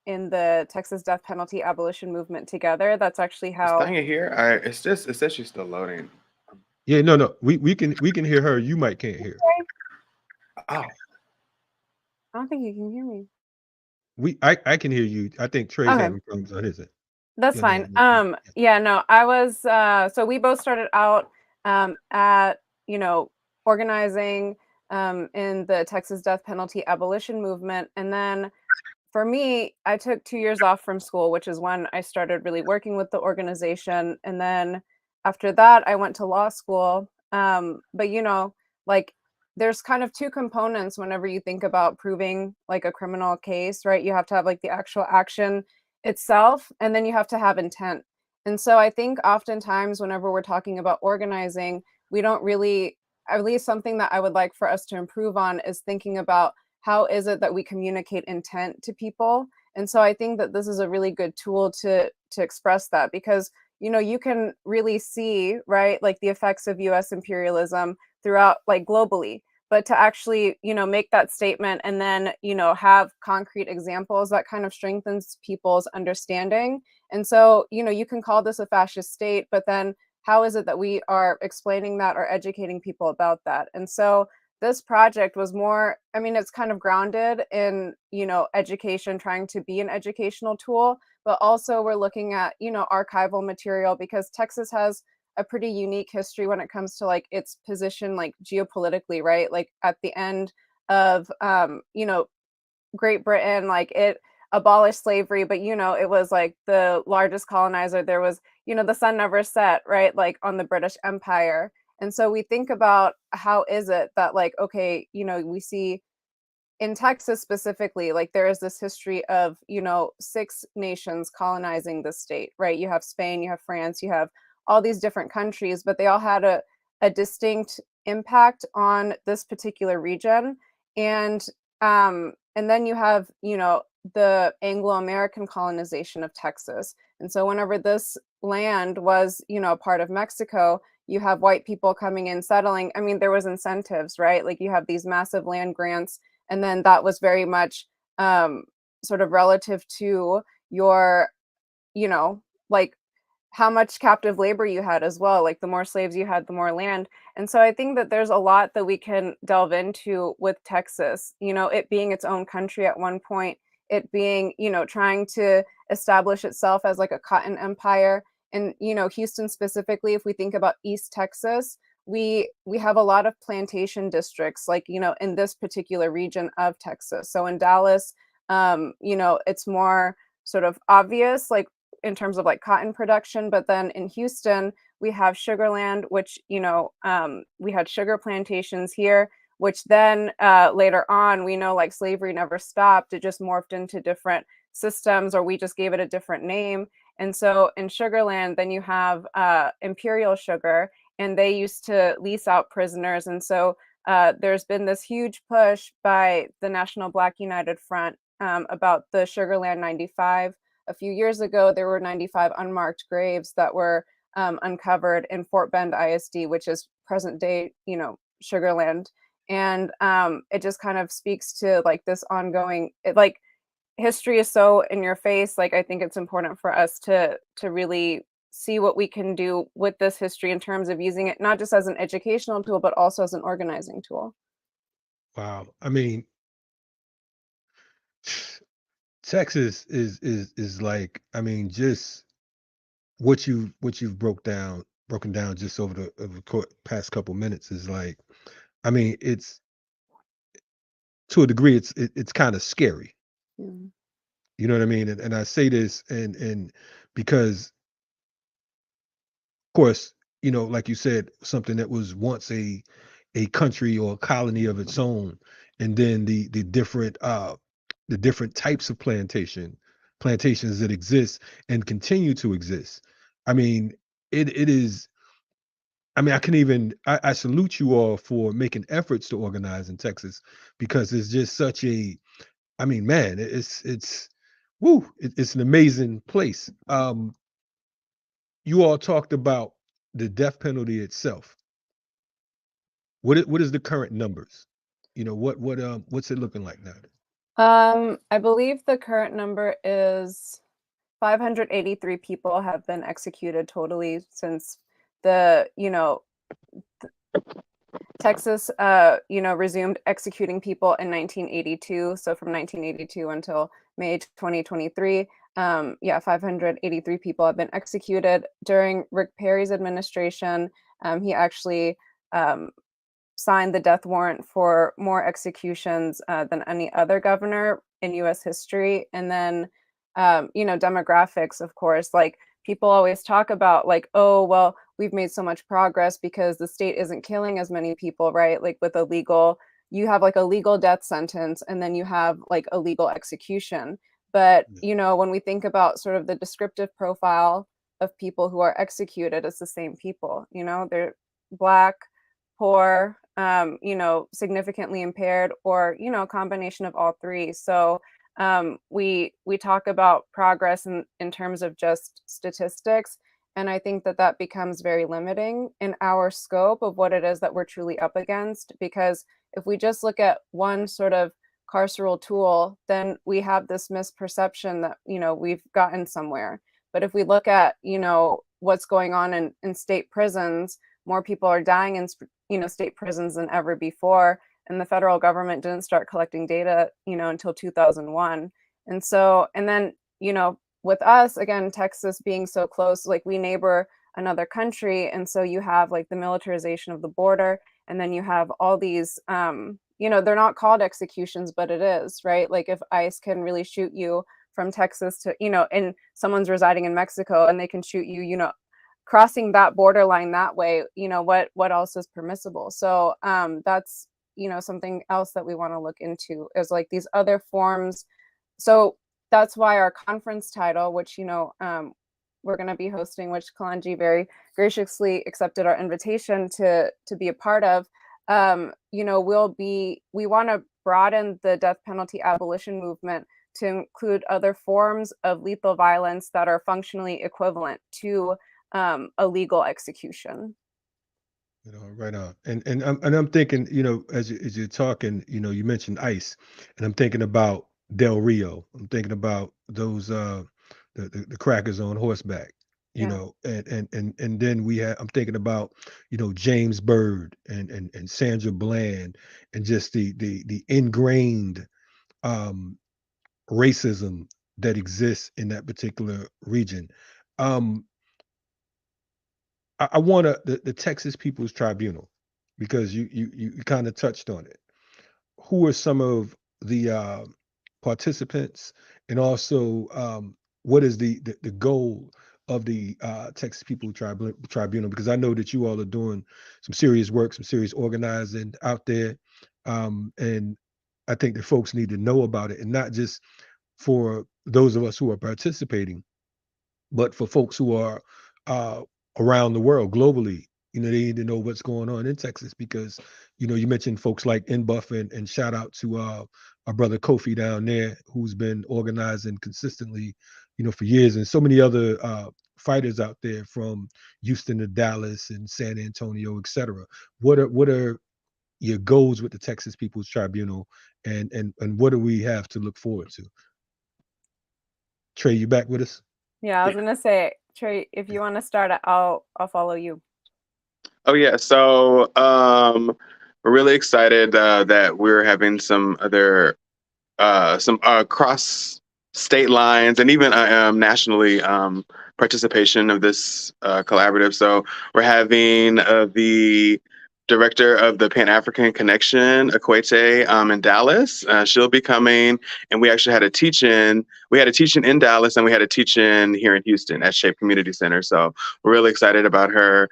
J: in the Texas death penalty abolition movement together. That's actually how.
I: Is Tanya here? It says she's still loading.
B: Yeah, no, we can hear her. You might can't hear.
I: Oh,
J: I don't think you can hear me.
B: I can hear you. I think Trey's having problems on his end.
J: That's fine. Yeah, no, I was so we both started out at organizing in the Texas death penalty abolition movement. And then for me, I took 2 years off from school, which is when I started really working with the organization. And then after that, I went to law school. But like there's kind of two components whenever you think about proving like a criminal case, right? You have to have like the actual action itself, and then you have to have intent. And so I think oftentimes whenever we're talking about organizing, we don't really, at least something that I would like for us to improve on is thinking about how is it that we communicate intent to people. And so I think that this is a really good tool to express that, because you can really see, right, like the effects of US imperialism throughout, like, globally. But to actually, make that statement and then, have concrete examples, that kind of strengthens people's understanding. And so, you can call this a fascist state, but then how is it that we are explaining that or educating people about that? And so this project was more, I mean, it's kind of grounded in, education, trying to be an educational tool, but also we're looking at, archival material, because Texas has a pretty unique history when it comes to like its position, like geopolitically, right? Like at the end of, Great Britain, like it abolished slavery, but it was like the largest colonizer. There was, the sun never set, right? Like on the British Empire. And so we think about how is it that, like, okay, we see in Texas specifically, like there is this history of, 6 nations colonizing the state, right? You have Spain, you have France, you have all these different countries, but they all had a distinct impact on this particular region. And then you have, the Anglo-American colonization of Texas. And so whenever this land was, a part of Mexico, you have white people coming in, settling. I mean, there was incentives, right? Like you have these massive land grants, and then that was very much sort of relative to your, like how much captive labor you had as well. Like the more slaves you had, the more land. And so I think that there's a lot that we can delve into with Texas, it being its own country at one point, it being, trying to establish itself as like a cotton empire. And, Houston specifically, if we think about East Texas, we have a lot of plantation districts, like, in this particular region of Texas. So in Dallas, it's more sort of obvious, like in terms of like cotton production. But then in Houston, we have sugarland, which, we had sugar plantations here, which then later on, we know like slavery never stopped. It just morphed into different systems, or we just gave it a different name. And so in sugarland, then you have imperial sugar, and they used to lease out prisoners. And so there's been this huge push by the National Black United Front about the Sugarland 95. A few years ago, there were 95 unmarked graves that were uncovered in Fort Bend ISD, which is present day, Sugarland. And it just kind of speaks to like this ongoing, like history is so in your face. Like I think it's important for us to really see what we can do with this history in terms of using it not just as an educational tool, but also as an organizing tool.
B: Wow. I mean, Texas is like, I mean, just what you've broken down just over the past couple minutes is like, I mean, it's to a degree, it's kind of scary.
J: Yeah.
B: You know what I mean? And I say this and because, of course, like you said, something that was once a country or a colony of its own, and then the different types of plantations that exist and continue to exist. I mean, it is. I mean, I salute you all for making efforts to organize in Texas, because it's just such a, I mean, man, it's an amazing place. You all talked about the death penalty itself. What is the current numbers? What's it looking like now?
J: I believe the current number is 583 people have been executed totally since the, Texas, resumed executing people in 1982. So from 1982 until May 2023, 583 people have been executed during Rick Perry's administration. He actually signed the death warrant for more executions than any other governor in U.S. history. And then, demographics, of course, like people always talk about like, oh, well, we've made so much progress because the state isn't killing as many people, right? Like with you have like a legal death sentence, and then you have like a legal execution. But, when we think about sort of the descriptive profile of people who are executed, it's the same people, they're Black, poor, significantly impaired, or, a combination of all three. So we talk about progress in terms of just statistics. And I think that becomes very limiting in our scope of what it is that we're truly up against, because if we just look at one sort of carceral tool, then we have this misperception that, we've gotten somewhere. But if we look at, what's going on in state prisons, more people are dying in, state prisons than ever before. And the federal government didn't start collecting data, until 2001. And then, with us, again, Texas being so close, like we neighbor another country. And so you have like the militarization of the border. And then you have all these, they're not called executions, but it is, right? Like if ICE can really shoot you from Texas to, and someone's residing in Mexico and they can shoot you, crossing that borderline that way, what else is permissible? So that's, something else that we want to look into is like these other forms. So that's why our conference title, which, we're going to be hosting, which Kalanji very graciously accepted our invitation to be a part of, we want to broaden the death penalty abolition movement to include other forms of lethal violence that are functionally equivalent to a legal execution.
B: Right on. And I'm thinking, as you're talking, you mentioned ICE, and I'm thinking about Del Rio. I'm thinking about those the crackers on horseback, and then I'm thinking about, James Byrd and Sandra Bland, and just the ingrained racism that exists in that particular region. I want the Texas People's Tribunal, because you kind of touched on it. Who are some of the participants, and also what is the goal of the Texas People Tribunal? Because I know that you all are doing some serious work, some serious organizing out there, and I think that folks need to know about it, and not just for those of us who are participating, but for folks who are around the world, globally. They need to know what's going on in Texas, because, you mentioned folks like NBuff, and shout out to our brother Kofi down there, who's been organizing consistently, for years, and so many other fighters out there from Houston to Dallas and San Antonio, etc. What are your goals with the Texas People's Tribunal, and what do we have to look forward to? Trey, you back with us?
J: Yeah, I was gonna say, Trey, if you want to start, I'll follow you.
I: Oh yeah, so we're really excited that we're having some other cross state lines and even nationally participation of this collaborative. So we're having the director of the Pan-African Connection, Akwete, in Dallas. She'll be coming, and we actually had a teach-in. We had a teach-in in Dallas, and we had a teach-in here in Houston at Shape Community Center. So we're really excited about her.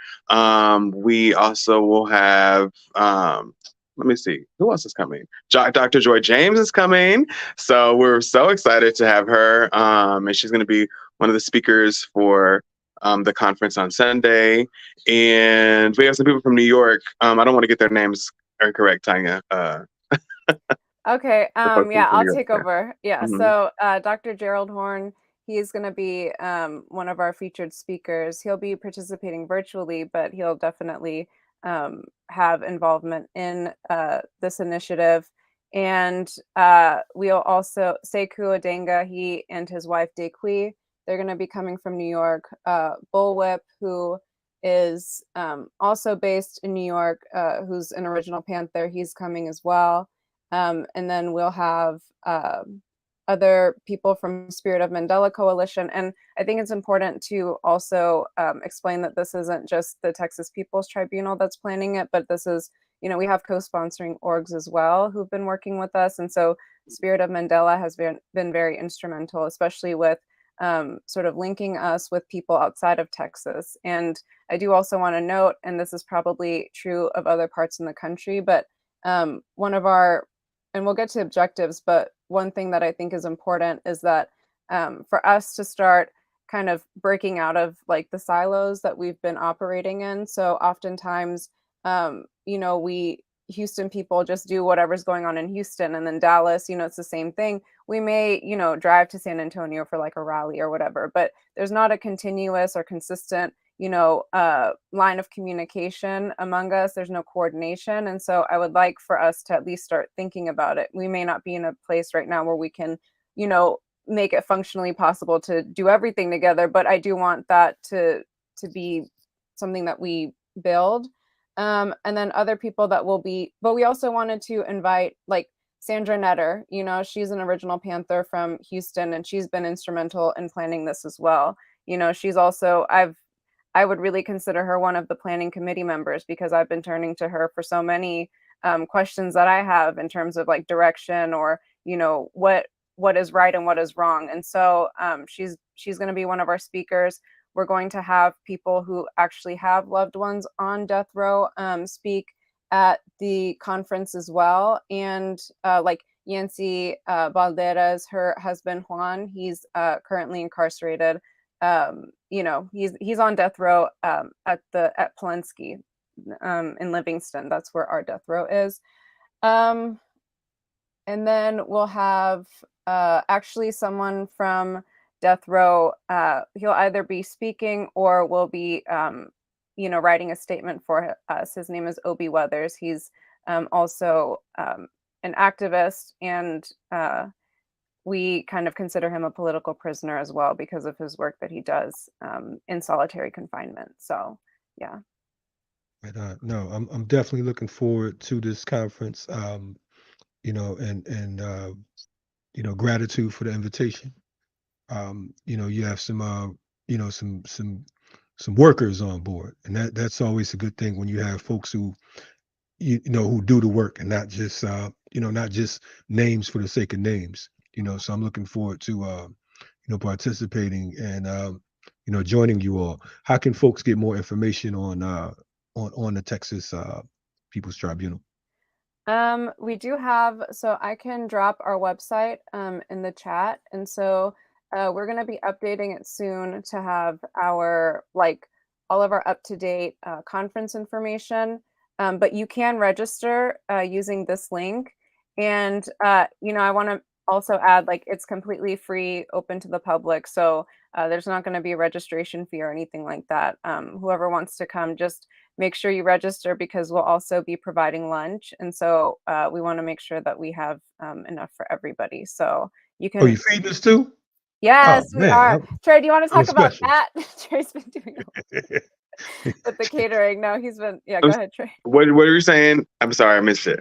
I: We also will have, let me see, who else is coming? Dr. Joy James is coming. So we're so excited to have her. And she's going to be one of the speakers for the conference on Sunday. And we have some people from New York. I don't want to get their names incorrect, Tanya.
J: Okay. Yeah, I'll take over. Yeah.
I: Mhm.
J: So Dr. Gerald Horn, he's going to be one of our featured speakers. He'll be participating virtually, but he'll definitely have involvement in this initiative. And we'll also, Sekou Odenga, he and his wife Dekwe, they're going to be coming from New York. Bullwhip, who is also based in New York, who's an original Panther, he's coming as well. And then we'll have other people from Spirit of Mandela Coalition. And I think it's important to also explain that this isn't just the Texas People's Tribunal that's planning it, but this is, we have co-sponsoring orgs as well who've been working with us. And so Spirit of Mandela has been very instrumental, especially with sort of linking us with people outside of Texas. And I do also want to note, and this is probably true of other parts in the country, but one of our, and we'll get to objectives, but one thing that I think is important is that for us to start kind of breaking out of like the silos that we've been operating in. So oftentimes, we Houston people just do whatever's going on in Houston, and then Dallas, it's the same thing. We may, drive to San Antonio for like a rally or whatever, but there's not a continuous or consistent, line of communication among us. There's no coordination. And so I would like for us to at least start thinking about it. We may not be in a place right now where we can, make it functionally possible to do everything together, but I do want that to be something that we build. And then other people that will be, but we also wanted to invite like Sandra Netter, she's an original Panther from Houston, and she's been instrumental in planning this as well. She's also, I would really consider her one of the planning committee members, because I've been turning to her for so many questions that I have in terms of like direction or, what is right and what is wrong. And so she's going to be one of our speakers. We're going to have people who actually have loved ones on death row speak at the conference as well. And like Yancy Balderas, her husband Juan, he's currently incarcerated. He's on death row at Polensky in Livingston. That's where our death row is. And then we'll have actually someone from death row. He'll either be speaking or will be writing a statement for us. His name is Obi Weathers. He's also an activist, and we kind of consider him a political prisoner as well because of his work that he does in solitary confinement. So yeah.
B: Right. No, I'm definitely looking forward to this conference. Gratitude for the invitation. You have some workers on board, and that's always a good thing when you have folks who who do the work, and not just names for the sake of names. So I'm looking forward to participating and joining you all. How can folks get more information on the Texas People's Tribunal?
J: We do have, so I can drop our website in the chat. And so we're going to be updating it soon to have our, all of our up-to-date conference information. But you can register using this link. And, I want to also add, it's completely free, open to the public. So there's not going to be a registration fee or anything like that. Whoever wants to come, just make sure you register, because we'll also be providing lunch. And so we want to make sure that we have enough for everybody. So you can.
B: Oh, you feeding us too?
J: Yes,
B: Oh,
J: we
B: man,
J: are. Trey, do you want to talk about
B: special.
J: that? Trey's been doing with the catering. No, he's been, go ahead, Trey.
I: What were you saying? I'm sorry, I missed it.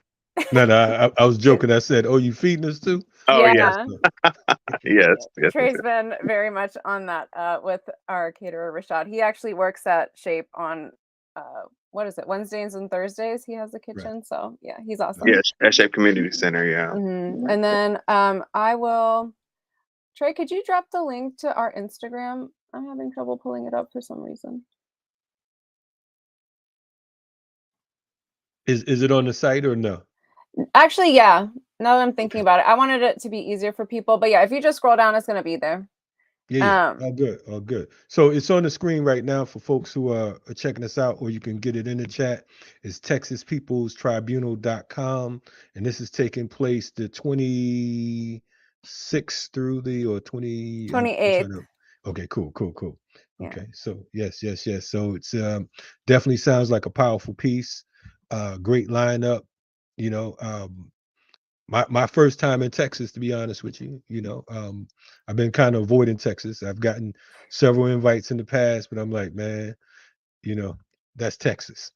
B: No, I was joking. I said, "Oh, you feeding us too?"
I: Oh,
J: Yeah.
I: yes.
J: Trey's been very much on that with our caterer, Rashad. He actually works at Shape on, what is it, Wednesdays and Thursdays. He has a kitchen. Right. So yeah, he's awesome.
I: Yeah, at Shape Community Center, yeah.
J: Mm-hmm. And then I will, Trey, could you drop the link to our Instagram? I'm having trouble pulling it up for some reason.
B: Is it on the site or no?
J: Actually, yeah. Now that I'm thinking about it, I wanted it to be easier for people. But yeah, if you just scroll down, it's going to be there.
B: Yeah. All good. So it's on the screen right now for folks who are checking us out, or you can get it in the chat. It's TexasPeoplesTribunal.com, and this is taking place the 26th through the
J: 28th.
B: Okay, cool.
J: Yeah.
B: Okay, so yes. So it's definitely sounds like a powerful piece. Great lineup. My first time in Texas, to be honest with you. I've been kind of avoiding Texas. I've gotten several invites in the past, but I'm like, man, that's Texas.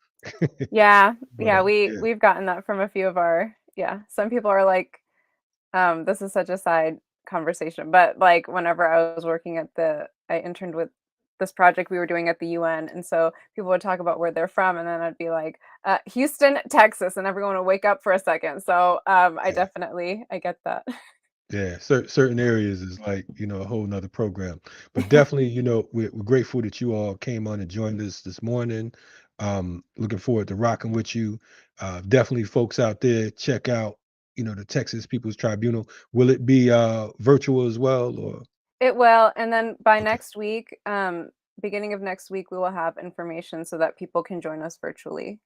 J: Yeah. We've gotten that from a few of our, some people are like, this is such a side conversation, but whenever I was working I interned with this project we were doing at the UN, and so people would talk about where they're from, and then I'd be like, Houston, Texas, and everyone would wake up for a second. So I get that.
B: Yeah, certain areas is like, a whole nother program. But definitely, we're grateful that you all came on and joined us this morning. Looking forward to rocking with you. Definitely, folks out there, check out, the Texas People's Tribunal. Will it be virtual as well, or?
J: It will, and then by
B: Okay.
J: next week, beginning of next week, we will have information so that people can join us virtually.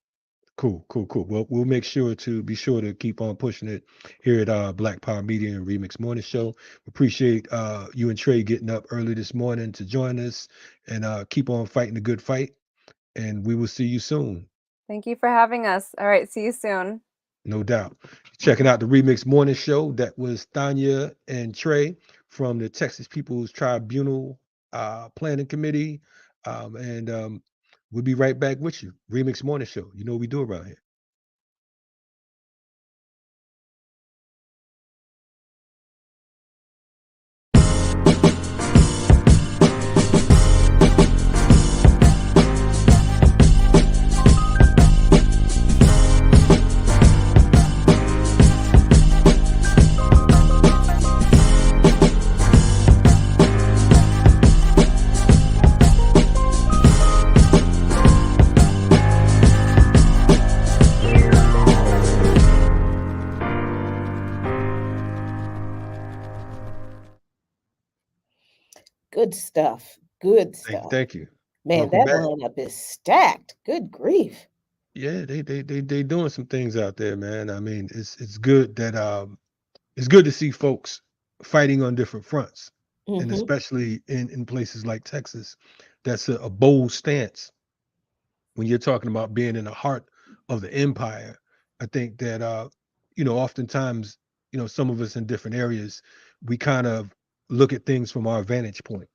B: Cool. Well, we'll make sure to keep on pushing it here at Black Power Media and Remix Morning Show. Appreciate you and Trey getting up early this morning to join us, and keep on fighting the good fight. And we will see you soon.
J: Thank you for having us. All right, see you soon.
B: No doubt. Checking out the Remix Morning Show. That was Tanya and Trey from the Texas People's Tribunal Planning Committee. And we'll be right back with you. Remix Morning Show. You know what we do around here.
F: Good stuff. Good stuff.
B: Thank you.
F: Man,
B: Welcome
F: that
B: back.
F: lineup is stacked. Good grief.
B: Yeah, they doing some things out there, man. I mean, it's good that it's good to see folks fighting on different fronts, and
F: Mhm.
B: especially in places like Texas. That's a bold stance when you're talking about being in the heart of the empire. I think that oftentimes, some of us in different areas, we kind of look at things from our vantage point.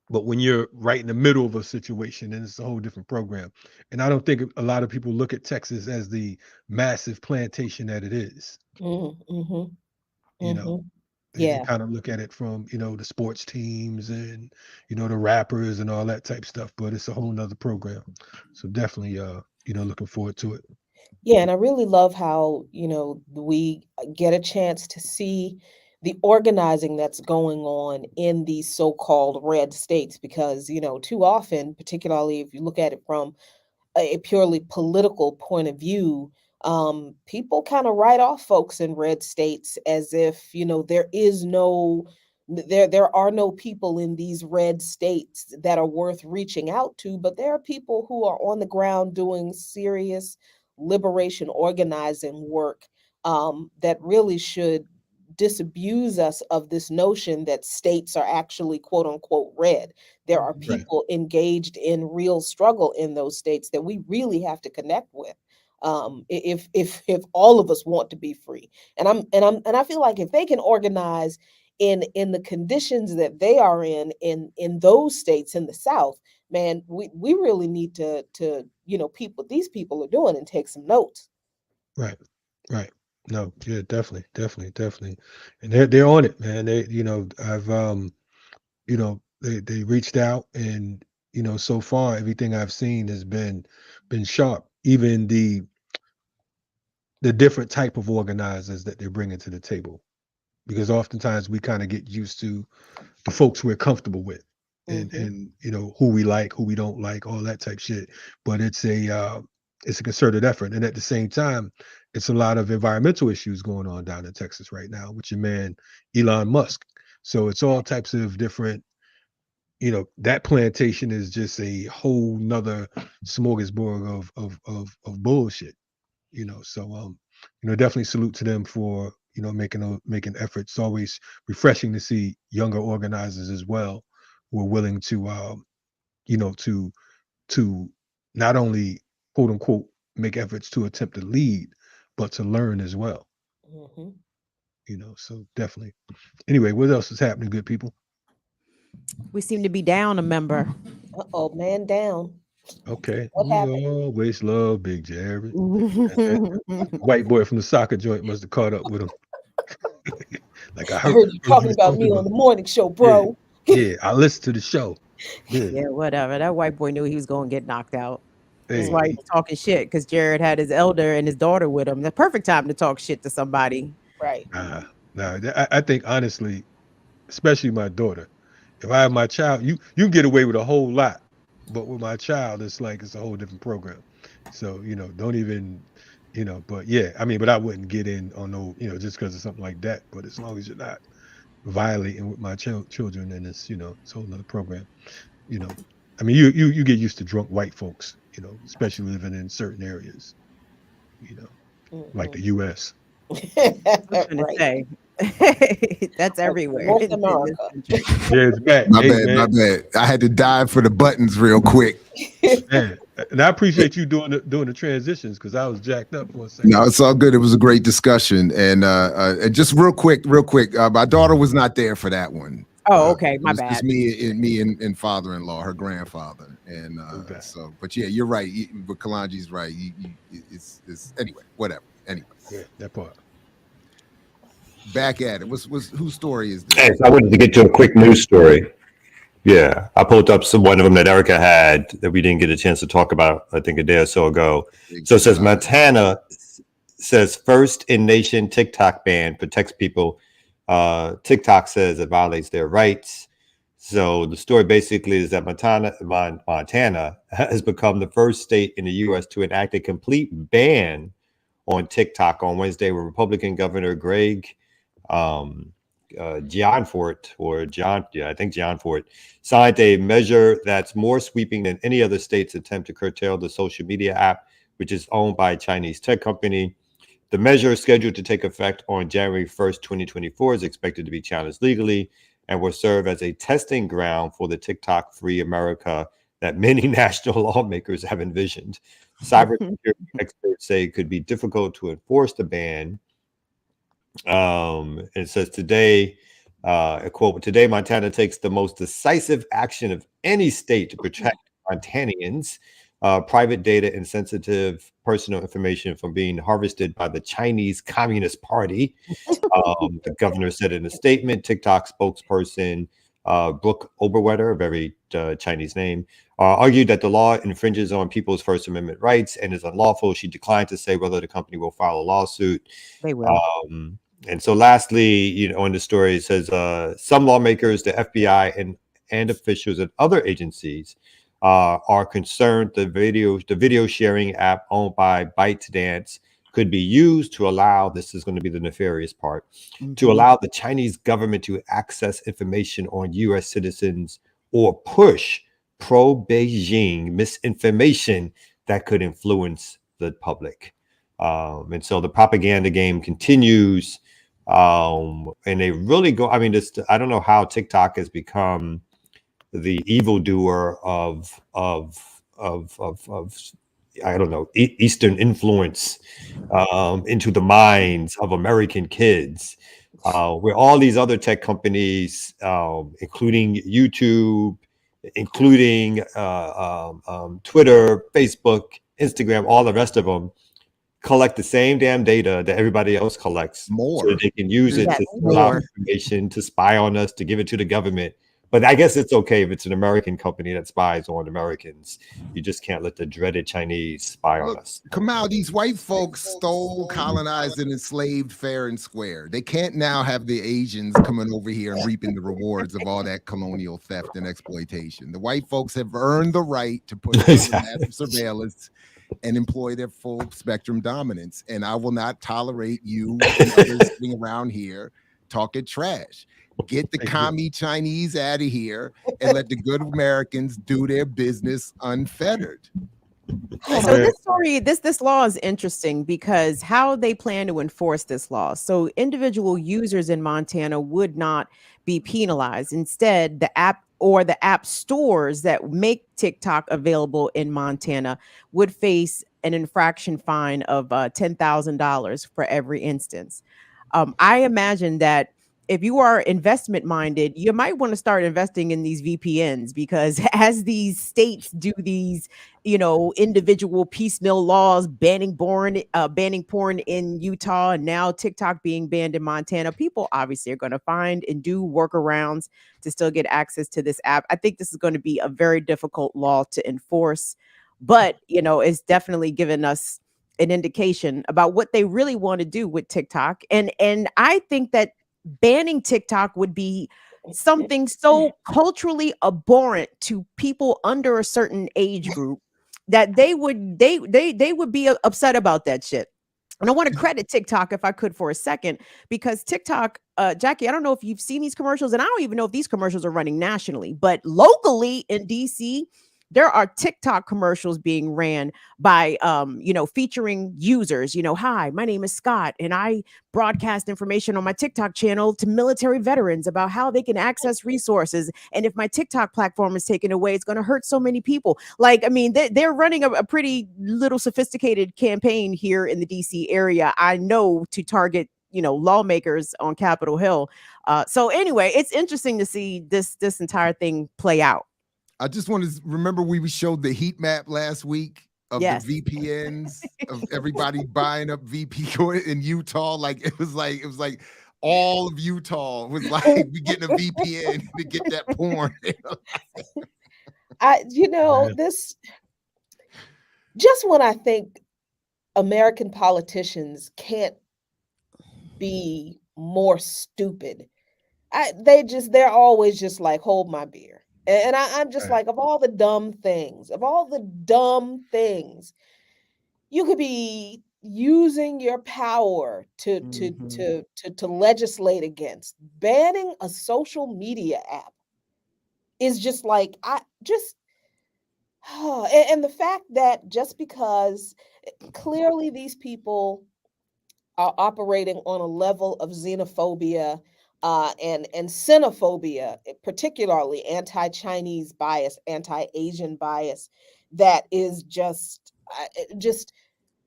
B: But when you're right in the middle of a situation, then it's a whole different program. And I don't think a lot of people look at Texas as the massive plantation that it is.
F: Mhm.
B: You know,
F: Mhm.
B: they
F: Yeah.
B: kind of look at it from, the sports teams and, the rappers and all that type stuff, but it's a whole nother program. So definitely, looking forward to it.
F: Yeah, and I really love how, we get a chance to see the organizing that's going on in these so-called red states because, too often, particularly if you look at it from a purely political point of view, people kind of write off folks in red states as if there is no there are no people in these red states that are worth reaching out to, but there are people who are on the ground doing serious liberation organizing work that really should disabuse us of this notion that states are actually quote unquote red. There are
B: Right.
F: people engaged in real struggle in those states that we really have to connect with. If all of us want to be free, and I feel like if they can organize in the conditions that they are in those states in the South, man, we really need to people these people are doing and take some notes.
B: Right. Right. No, yeah, definitely. And they're on it, man. I've they reached out, and so far everything I've seen has been sharp. Even the different type of organizers that they're bringing to the table, because oftentimes we kind of get used to the folks we're comfortable with, and
F: Mhm.
B: who we like, who we don't like, all that type shit. But it's a concerted effort, and at the same time, it's a lot of environmental issues going on down in Texas right now with your man Elon Musk. So it's all types of different. That plantation is just a whole nother smorgasbord of bullshit. Definitely salute to them for making efforts. It's always refreshing to see younger organizers as well who are willing to you know to to not only quote unquote make efforts to attempt to lead, but to learn as well.
F: Mhm.
B: So definitely. Anyway, what else is happening, good people?
E: We seem to be down a member.
F: Uh-oh, man down.
B: Okay,
F: What
B: we
F: happened?
B: always love Big Jared. That white boy from the soccer joint must have caught up with him. Like I
F: I
B: heard,
F: heard you
B: heard you
F: talking
B: was
F: about
B: talking
F: me on
B: about.
F: the morning show,
B: Yeah,
F: bro.
B: yeah. I listened to the show. Yeah.
E: Yeah, whatever. That white boy knew he was going to get knocked out. That's
B: Hey,
E: why he was talking shit, because Jared had his elder and his daughter with him. The perfect time to talk shit to somebody.
F: Right.
B: Now, I think honestly, especially my daughter, if I have my child, you can get away with a whole lot, but with my child, it's like it's a whole different program. So don't even, But yeah, I mean, but I wouldn't get in on no, just because of something like that. But as long as you're not violating with my children, then it's it's a whole other program. I mean, you get used to drunk white folks, especially living in certain areas, like the U.S.
E: I was gonna
F: Right.
E: say that's everywhere.
F: North
E: in this
F: America.
E: country.
B: Yeah, it's bad.
C: My
B: Hey,
C: bad, my
B: man,
C: bad. I had to dive for the buttons real quick.
B: man. And I appreciate you doing the transitions because I was jacked up for a second.
C: No, it's all good. It was a great discussion, and just real quick, my daughter was not there for that one.
E: Oh, okay, my
C: it was
E: bad.
C: just me and father-in-law, her grandfather, and
B: Okay.
C: so. But yeah, you're right. But Kalanji's right. It's anyway. Whatever. Anyway,
B: Yeah, that part.
C: back at it. Whose story is this?
D: Hey, so I wanted to get to a quick news story. Yeah, I pulled up one of them that Erica had that we didn't get a chance to talk about, I think a day or so ago. So it says Montana says first in nation TikTok ban protects people. TikTok says it violates their rights. So the story basically is that Montana has become the first state in the U.S. to enact a complete ban on TikTok on Wednesday, with Republican Governor Greg Gianforte signed a measure that's more sweeping than any other state's attempt to curtail the social media app, which is owned by a Chinese tech company. The measure is scheduled to take effect on January 1st, 2024, is expected to be challenged legally and will serve as a testing ground for the TikTok free America that many national lawmakers have envisioned. Cybersecurity experts say it could be difficult to enforce the ban. It says today, a quote, today Montana takes the most decisive action of any state to protect Montanans, private data and sensitive personal information from being harvested by the Chinese Communist Party. The governor said in a statement. TikTok spokesperson Brooke Oberwetter, a very Chinese name, argued that the law infringes on people's First Amendment rights and is unlawful. She declined to say whether the company will file a lawsuit.
E: They will.
D: And so lastly, in the story, it says some lawmakers, the FBI and officials at other agencies are concerned the video sharing app owned by ByteDance could be used to allow, this is going to be the nefarious part, to allow the Chinese government to access information on U.S. citizens or push pro-Beijing misinformation that could influence the public. And so the propaganda game continues. And they really go, I mean, I don't know how TikTok has become the evildoer of I don't know, Eastern influence into the minds of American kids, where all these other tech companies, including YouTube, including Twitter, Facebook, Instagram, all the rest of them, collect the same damn data that everybody else collects, so that they can use it to sell out information, to spy on us, to give it to the government. But I guess it's okay if it's an American company that spies on Americans. You just can't let the dreaded Chinese spy on us.
C: Kamau, these white folks stole, colonized, and enslaved fair and square. They can't now have the Asians coming over here and reaping the rewards of all that colonial theft and exploitation. The white folks have earned the right to put massive surveillance and employ their full spectrum dominance. And I will not tolerate you and others sitting around here talking trash. Get the commie Chinese out of here and let the good Americans do their business unfettered.
E: So this story, this law is interesting because how they plan to enforce this law. So individual users in Montana would not be penalized. Instead, the app or the app stores that make TikTok available in Montana would face an infraction fine of $10,000 for every instance. I imagine that if you are investment minded, you might want to start investing in these VPNs, because as these states do these, individual piecemeal laws banning porn in Utah, and now TikTok being banned in Montana, people obviously are going to find and do workarounds to still get access to this app. I think this is going to be a very difficult law to enforce, but it's definitely given us an indication about what they really want to do with TikTok. And I think that banning TikTok would be something so culturally abhorrent to people under a certain age group that they would be upset about that shit. And I want to credit TikTok, if I could, for a second, because TikTok, Jackie, I don't know if you've seen these commercials, and I don't even know if these commercials are running nationally, but locally in DC, there are TikTok commercials being ran by, featuring users. Hi, my name is Scott, and I broadcast information on my TikTok channel to military veterans about how they can access resources. And if my TikTok platform is taken away, it's going to hurt so many people. Like, I mean, they're running a pretty little sophisticated campaign here in the DC area, I know, to target lawmakers on Capitol Hill. So anyway, it's interesting to see this entire thing play out.
C: I just want to remember we showed the heat map last week of the VPNs of everybody buying up VP in Utah. Like it was like all of Utah was like we getting a VPN to get that porn.
F: This just when I think American politicians can't be more stupid, they're always just like, hold my beer. And I'm just like, of all the dumb things, you could be using your power to legislate against. Banning a social media app is just like, and the fact that just because clearly these people are operating on a level of xenophobia and xenophobia, particularly anti-Chinese bias, anti-Asian bias, that is just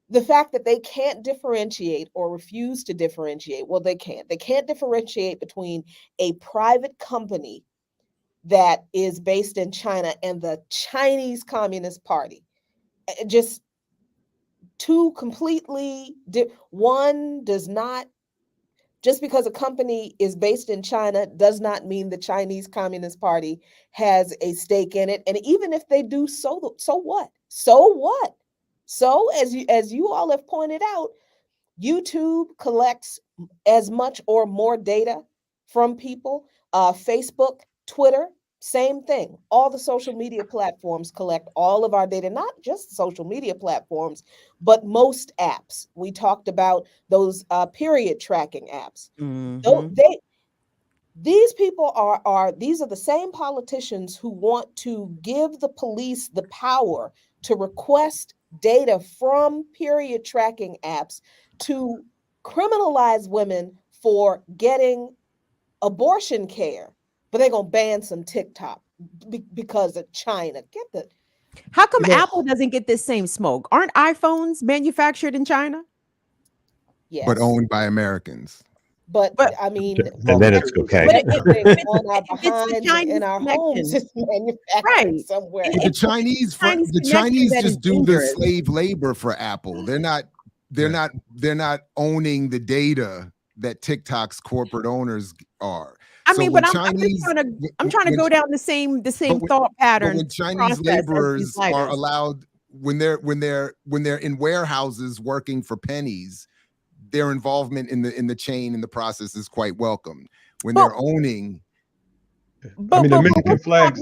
F: the fact that they can't differentiate or refuse to differentiate. Well, they can't differentiate between a private company that is based in China and the Chinese Communist Party. Just two completely one does not. Just because a company is based in China does not mean the Chinese Communist Party has a stake in it. And even if they do, so what? So what? So as you all have pointed out, YouTube collects as much or more data from people. Facebook, Twitter, same thing. All the social media platforms collect all of our data, not just social media platforms, but most apps. We talked about those period tracking apps. Mm-hmm. These people these are the same politicians who want to give the police the power to request data from period tracking apps to criminalize women for getting abortion care. But they're going to ban some TikTok because of China.
E: How come Apple doesn't get this same smoke? Aren't iPhones manufactured in China?
F: Yes.
C: But owned by Americans.
F: But I mean,
D: and then it's okay.
F: On our behinds in our homes, it's manufactured somewhere.
C: The Chinese just do the slave labor for Apple. They're not owning the data that TikTok's corporate owners are.
E: I mean, but I'm trying to go down the same thought pattern.
C: When Chinese laborers are allowed, when they're in warehouses working for pennies, their involvement in the chain and the process is quite welcome. When they're owning,
B: the American flags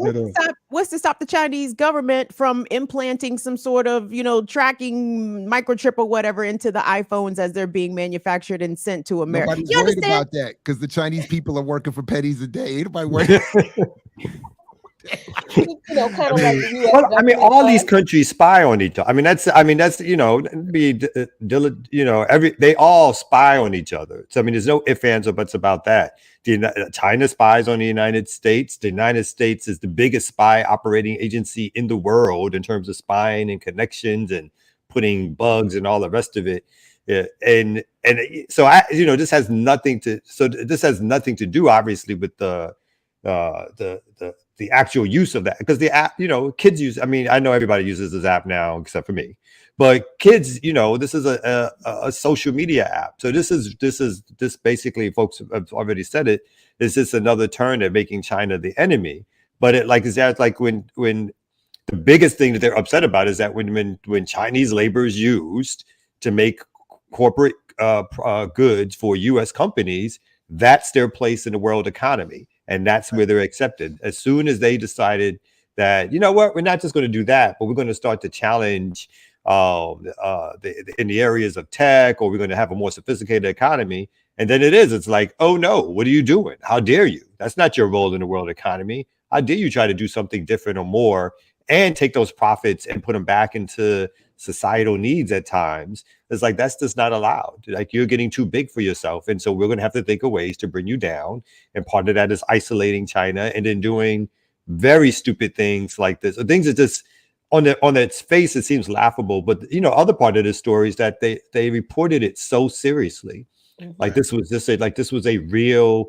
E: what's to stop the Chinese government from implanting some sort of tracking microchip or whatever into the iPhones as they're being manufactured and sent to America?
C: Nobody's worried about that because the Chinese people are working for pennies a day. Ain't nobody worried.
D: All these countries spy on each other. They all spy on each other. So there's no ifs, ands, or buts about that. China spies on the United States. The United States is the biggest spy operating agency in the world in terms of spying and connections and putting bugs and all the rest of it. This has nothing to do obviously with the actual use of that, because the app, kids use. I know everybody uses this app now except for me, but kids, this is a social media app. So this basically, folks have already said it, is just another turn at making China the enemy. But when the biggest thing that they're upset about is that when Chinese labor is used to make corporate goods for U.S. companies, that's their place in the world economy. And that's where they're accepted. As soon as they decided that, you know what, we're not just going to do that, but we're going to start to challenge in the areas of tech, or we're going to have a more sophisticated economy. And then it's like, oh no, what are you doing? How dare you? That's not your role in the world economy. How dare you try to do something different or more and take those profits and put them back into societal needs at times? It's like, that's just not allowed. Like, you're getting too big for yourself. And so we're going to have to think of ways to bring you down. And part of that is isolating China and then doing very stupid things like this. Things that just on its face, it seems laughable. But, you know, other part of this story is that they reported it so seriously. Like this was a real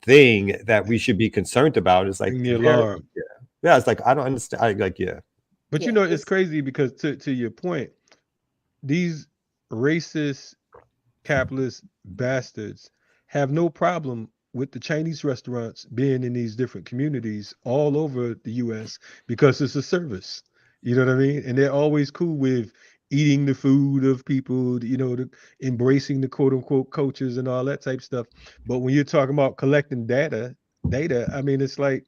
D: thing that we should be concerned about. It's like
B: the alarm.
D: Yeah, it's like, I don't understand.
B: But you know, it's crazy because to your point, these racist capitalist bastards have no problem with the Chinese restaurants being in these different communities all over the US because it's a service. You know what I mean? And they're always cool with eating the food of people, you know, embracing the quote unquote cultures and all that type stuff. But when you're talking about collecting data, I mean, it's like,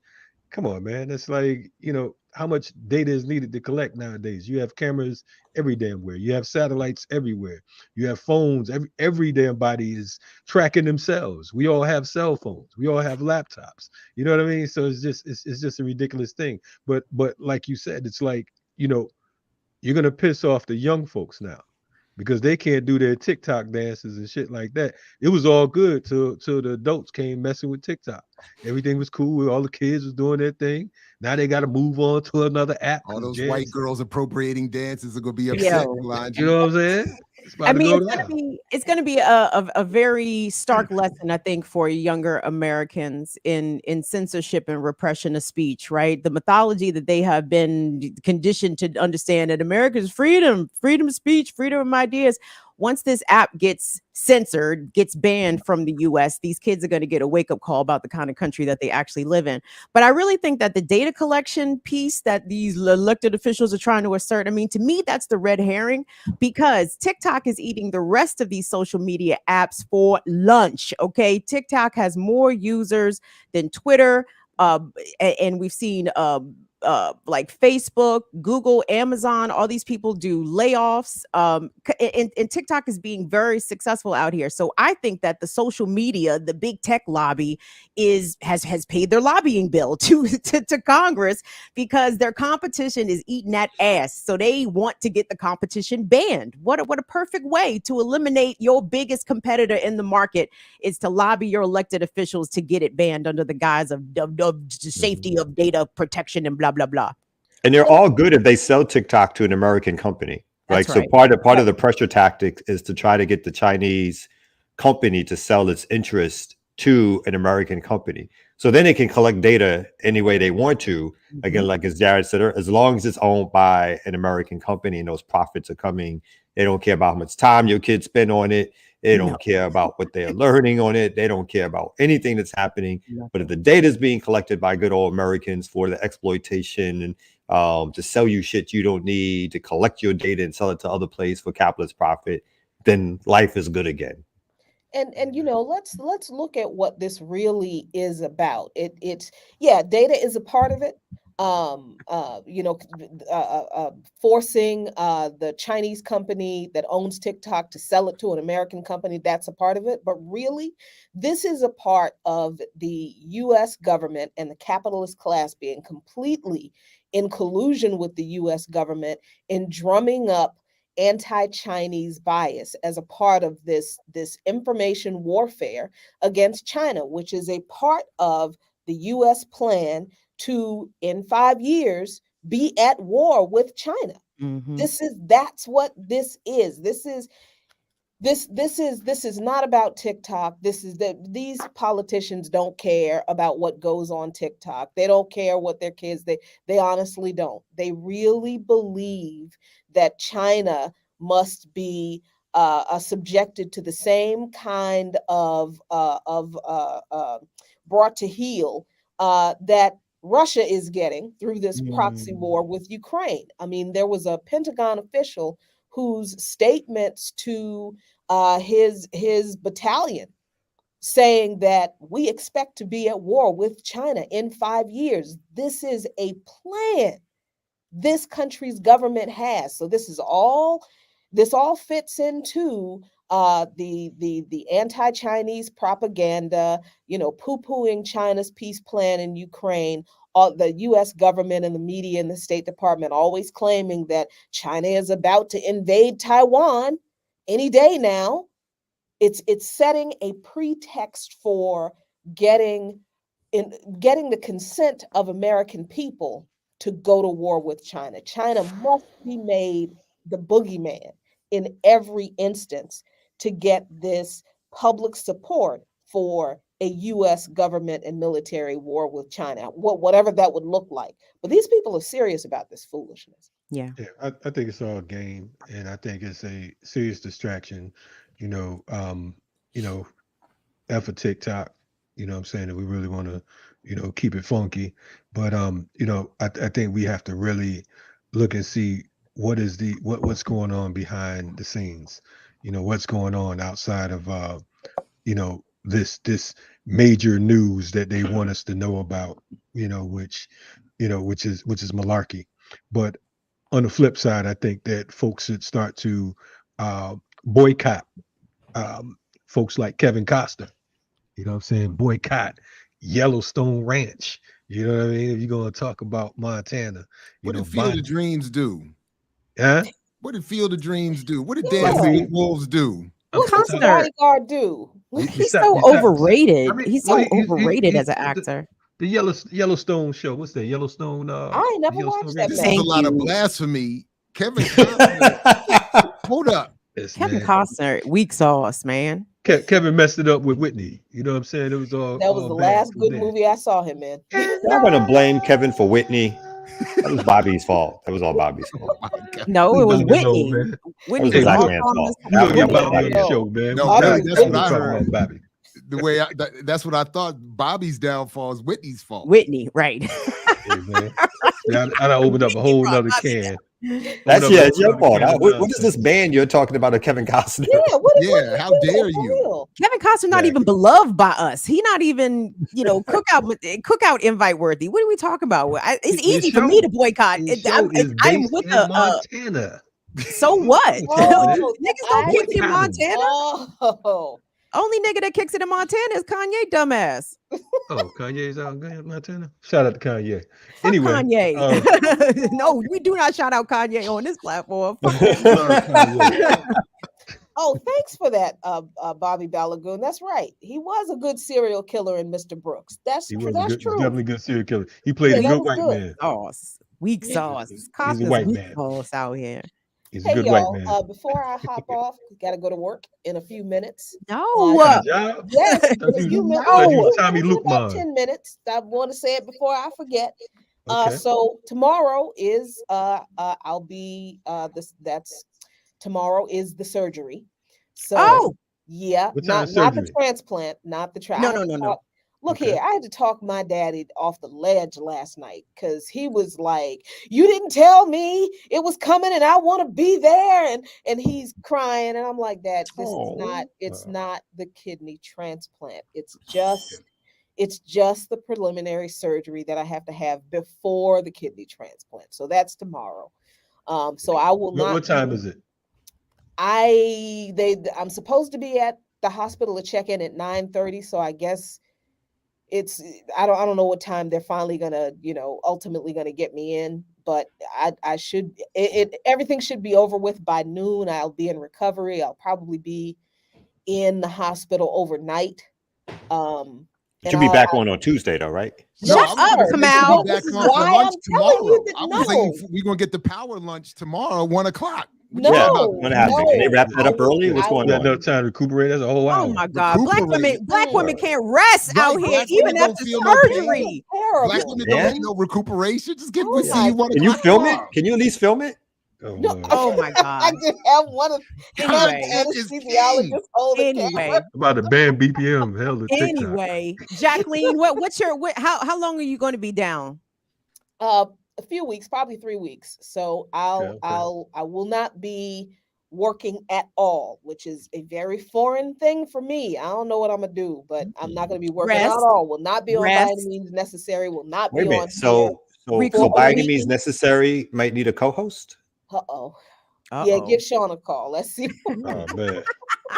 B: come on, man. It's like, you know, how much data is needed to collect nowadays? You have cameras every damn where. You have satellites everywhere. You have phones. Every damn body is tracking themselves. We all have cell phones. We all have laptops. You know what I mean? So it's just a ridiculous thing. But like you said, it's like, you know, you're gonna piss off the young folks now because they can't do their TikTok dances and shit like that. It was all good till the adults came messing with TikTok. Everything was cool. All the kids was doing their thing. Now they got to move on to another app.
C: All those white girls appropriating dances are gonna be
E: Yeah.
C: upset. Elijah.
B: You know what I'm saying?
E: I mean, it's gonna be a very stark lesson, I think, for younger Americans in censorship and repression of speech, right? The mythology that they have been conditioned to understand that America's freedom of speech, freedom of ideas. Once this app gets censored, gets banned from the US, these kids are going to get a wake-up call about the kind of country that they actually live in. But I really think that the data collection piece that these elected officials are trying to assert, I mean, to me, that's the red herring, because TikTok is eating the rest of these social media apps for lunch, okay? TikTok has more users than Twitter, and we've seen like Facebook, Google, Amazon, all these people do layoffs. And TikTok is being very successful out here. So I think that the social media, the big tech lobby, has paid their lobbying bill to Congress because their competition is eating that ass. So they want to get the competition banned. What a perfect way to eliminate your biggest competitor in the market is to lobby your elected officials to get it banned under the guise of safety of data protection and blah blah blah.
D: And they're all good if they sell TikTok to an American company. Like, so part of the pressure tactic is to try to get the Chinese company to sell its interest to an American company. So then they can collect data any way they want to. Again, like as Jared said, as long as it's owned by an American company and those profits are coming, they don't care about how much time your kids spend on it. They don't care about what they're learning on it. They don't care about anything that's happening. But if the data is being collected by good old Americans for the exploitation and to sell you shit you don't need, to collect your data and sell it to other places for capitalist profit, then life is good again.
F: And you know, let's look at what this really is about. It's data is a part of it. Forcing the Chinese company that owns TikTok to sell it to an American company, that's a part of it. But really, this is a part of the US government and the capitalist class being completely in collusion with the US government in drumming up anti-Chinese bias as a part of this information warfare against China, which is a part of the US plan to, in 5 years, be at war with China. That's what this is. This is not about TikTok. These politicians don't care about what goes on TikTok. They don't care what their kids, they honestly don't. They really believe that China must be subjected to the same kind of brought to heel that Russia is getting through this proxy war with Ukraine. I mean, there was a Pentagon official whose statements to his battalion saying that we expect to be at war with China in 5 years. This is a plan this country's government has. So this all fits into the anti-Chinese propaganda, poo-pooing China's peace plan in Ukraine. The U.S. government and the media and the State Department always claiming that China is about to invade Taiwan any day now. It's setting a pretext for getting the consent of American people to go to war with China. China must be made the boogeyman in every instance to get this public support for a U.S. government and military war with China, whatever that would look like. But these people are serious about this foolishness.
B: Yeah, I think it's all game, and I think it's a serious distraction. F for TikTok. You know what I'm saying? That we really want to, keep it funky. But I think we have to really look and see what's going on behind the scenes. What's going on outside of this major news that they want us to know about, which is malarkey. But on the flip side, I think that folks should start to boycott folks like Kevin Costner. You know what I'm saying? Boycott Yellowstone Ranch. You know what I mean? If you're going to talk about Montana.
C: What did Field of Dreams do?
B: Huh?
C: What did Field of Dreams do? What did Dancing Wolves do?
F: What did the Bodyguard do?
E: He's so overrated. He's so overrated as an actor.
B: The Yellowstone show. What's that? Yellowstone.
F: I ain't never watched that.
C: This is a lot of blasphemy. Kevin Costner. Hold up.
B: Yes,
E: Kevin Costner, weak sauce, man.
B: Kevin messed it up with Whitney. You know what I'm saying? It was all.
F: That was the last good movie I saw him in.
D: I'm not going to blame Kevin for Whitney. That was Bobby's fault. That was all Bobby's fault.
E: No, it was Whitney.
D: Whitney was Black Man's fault.
C: That's what I heard. Bobby. The way that's what I thought. Bobby's downfall is Whitney's fault.
E: Whitney, right?
B: Yeah, I opened up a whole nother can.
D: It's your fault. What is this band you're talking about of Kevin Costner?
C: How dare you?
E: Kevin Costner not even beloved by us. He not even, cookout invite worthy. What are we talking about? It's easy for me to boycott. I'm with
B: Montana.
E: So what? Niggas don't kick it in Montana.
F: Oh.
E: Only nigga that kicks it in Montana is Kanye, dumbass.
B: Oh, Kanye's out in Montana. Shout out to Kanye.
E: Fuck
B: Anyway,
E: Kanye. No, we do not shout out Kanye on this platform.
F: Oh, thanks for that, Bobby Balagoon. That's right. He was a good serial killer in Mr. Brooks. That's true.
B: Definitely a good serial killer. He played a good white man.
E: Oh, weak sauce.
B: He's a white man.
E: Sauce out here.
B: He's a good white man.
F: Before I hop off, got to go to work in a few minutes.
E: No.
F: Yes, in a few minutes.
B: Tommy Luke,
F: about 10 minutes. I want to say it before I forget. So tomorrow is tomorrow is the surgery. So not the transplant, not the trial.
E: No.
F: Look here, I had to talk my daddy off the ledge last night because he was like, "You didn't tell me it was coming, and I want to be there." And he's crying, and I'm like, "Dad, it's not the kidney transplant. It's just the preliminary surgery that I have to have before the kidney transplant. So that's tomorrow. So I will not.
B: What time is it?
F: I'm supposed to be at the hospital to check in at 9:30. So I guess. I don't know what time they're finally gonna, ultimately gonna get me in, but everything should be over with by noon. I'll be in recovery. I'll probably be in the hospital overnight.
D: You should be back on Tuesday though, right?
E: Shut up, Kamal.
F: This is why I'm telling you that
C: I was thinking we're gonna get the power lunch tomorrow, 1 o'clock.
F: No,
D: what happened? Can they wrap that up early? What's going on?
B: No time to recuperate. That's a whole hour.
E: Oh my God, black women can't rest out here even after surgery.
C: Black women don't need no recuperation. Just get to see you 1 o'clock.
D: Can you film it? Can you at least film it?
E: Oh my God!
F: I just have one of the anesthesiologists holding camera.
B: About to ban BPM. Hell, the TikTok.
E: Anyway, Jacqueline, how long are you going to be down?
F: A few weeks, probably 3 weeks. So I will not be working at all, which is a very foreign thing for me. I don't know what I'm gonna do, but I'm not gonna be working at
E: Rest.
F: all. Will not be on by any
E: Rest.
F: means necessary. Will not
D: Wait
F: be
D: a
F: on
D: minute.
F: here.
D: So
F: For
D: by
F: a
D: any means
F: week.
D: necessary, might need a co-host.
F: Uh-oh. Yeah,
E: Uh-oh.
F: give Sean a call. Let's see.
B: Oh man,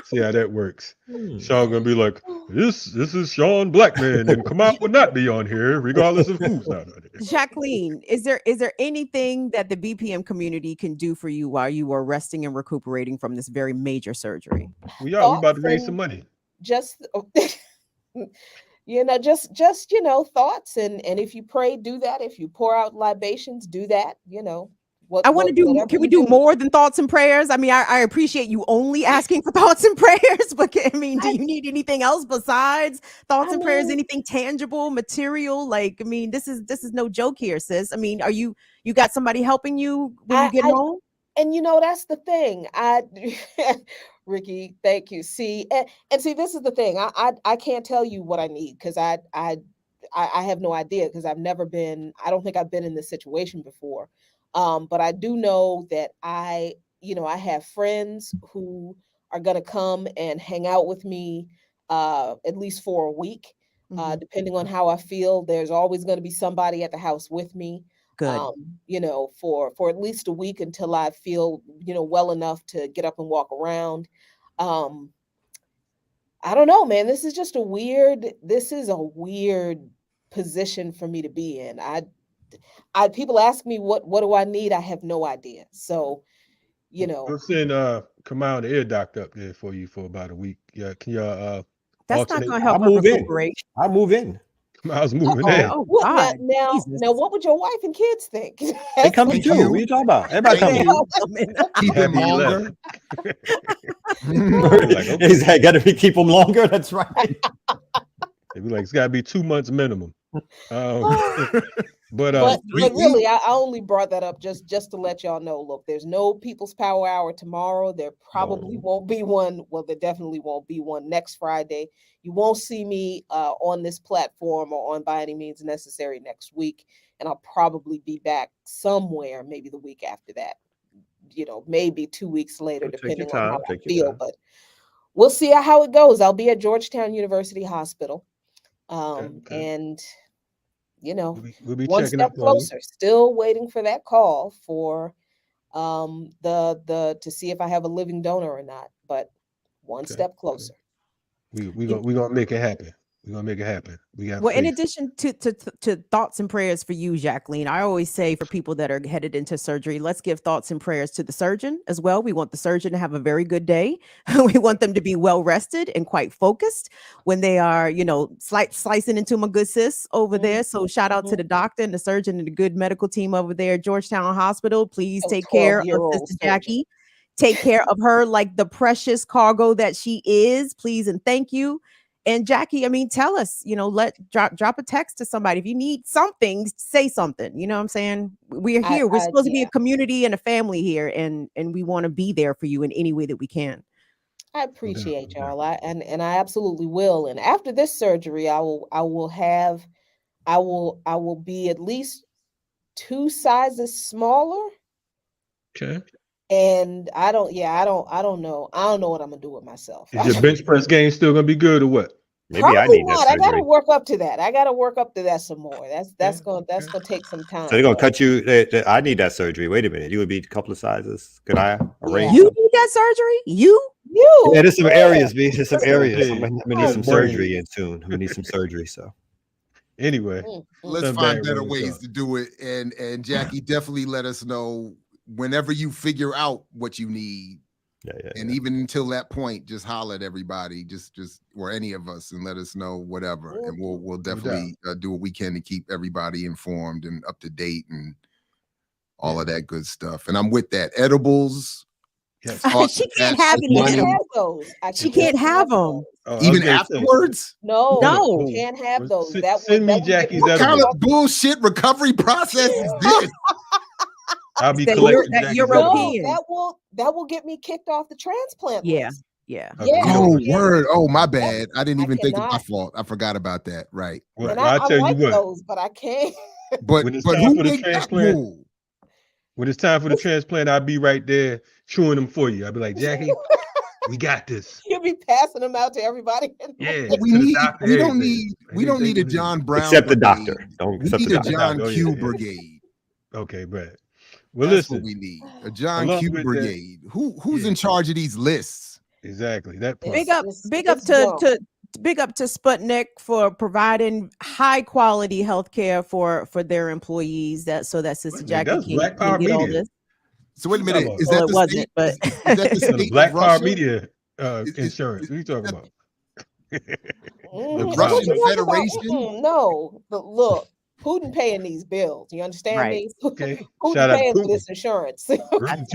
B: see how that works.
D: Hmm.
B: Sean gonna be like, this is Sean Blackman, and Kamal will not be on here, regardless of who's not on here.
E: Jacqueline, is there anything that the BPM community can do for you while you are resting and recuperating from this very major surgery?
B: We about to raise some money.
F: Just just thoughts, and if you pray, do that. If you pour out libations, do that.
E: I want to do.
F: whatever
E: Can we
F: you
E: do more than thoughts and prayers? I mean, I appreciate you only asking for thoughts and prayers, but do you need anything else besides thoughts and prayers? Anything tangible, material? Like, I mean, this is no joke here, sis. I mean, you got somebody helping you when you get home?
F: And that's the thing. Ricky, thank you. See, and see, this is the thing. I can't tell you what I need because I have no idea because I don't think I've been in this situation before. But I do know that I have friends who are going to come and hang out with me at least for a week, depending on how I feel. There's always going to be somebody at the house with me.
E: Good.
F: For at least a week until I feel, well enough to get up and walk around. I don't know, man. This is a weird position for me to be in. People ask me what do I need? I have no idea. So,
B: We'll send Kamal the ear doctor up there for you for about a week. Yeah, can y'all
E: That's not
B: alternate?
E: going to help
D: I'll
E: her
D: move in.
E: recuperate.
D: I'll move in.
B: Kamal's moving in.
E: Oh,
F: What,
E: God.
F: now,
E: Jesus.
F: what would your wife and kids think?
D: They coming
C: Thank
D: too.
C: you.
D: What are you talking about? Everybody
C: Thank
D: coming.
C: you. Keep him
B: Happy you
C: longer.
B: Like, okay.
D: He's got to keep them longer. That's right.
B: They be like, it's got to be 2 months minimum. But
F: really, I only brought that up just to let y'all know. Look, there's no People's Power Hour tomorrow. There probably won't be one. Well, there definitely won't be one next Friday. You won't see me on this platform or on By Any Means Necessary next week, and I'll probably be back somewhere, maybe the week after that. Maybe 2 weeks later, depending on how I feel. But we'll see how it goes. I'll be at Georgetown University Hospital, and.
B: we'll be
F: One
B: checking
F: step
B: up on you.
F: closer. Still waiting for that call for to see if I have a living donor or not. But one step closer.
B: We gonna make it happen. We're gonna make it happen. We got
E: Well, in
B: faith.
E: addition to thoughts and prayers for you, Jacqueline, I always say for people that are headed into surgery, let's give thoughts and prayers to the surgeon as well. We want the surgeon to have a very good day. We want them to be well rested and quite focused when they are, slicing into my good sis over there. So shout out to the doctor and the surgeon and the good medical team over there at Georgetown Hospital. Please take care of Sister Jackie. Take care of her like the precious cargo that she is. Please and thank you. And Jackie, I mean, tell us, drop a text to somebody. If you need something, say something. You know what I'm saying? We're here. We're supposed to be a community and a family here. And we want to be there for you in any way that we can.
F: I appreciate y'all. I absolutely will. And after this surgery, I will be at least 2 sizes smaller.
B: Okay.
F: And I don't know. I don't know what I'm gonna do with myself.
B: Is your bench press game still gonna be good or what?
D: Maybe
F: Probably
D: I need
F: not.
D: that
F: I gotta
D: surgery.
F: work up to that. I gotta work up to that some more. That's gonna take some time.
D: So they're gonna cut you. I need that surgery. Wait a minute. You would be a couple of sizes. Could I arrange?
E: You
D: something?
E: need that surgery? You?
D: Yeah, there's some areas, B. There's some areas. I'm gonna need some
B: Brain.
D: surgery in soon. I'm gonna need some surgery. So
B: anyway,
C: let's find better ways to do it. And Jackie, definitely let us know whenever you figure out what you need. And even until that point, just holler at everybody, just or any of us, and let us know whatever, and we'll definitely do what we can to keep everybody informed and up to date and all of that good stuff. And I'm with that. Edibles.
E: Yes. She can't have any of those. She can't have them.
C: Even afterwards?
F: No, can't have those.
C: Send me Jackie's. What kind of bullshit recovery process is this?
B: I'll be collecting
F: that European. That will get me kicked off the transplant list.
E: Yeah.
C: Oh, word. Oh, my bad. I didn't even think of my fault. I forgot about that. Right.
F: And I like those, but I can't.
C: But who made that rule?
B: When it's time for the transplant, I'll be right there chewing them for you. I'd be like, Jackie, we got this.
F: You'll be passing them out to everybody.
B: Yeah,
C: We
B: to the
C: need.
B: doctor,
C: We don't
B: everything.
C: need. We don't need a
B: Anything we
C: John Brown.
D: Except the
C: brigade.
D: doctor. Don't
C: We
D: accept
C: need
D: the
C: a
D: doctor.
C: John
B: Oh, yeah,
C: Q
B: yeah.
C: brigade.
B: Okay, Brad. Well,
C: That's
B: listen.
C: what we need. A John
B: along
C: Q
B: with that-
C: brigade. Who's
B: Yeah.
C: in charge of these lists?
B: Exactly. That part.
E: Big up,
F: It's-
E: big up
F: it's
E: to,
F: dumb.
E: big up to Sputnik for providing high quality health care for their employees, that so that Sister
B: Wait a minute,
E: Jackie
B: that was
E: can,
B: Black Power
E: can get all
B: Media.
E: this.
C: So wait a minute.
B: Well,
C: Is
E: Well,
C: that
E: it
C: the
E: wasn't,
C: state?
E: but
C: Is that the
B: No, the
C: state
B: Black
C: of
B: Power
C: Russia?
B: Media
C: Is-
B: insurance. What are you talking about?
F: Mhm.
B: Russian
F: What you talking about?
C: Federation?
F: No, but look, Putin paying these bills. You understand
E: Right.
F: me?
B: Okay.
F: Putin
B: Shout out to
F: paying for
B: Putin.
F: this insurance.
B: That's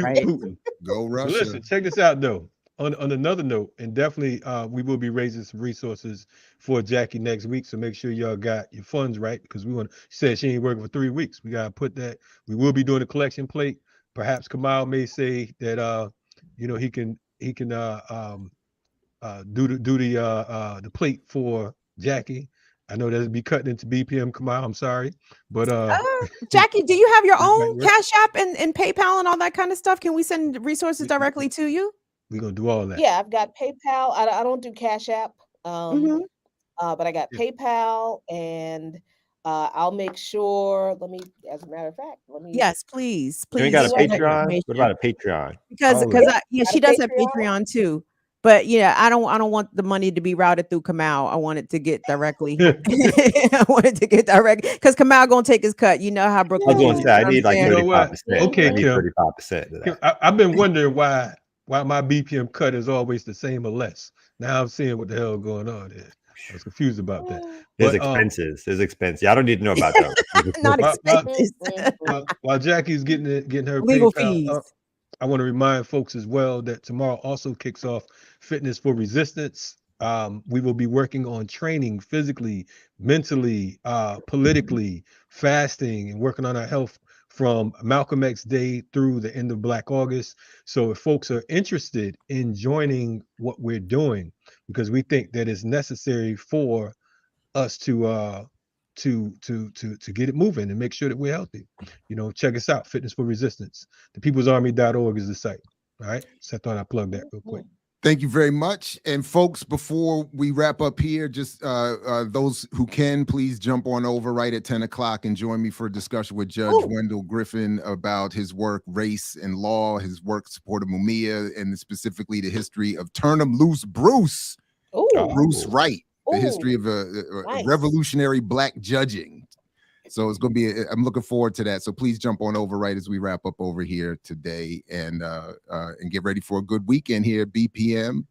E: right.
B: Putin.
C: Go
B: So
C: Russia.
B: listen, check this out though. On another note, and definitely we will be raising some resources for Jackie next week. So make sure y'all got your funds right, because we want. She said she ain't working for 3 weeks. We gotta put that. We will be doing a collection plate. Perhaps Kamal may say that he can do the plate for Jackie. I know that'll be cutting into BPM, Kamal. I'm sorry, but
E: Jackie, do you have your
B: That might
E: own
B: work.
E: Cash App and PayPal and all that kind of stuff? Can we send resources directly to you?
B: we're gonna do all that.
F: Yeah, I've got PayPal. I don't do Cash App,
E: Mhm.
F: but I got
B: Yeah.
F: PayPal, and I'll make sure. Let me, as a matter of fact, let me.
E: Yes, please,
D: You
E: please.
D: ain't got a
F: share that
D: Patreon? What
E: information.
D: about a Patreon?
E: Because
B: Oh,
E: because
F: yeah. Got
E: she
F: a
E: does have
F: Patreon?
E: Patreon too. But yeah, I don't want the money to be routed through Kamal. I want it to get directly. I want it to get direct because Kamal gonna take his cut. You know how
D: I
E: Brooklyn.
D: was going to
E: is,
D: say, I
E: you know
D: need
E: what I'm
D: like
E: saying?
B: You know what?
D: 35%.
B: Okay,
D: I need
B: Kim.
D: 35% of
B: Kim,
D: that.
B: I've been wondering why my BPM cut is always the same or less. Now I'm seeing what the hell going on there. I was confused about that.
D: His
B: But
D: expenses. His expenses. I don't need to know about those.
E: Not
B: While-
E: expenses.
B: while Jackie's getting her
E: Legal
B: PayPal
E: fees.
B: up, I want to remind folks as well that tomorrow also kicks off Fitness for Resistance. We will be working on training physically, mentally, politically, fasting, and working on our health from Malcolm X Day through the end of Black August. So if folks are interested in joining what we're doing, because we think that it's necessary for us to get it moving and make sure that we're healthy. Check us out, Fitness for Resistance. ThePeoplesArmy.org is the site. All right. So I thought I'd plug that real quick.
C: Thank you very much. And folks, before we wrap up here, just those who can, please jump on over right at 10 o'clock and join me for a discussion with Judge Wendell Griffin about his work, Race and Law, his work, Support of Mumia, and specifically the history of Turn 'em Loose Bruce, Bruce Wright, the history of a
F: nice.
C: revolutionary Black judging. So it's going to be, I'm looking forward to that. So please jump on over right as we wrap up over here today and get ready for a good weekend here at BPM.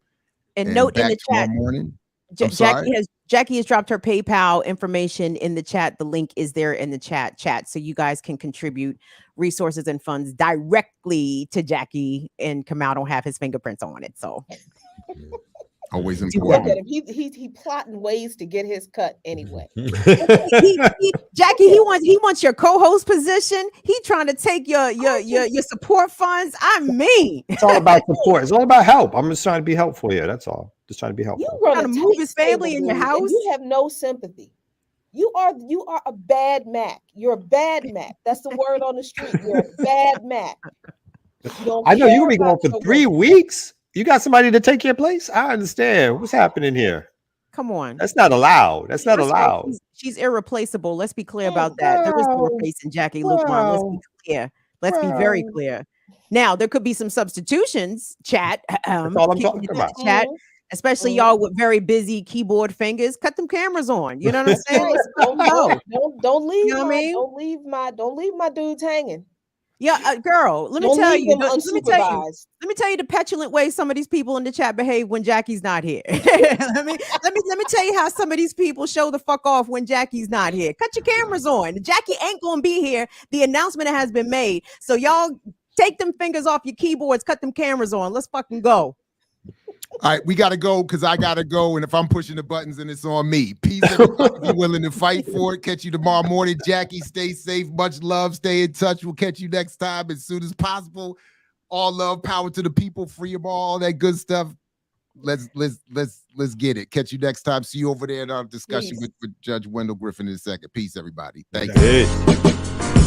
E: And note in
C: back
E: the
C: tomorrow
E: chat,
C: morning. I'm sorry?
E: Jackie has dropped her PayPal information in the chat. The link is there in the chat, so you guys can contribute resources and funds directly to Jackie, and Kamal don't have his fingerprints on it. So
C: always
F: Look
C: important.
F: at him. He plotting ways to get his cut anyway.
E: Jackie, he wants your co-host position. He trying to take your support funds. I mean,
D: It's all about support. It's all about help. I'm just trying to be helpful here. That's all. Just trying to be helpful.
F: You run
E: Trying
F: a
E: to move
F: tight
E: his family
F: stable,
E: in your
F: dude, and
E: house?
F: you have no sympathy. You are a bad Mac. You're a bad Mac. That's the word on the street. You're a bad Mac.
D: I know you're gonna be going for 3 weeks. You got somebody to take your place? I understand. What's happening here?
E: Come on.
D: That's not allowed. That's not
E: First of all,
D: allowed.
E: she's irreplaceable. Let's be clear about that. There is no replacing Jackie Lukeman. Let's be clear. Let's be very clear. Now, there could be some substitutions, chat.
D: That's all I'm
E: keep
D: talking
E: it in
D: about.
E: the chat, especially y'all with very busy keyboard fingers. Cut them cameras on. You know what I'm saying? Let's go.
F: Don't leave
E: You know what I mean?
F: don't leave my dudes hanging.
E: Yeah, girl, let me
F: Don't
E: tell
F: leave
E: you.
F: them unsupervised.
E: Let me tell you the petulant way some of these people in the chat behave when Jackie's not here. let me tell you how some of these people show the fuck off when Jackie's not here. Cut your cameras on. Jackie ain't gonna be here. The announcement has been made. So y'all take them fingers off your keyboards, cut them cameras on. Let's fucking go.
C: All right, we got to go because I got to go. And if I'm pushing the buttons, then it's on me. Peace, everybody. Be willing to fight for it. Catch you tomorrow morning. Jackie, stay safe. Much love. Stay in touch. We'll catch you next time as soon as possible. All love, power to the people, free them all that good stuff. Let's get it. Catch you next time. See you over there in our discussion with Judge Wendell Griffin in a second. Peace, everybody. Thank you.